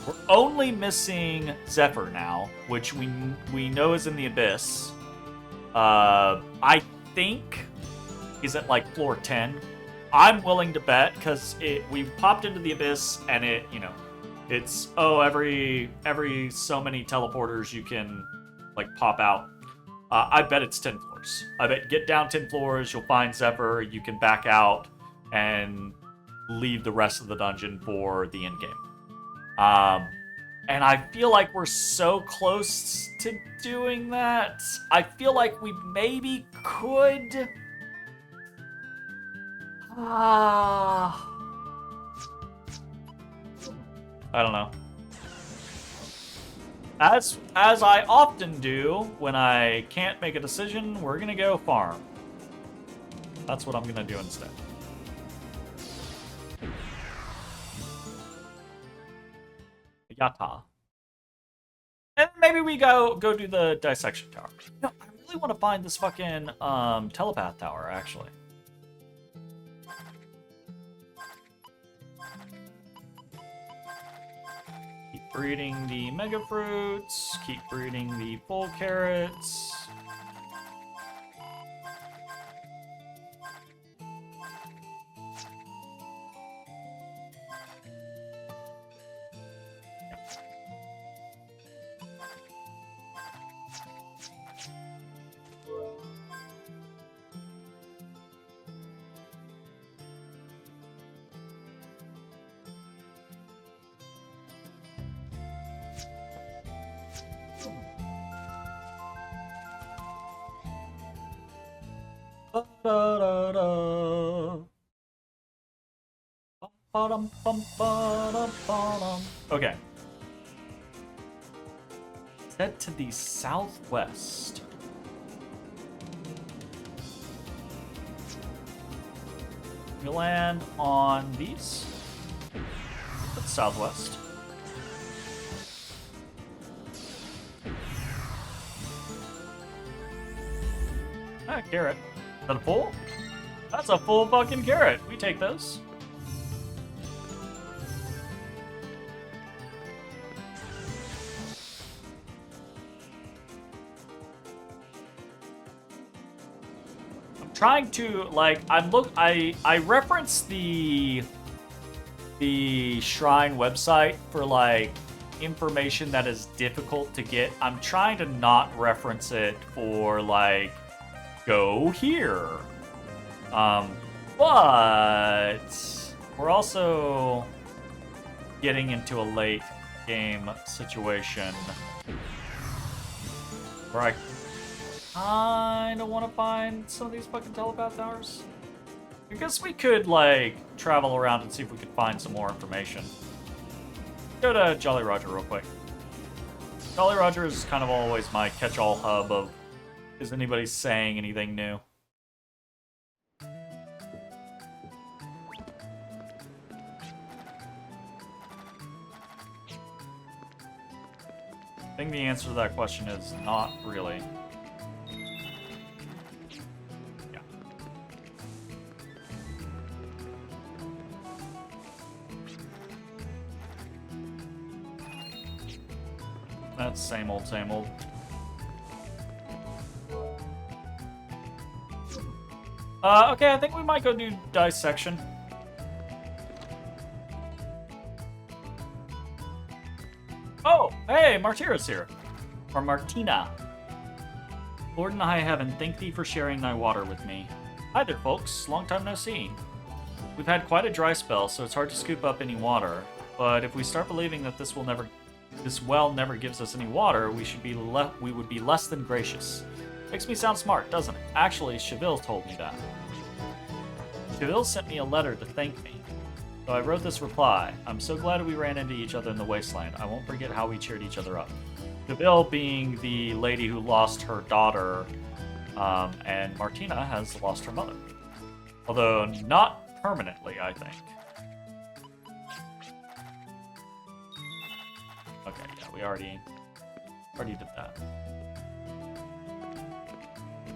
We're only missing Zephyr now, which we know is in the Abyss. I think he's at like floor 10. I'm willing to bet because we've popped into the Abyss and it's every so many teleporters you can like pop out. I bet it's 10 floors. I bet get down 10 floors, you'll find Zephyr, you can back out and leave the rest of the dungeon for the end game. And I feel like we're so close to doing that. I feel like we maybe could. I don't know. As I often do when I can't make a decision, we're gonna go farm. That's what I'm gonna do instead. Yata. And maybe we go do the dissection tower. No, I really want to find this fucking telepath tower, actually. Keep breeding the mega fruits. Keep breeding the full carrots. Okay. Head to the southwest. We land on these. That's southwest. Ah, carrot. Is that a full? That's a full fucking carrot. We take those. I'm trying to I reference the shrine website for like information that is difficult to get. I'm trying to not reference it for like go here. But we're also getting into a late game situation where I kinda want to find some of these fucking telepath towers. I guess we could like travel around and see if we could find some more information. Go to Jolly Roger real quick. Jolly Roger is kind of always my catch-all hub of is anybody saying anything new? I think the answer to that question is not really. Yeah. That's same old, same old. Okay, I think we might go do dissection. Oh, hey, Martira's here. Or Martina. Lord in high heaven, thank thee for sharing thy water with me. Hi there, folks. Long time no see. We've had quite a dry spell, so it's hard to scoop up any water. But if we start believing that this will never this well never gives us any water, we would be less than gracious. Makes me sound smart, doesn't it? Actually, Cheville told me that. Cheville sent me a letter to thank me. So I wrote this reply. I'm so glad we ran into each other in the wasteland. I won't forget how we cheered each other up. Cheville being the lady who lost her daughter, and Martina has lost her mother. Although not permanently, I think. Okay, yeah, we already did that.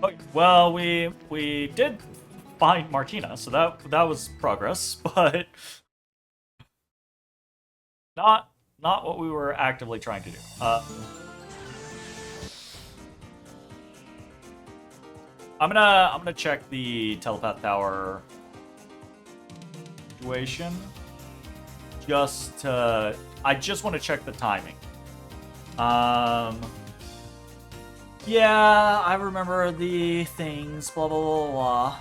Okay, well, we did find Martina, so that was progress, but not what we were actively trying to do. I'm gonna check the telepath tower situation. I just want to check the timing. Yeah, I remember the things, blah, blah, blah, blah.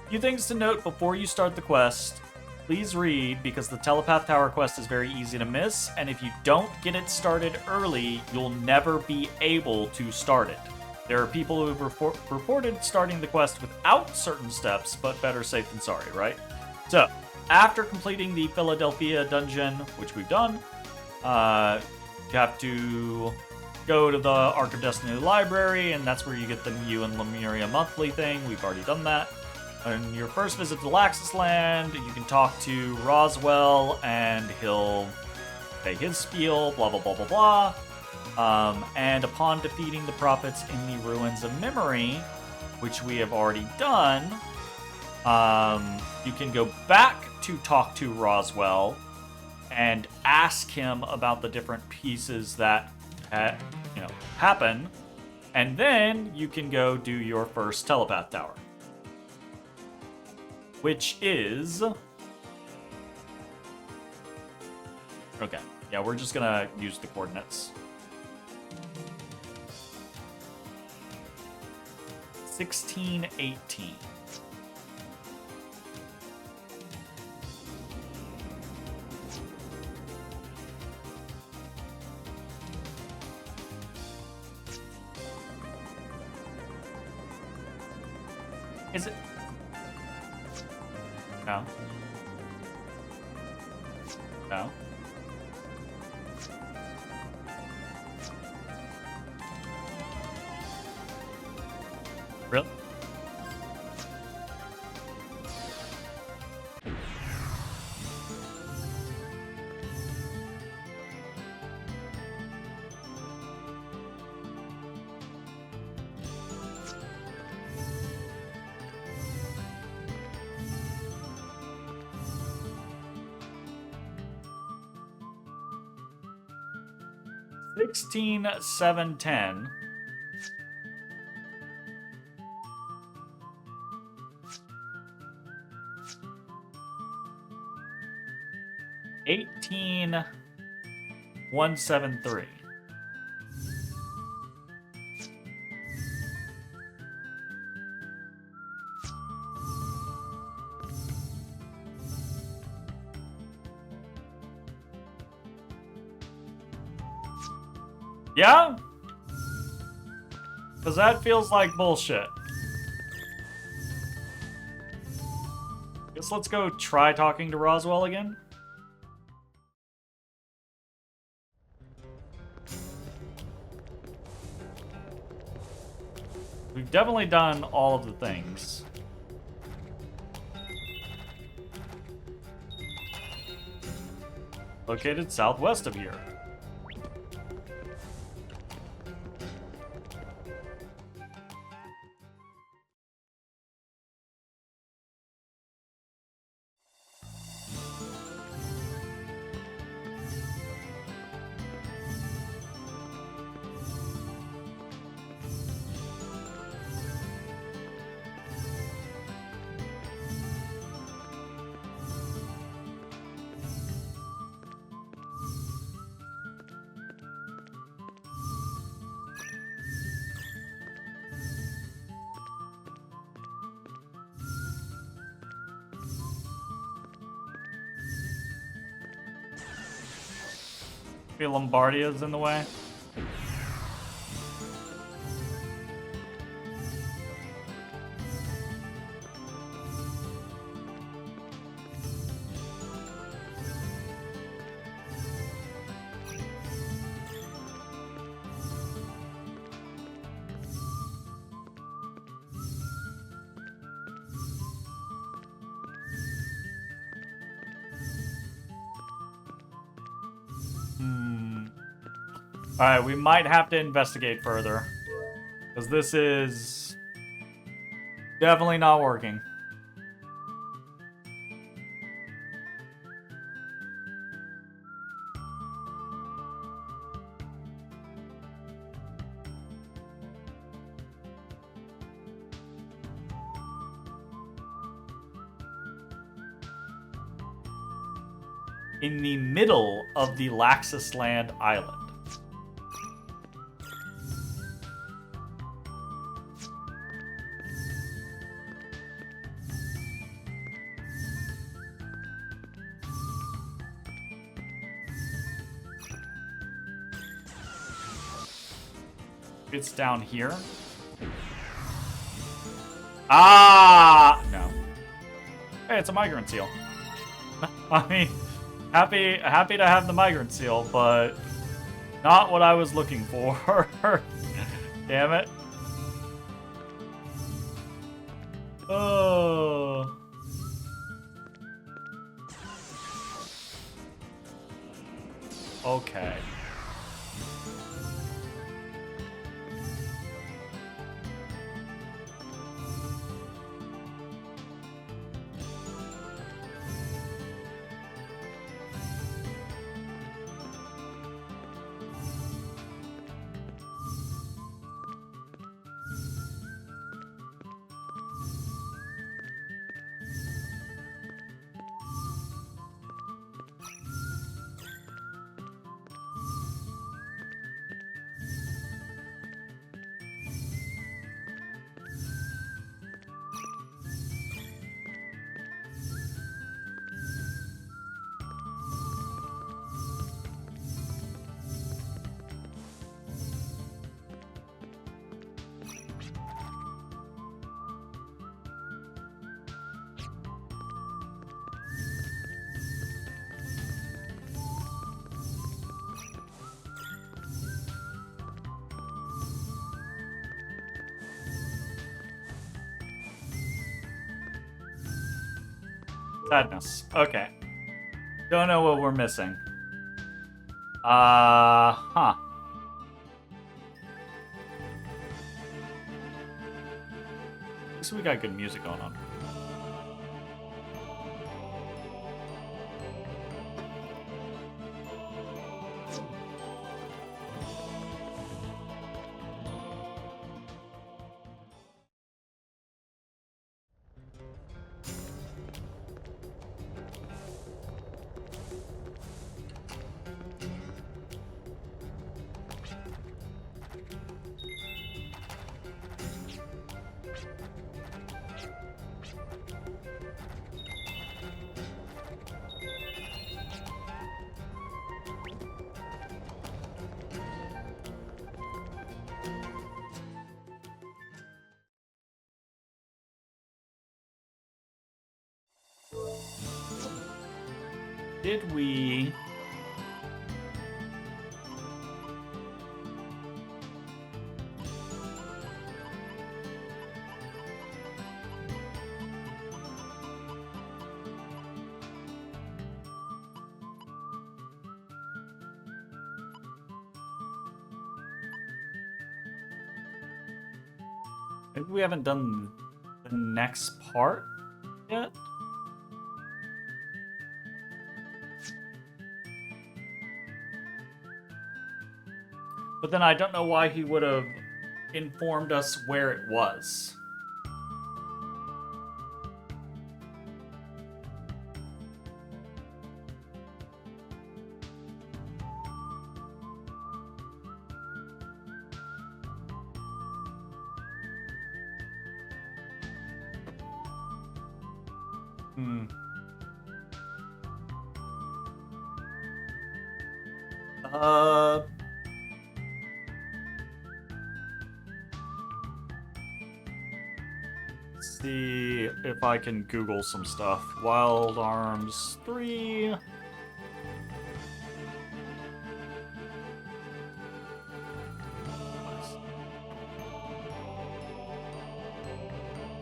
Few things to note before you start the quest. Please read, because the Telepath Tower quest is very easy to miss, and if you don't get it started early, you'll never be able to start it. There are people who have reported starting the quest without certain steps, but better safe than sorry, right? So, after completing the Philadelphia dungeon, which we've done, you have to go to the Arc of Destiny library, and that's where you get the Mew and Lemuria monthly thing. We've already done that. On your first visit to Laxus Land, you can talk to Roswell, and he'll say his spiel, blah, blah, blah, blah, blah. And upon defeating the prophets in the Ruins of Memory, which we have already done, you can go back to talk to Roswell and ask him about the different pieces that happen, and then you can go do your first telepath tower, which is okay. Yeah, we're just gonna use the coordinates. 1618. Is it? No. No. Really? $16,710. $18,173. Yeah? Because that feels like bullshit. Guess let's go try talking to Roswell again. We've definitely done all of the things. Located southwest of here. Maybe Lombardia's in the way. Alright, we might have to investigate further. Because this is definitely not working. In the middle of the Laxisland Island. It's down here. Ah, no. Hey, it's a migrant seal. I mean, happy to have the migrant seal, but not what I was looking for. Damn it. Oh. Okay. Sadness. Okay. Don't know what we're missing. Huh. At least we got good music going on. Did we... Maybe we haven't done the next part yet? But then I don't know why he would have informed us where it was. Uh... See if I can Google some stuff. Wild Arms 3.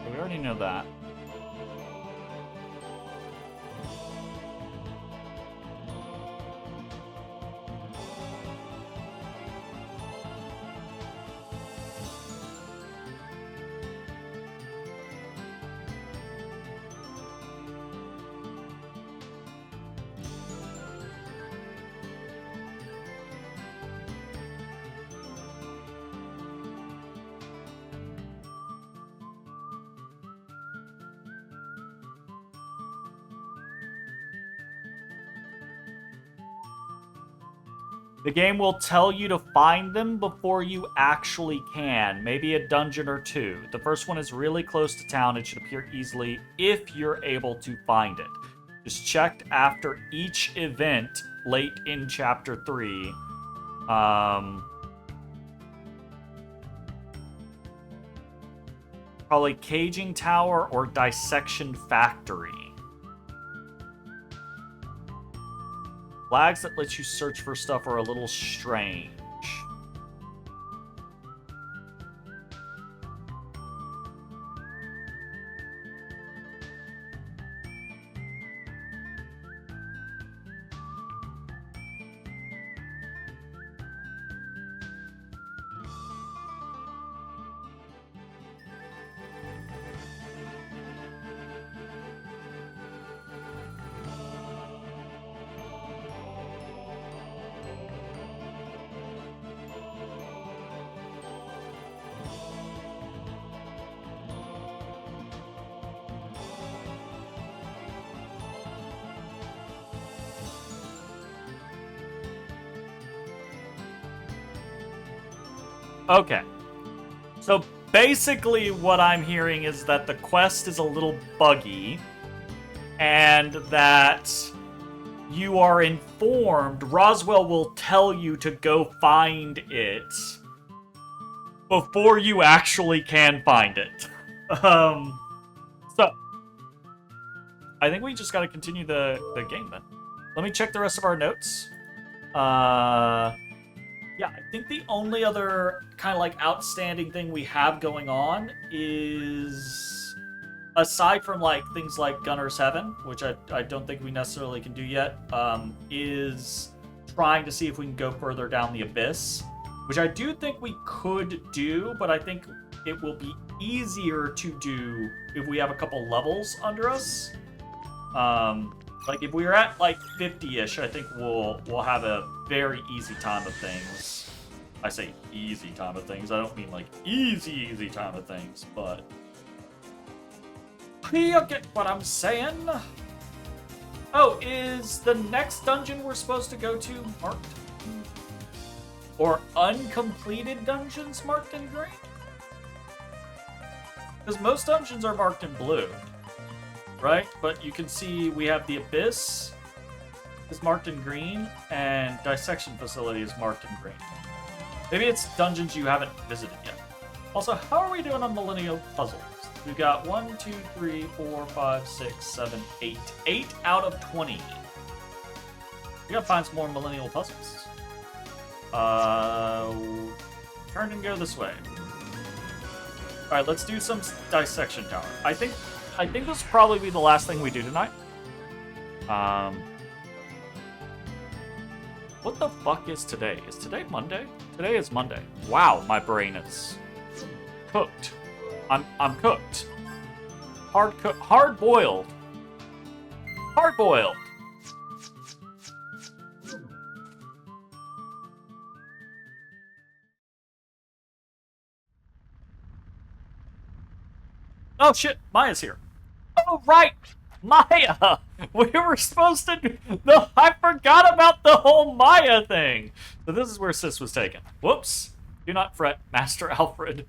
We already know that. The game will tell you to find them before you actually can, maybe a dungeon or two. The first one is really close to town. It should appear easily if you're able to find it. Just checked after each event late in Chapter 3. Probably Caging Tower or Dissection Factory. Flags that let you search for stuff are a little strange. Okay. So basically what I'm hearing is that the quest is a little buggy and that you are informed. Roswell will tell you to go find it before you actually can find it. So I think we just got to continue the game then. Let me check the rest of our notes. Yeah, I think the only other kind of like outstanding thing we have going on is, aside from like things like Gunner's Heaven, which I don't think we necessarily can do yet, is trying to see if we can go further down the Abyss, which I do think we could do, but I think it will be easier to do if we have a couple levels under us. Like if we were at like 50-ish, I think we'll have a very easy time of things. I say easy time of things. I don't mean like easy time of things, but you get what I'm saying. Oh, is the next dungeon we're supposed to go to marked? Or uncompleted dungeons marked in green? Because most dungeons are marked in blue. Right? But you can see we have the Abyss is marked in green, and Dissection Facility is marked in green. Maybe it's dungeons you haven't visited yet. Also, how are we doing on Millennial Puzzles? We've got 1, 2, 3, 4, 5, 6, 7, 8. 8 out of 20. We gotta find some more Millennial Puzzles. Turn and go this way. Alright, let's do some Dissection Tower. I think this will probably be the last thing we do tonight. What the fuck is today? Is today Monday? Today is Monday. Wow, my brain is cooked. I'm cooked. Hard boiled. Hard boiled. Oh shit, Maya's here. Oh right, Maya! We were supposed to do... No, I forgot about the whole Maya thing! So this is where Sis was taken. Whoops. Do not fret, Master Alfred.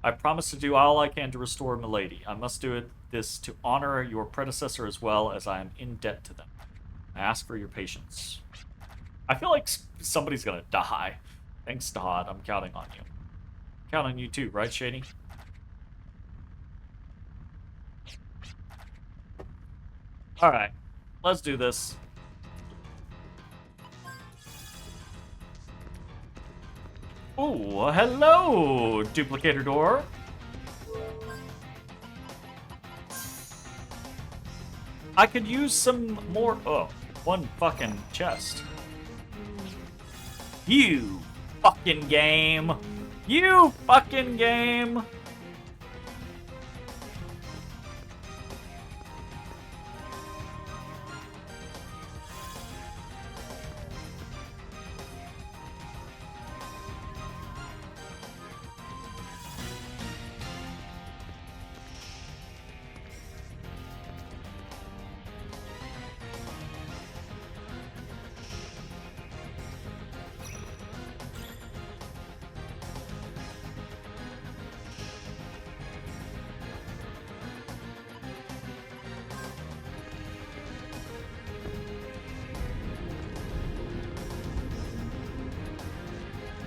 I promise to do all I can to restore Milady. I must do this to honor your predecessor as well, as I am in debt to them. I ask for your patience. I feel like somebody's gonna die. Thanks, Todd. I'm counting on you. Count on you too, right, Shady? Alright. Let's do this. Ooh, hello, duplicator door. I could use some more. Oh, one fucking chest. You fucking game. You fucking game.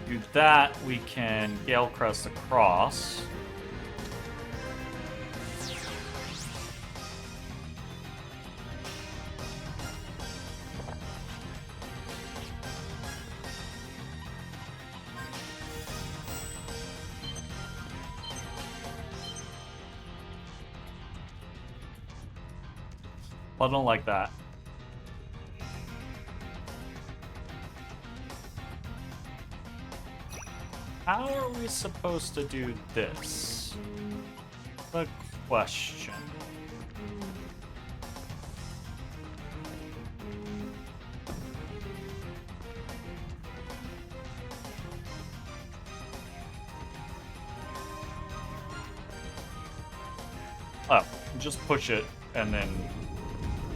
Do that, we can Gale Crest across. I don't like that. How are we supposed to do this? The question. Oh, just push it and then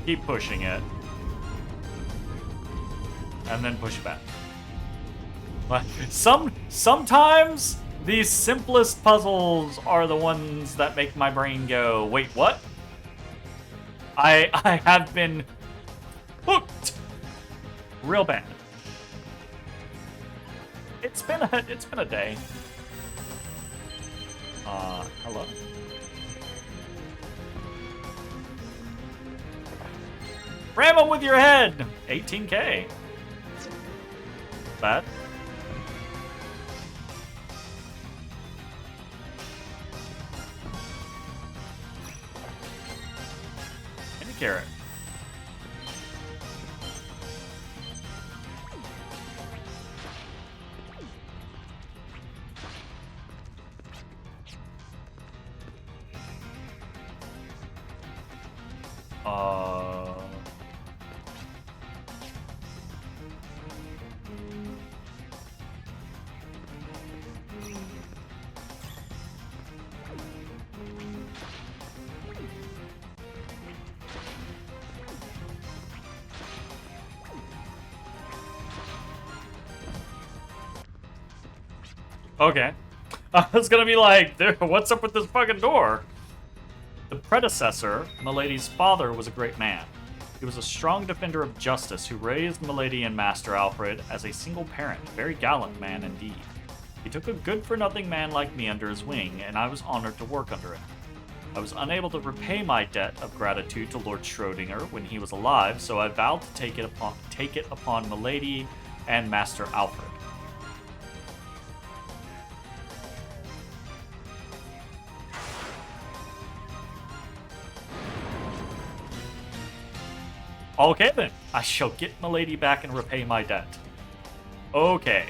keep pushing it. And then push it back. Sometimes these simplest puzzles are the ones that make my brain go, wait, what? I have been hooked real bad. It's been a day. Hello. Ram him with your head! 18k. Bad. Carrot. Okay. I was gonna be like, what's up with this fucking door? The predecessor, Milady's father, was a great man. He was a strong defender of justice who raised Milady and Master Alfred as a single parent, a very gallant man indeed. He took a good-for-nothing man like me under his wing, and I was honored to work under him. I was unable to repay my debt of gratitude to Lord Schrodinger when he was alive, so I vowed to take it upon Milady and Master Alfred. Okay then, I shall get Milady back and repay my debt. Okay.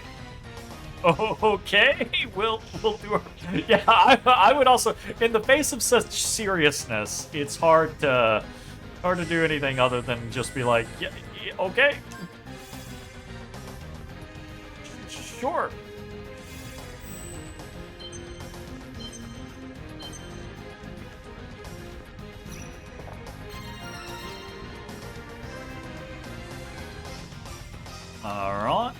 Okay, we'll do our... Yeah, I would also... In the face of such seriousness, it's hard to do anything other than just be like, yeah, okay. Sure. Alright.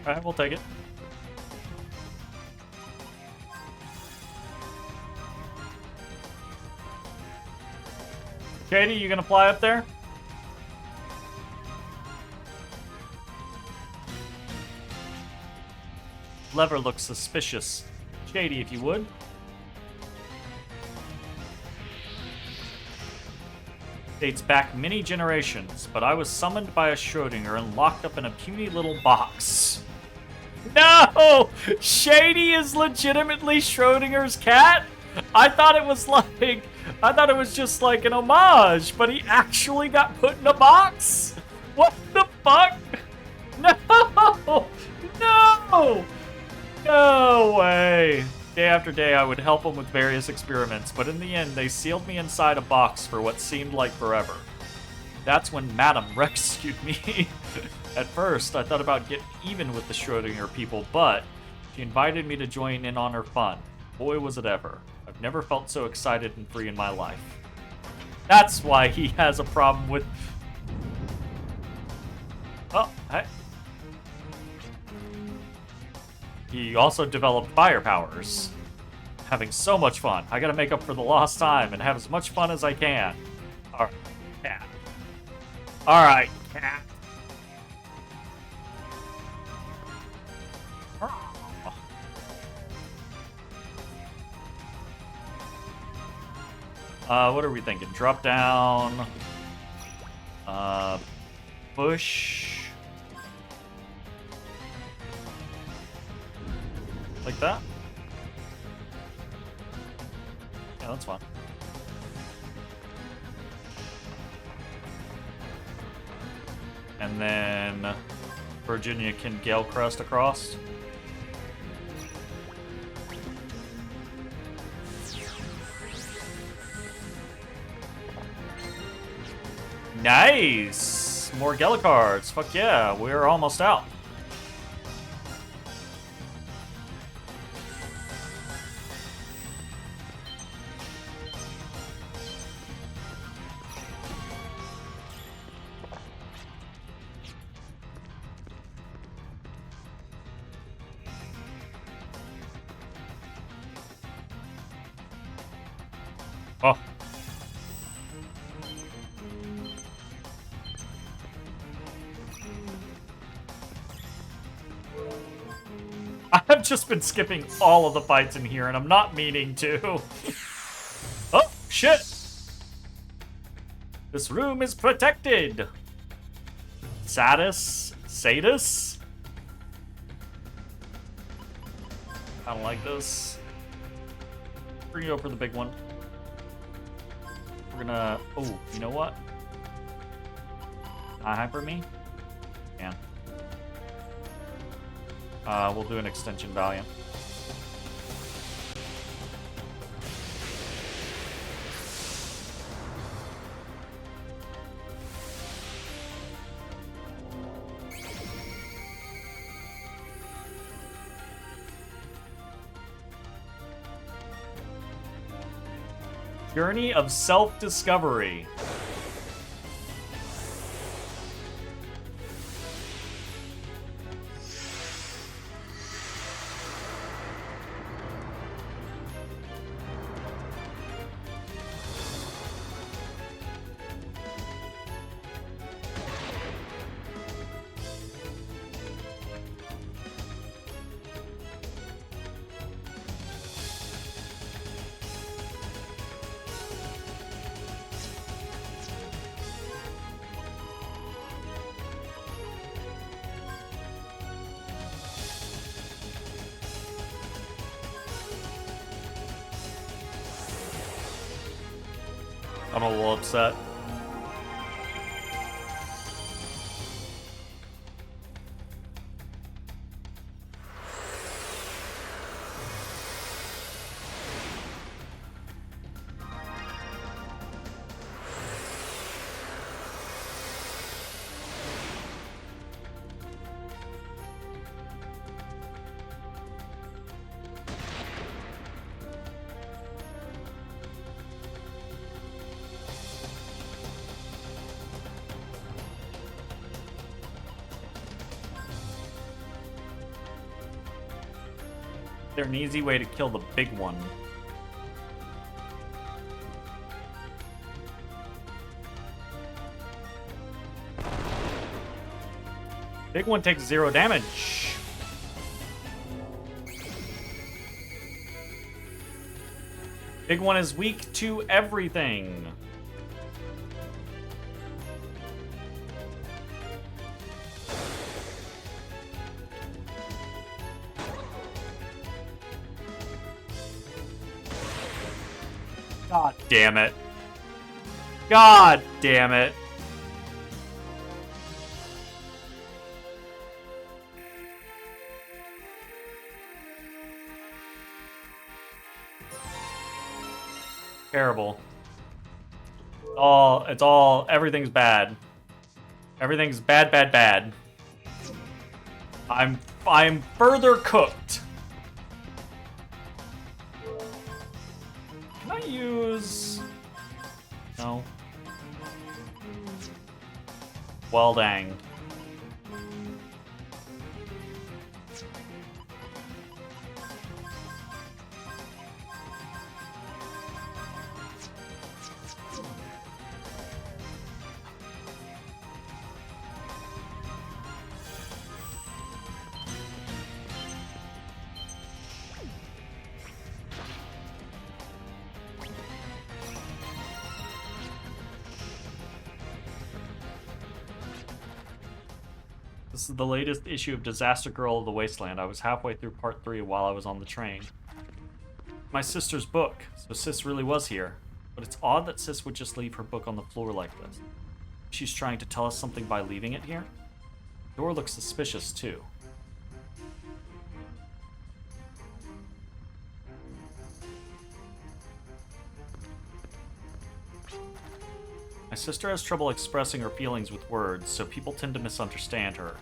Alright, we'll take it. Katie, you gonna fly up there? Lever looks suspicious. Shady, if you would. Dates back many generations, but I was summoned by a Schrodinger and locked up in a puny little box. No! Shady is legitimately Schrodinger's cat? I thought it was just like an homage, but he actually got put in a box? What the fuck? No! No! No way! Day after day, I would help them with various experiments, but in the end, they sealed me inside a box for what seemed like forever. That's when Madame rescued me. At first, I thought about getting even with the Schrodinger people, but she invited me to join in on her fun. Boy, was it ever. I've never felt so excited and free in my life. That's why he has a problem with... Oh, hey. He also developed fire powers. Having so much fun. I gotta make up for the lost time and have as much fun as I can. Alright, cat. Alright, cat. What are we thinking? Drop down. Bush. Like that? Yeah, that's fine. And then Virginia can Gale Crest across. Nice! More Gala cards. Fuck yeah, we're almost out. Oh. I've just been skipping all of the fights in here, and I'm not meaning to. Oh, shit! This room is protected! Sadus? I don't like this. Bring you over the big one. We're gonna... Oh, you know what? Hyper me? Yeah. We'll do an extension Valiant. Journey of Self-Discovery. I'm a little upset. there an easy way to kill the big one? Big one takes 0 damage. Big one is weak to everything. God damn it. God damn it. Terrible. Everything's bad. Everything's bad, bad, bad. I'm further cooked. Can I use... No. Well, dang. This is the latest issue of Disaster Girl of the Wasteland. I was halfway through part 3 while I was on the train. My sister's book, so Sis really was here. But it's odd that Sis would just leave her book on the floor like this. She's trying to tell us something by leaving it here? The door looks suspicious, too. My sister has trouble expressing her feelings with words, so people tend to misunderstand her.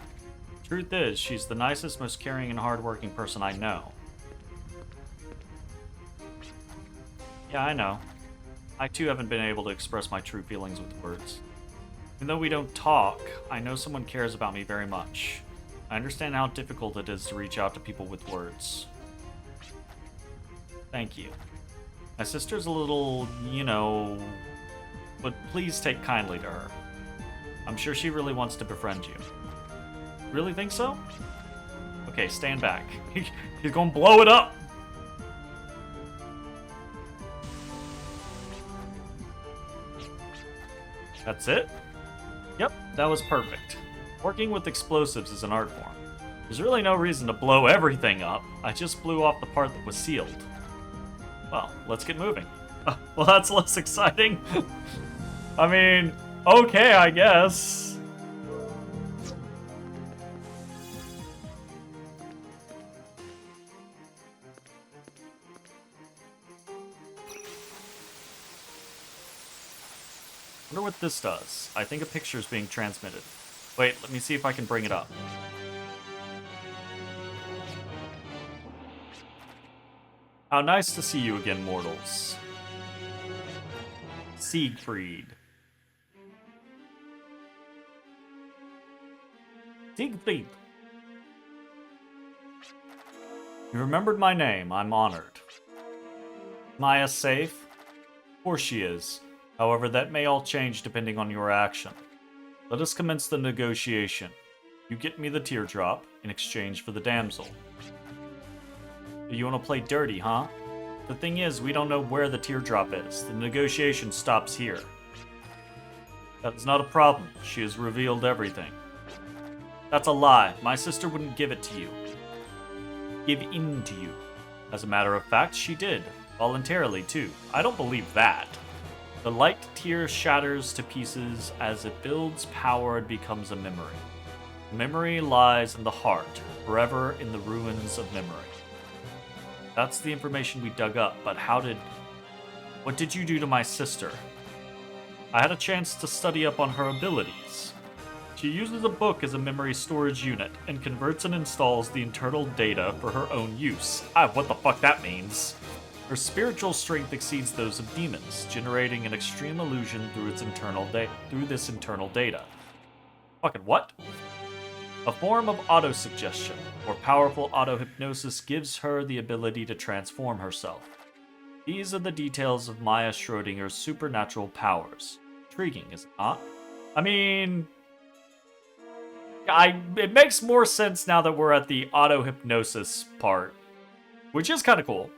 Truth is, she's the nicest, most caring, and hardworking person I know. Yeah, I know. I too haven't been able to express my true feelings with words. Even though we don't talk, I know someone cares about me very much. I understand how difficult it is to reach out to people with words. Thank you. My sister's a little, you know... but please take kindly to her. I'm sure she really wants to befriend you. Really think so? Okay, stand back. He's gonna blow it up! That's it? Yep, that was perfect. Working with explosives is an art form. There's really no reason to blow everything up. I just blew off the part that was sealed. Well, let's get moving. Well, that's less exciting. I mean, okay, I guess. Wonder what this does. I think a picture is being transmitted. Wait, let me see if I can bring it up. How nice to see you again, mortals. Siegfried. Siegfried. You remembered my name. I'm honored. Maya safe? Of course she is. However, that may all change depending on your action. Let us commence the negotiation. You get me the teardrop in exchange for the damsel. You want to play dirty, huh? The thing is, we don't know where the teardrop is. The negotiation stops here. That's not a problem. She has revealed everything. That's a lie. My sister wouldn't give it to you. Give in to you. As a matter of fact, she did. Voluntarily, too. I don't believe that. The light tear shatters to pieces as it builds power and becomes a memory. Memory lies in the heart, forever in the ruins of memory. That's the information we dug up, but what did you do to my sister? I had a chance to study up on her abilities. She uses a book as a memory storage unit, and converts and installs the internal data for her own use. What the fuck that means. Her spiritual strength exceeds those of demons, generating an extreme illusion through this internal data. Fucking what? A form of autosuggestion, or powerful autohypnosis, gives her the ability to transform herself. These are the details of Maya Schrodinger's supernatural powers. Intriguing, is it not? I mean, it makes more sense now that we're at the auto-hypnosis part, which is kind of cool.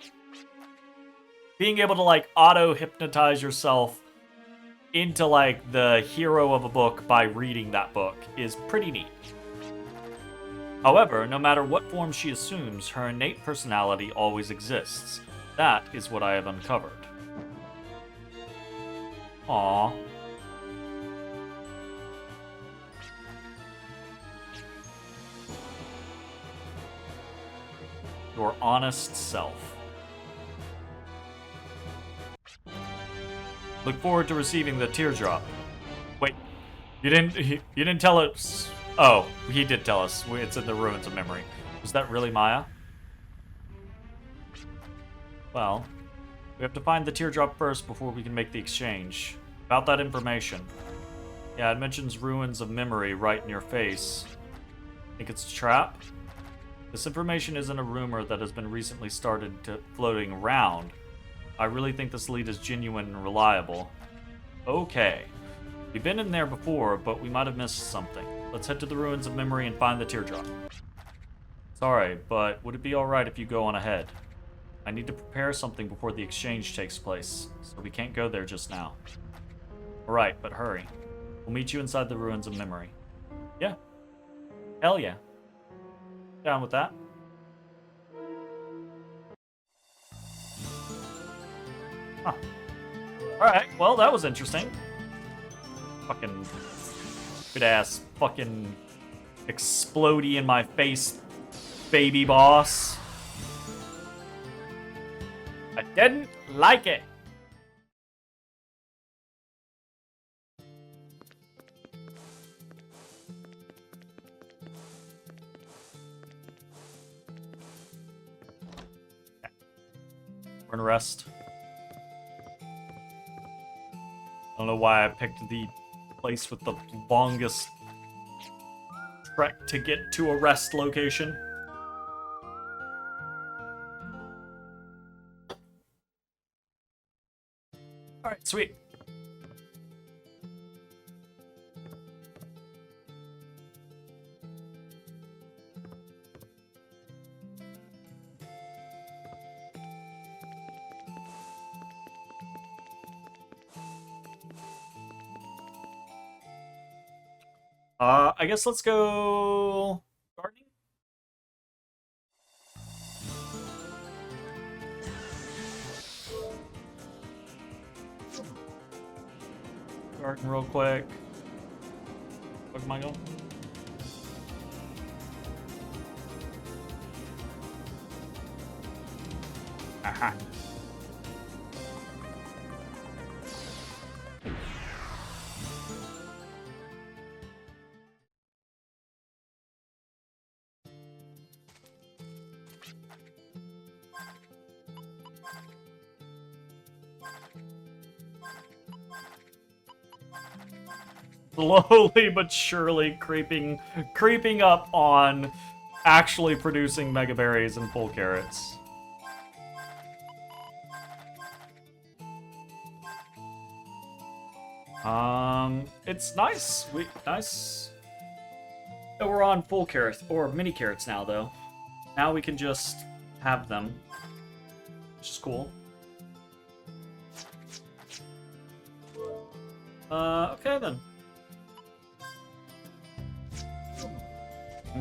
Being able to, like, auto-hypnotize yourself into, like, the hero of a book by reading that book is pretty neat. However, no matter what form she assumes, her innate personality always exists. That is what I have uncovered. Aww. Your honest self. Look forward to receiving the teardrop. Wait, you didn't tell us. Oh, he did tell us. It's in the ruins of memory. Was that really Maya? Well, we have to find the teardrop first before we can make the exchange. About that information. Yeah, it mentions ruins of memory right in your face. Think it's a trap? This information isn't a rumor that has been recently started floating around. I really think this lead is genuine and reliable. Okay. We've been in there before, but we might have missed something. Let's head to the ruins of memory and find the teardrop. Sorry, but would it be alright if you go on ahead? I need to prepare something before the exchange takes place, so we can't go there just now. Alright, but hurry. We'll meet you inside the ruins of memory. Yeah. Hell yeah. Down with that. Huh. Alright, well, that was interesting. Fucking good ass fucking explodey in my face baby boss. I didn't like it. Okay. We're gonna rest. I don't know why I picked the place with the longest trek to get to a rest location. Alright, sweet. I guess let's go gardening. Garden real quick. Where am I going? Aha. Slowly but surely creeping up on actually producing mega berries and full carrots. It's nice. Nice that we're on full carrots or mini carrots now, though. Now we can just have them, which is cool. Okay then. I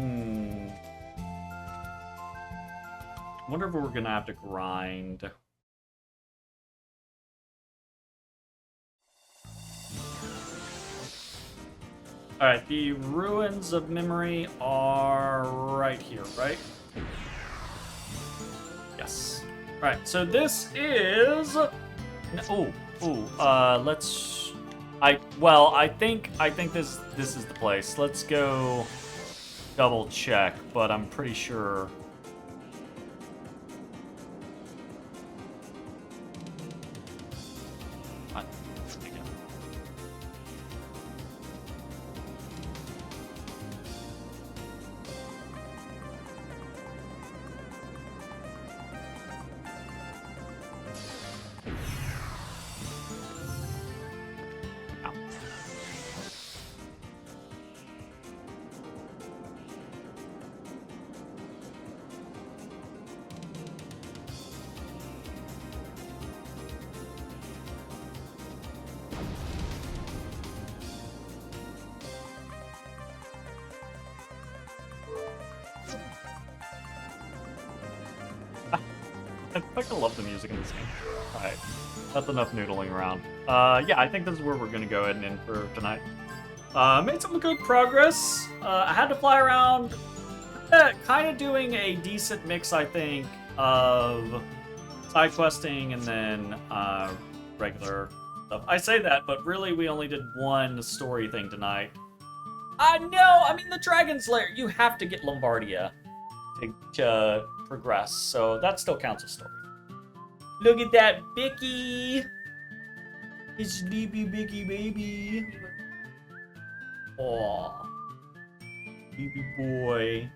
wonder if we're gonna have to grind. Alright, the ruins of memory are right here, right? Yes. Alright, so this is... let's... I think this is the place. Let's go double check, but I'm pretty sure... I fucking love the music in this game. Alright, that's enough noodling around. Yeah, I think this is where we're gonna go ahead and end for tonight. Made some good progress. I had to fly around, kind of doing a decent mix, I think, of side questing and then regular stuff. I say that, but really we only did one story thing tonight. No, I mean the Dragon's Lair. You have to get Lombardia to progress, so that still counts as story. Look at that, Bicky. It's sleepy Bicky baby. Aw, sleepy boy.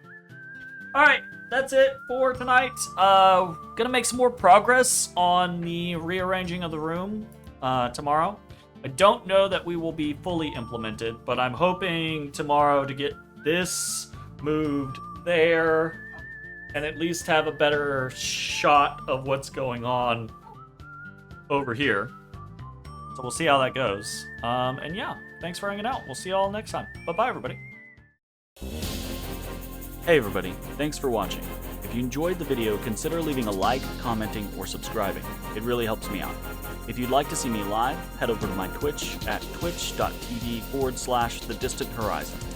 All right, that's it for tonight. Gonna make some more progress on the rearranging of the room tomorrow. I don't know that we will be fully implemented, but I'm hoping tomorrow to get this moved there and at least have a better shot of what's going on over here. So we'll see how that goes. And yeah, thanks for hanging out. We'll see you all next time. Bye-bye, everybody.
Hey everybody, thanks for watching. If you enjoyed the video, consider leaving a like, commenting, or subscribing. It really helps me out. If you'd like to see me live, head over to my Twitch at twitch.tv/thedistanthorizon.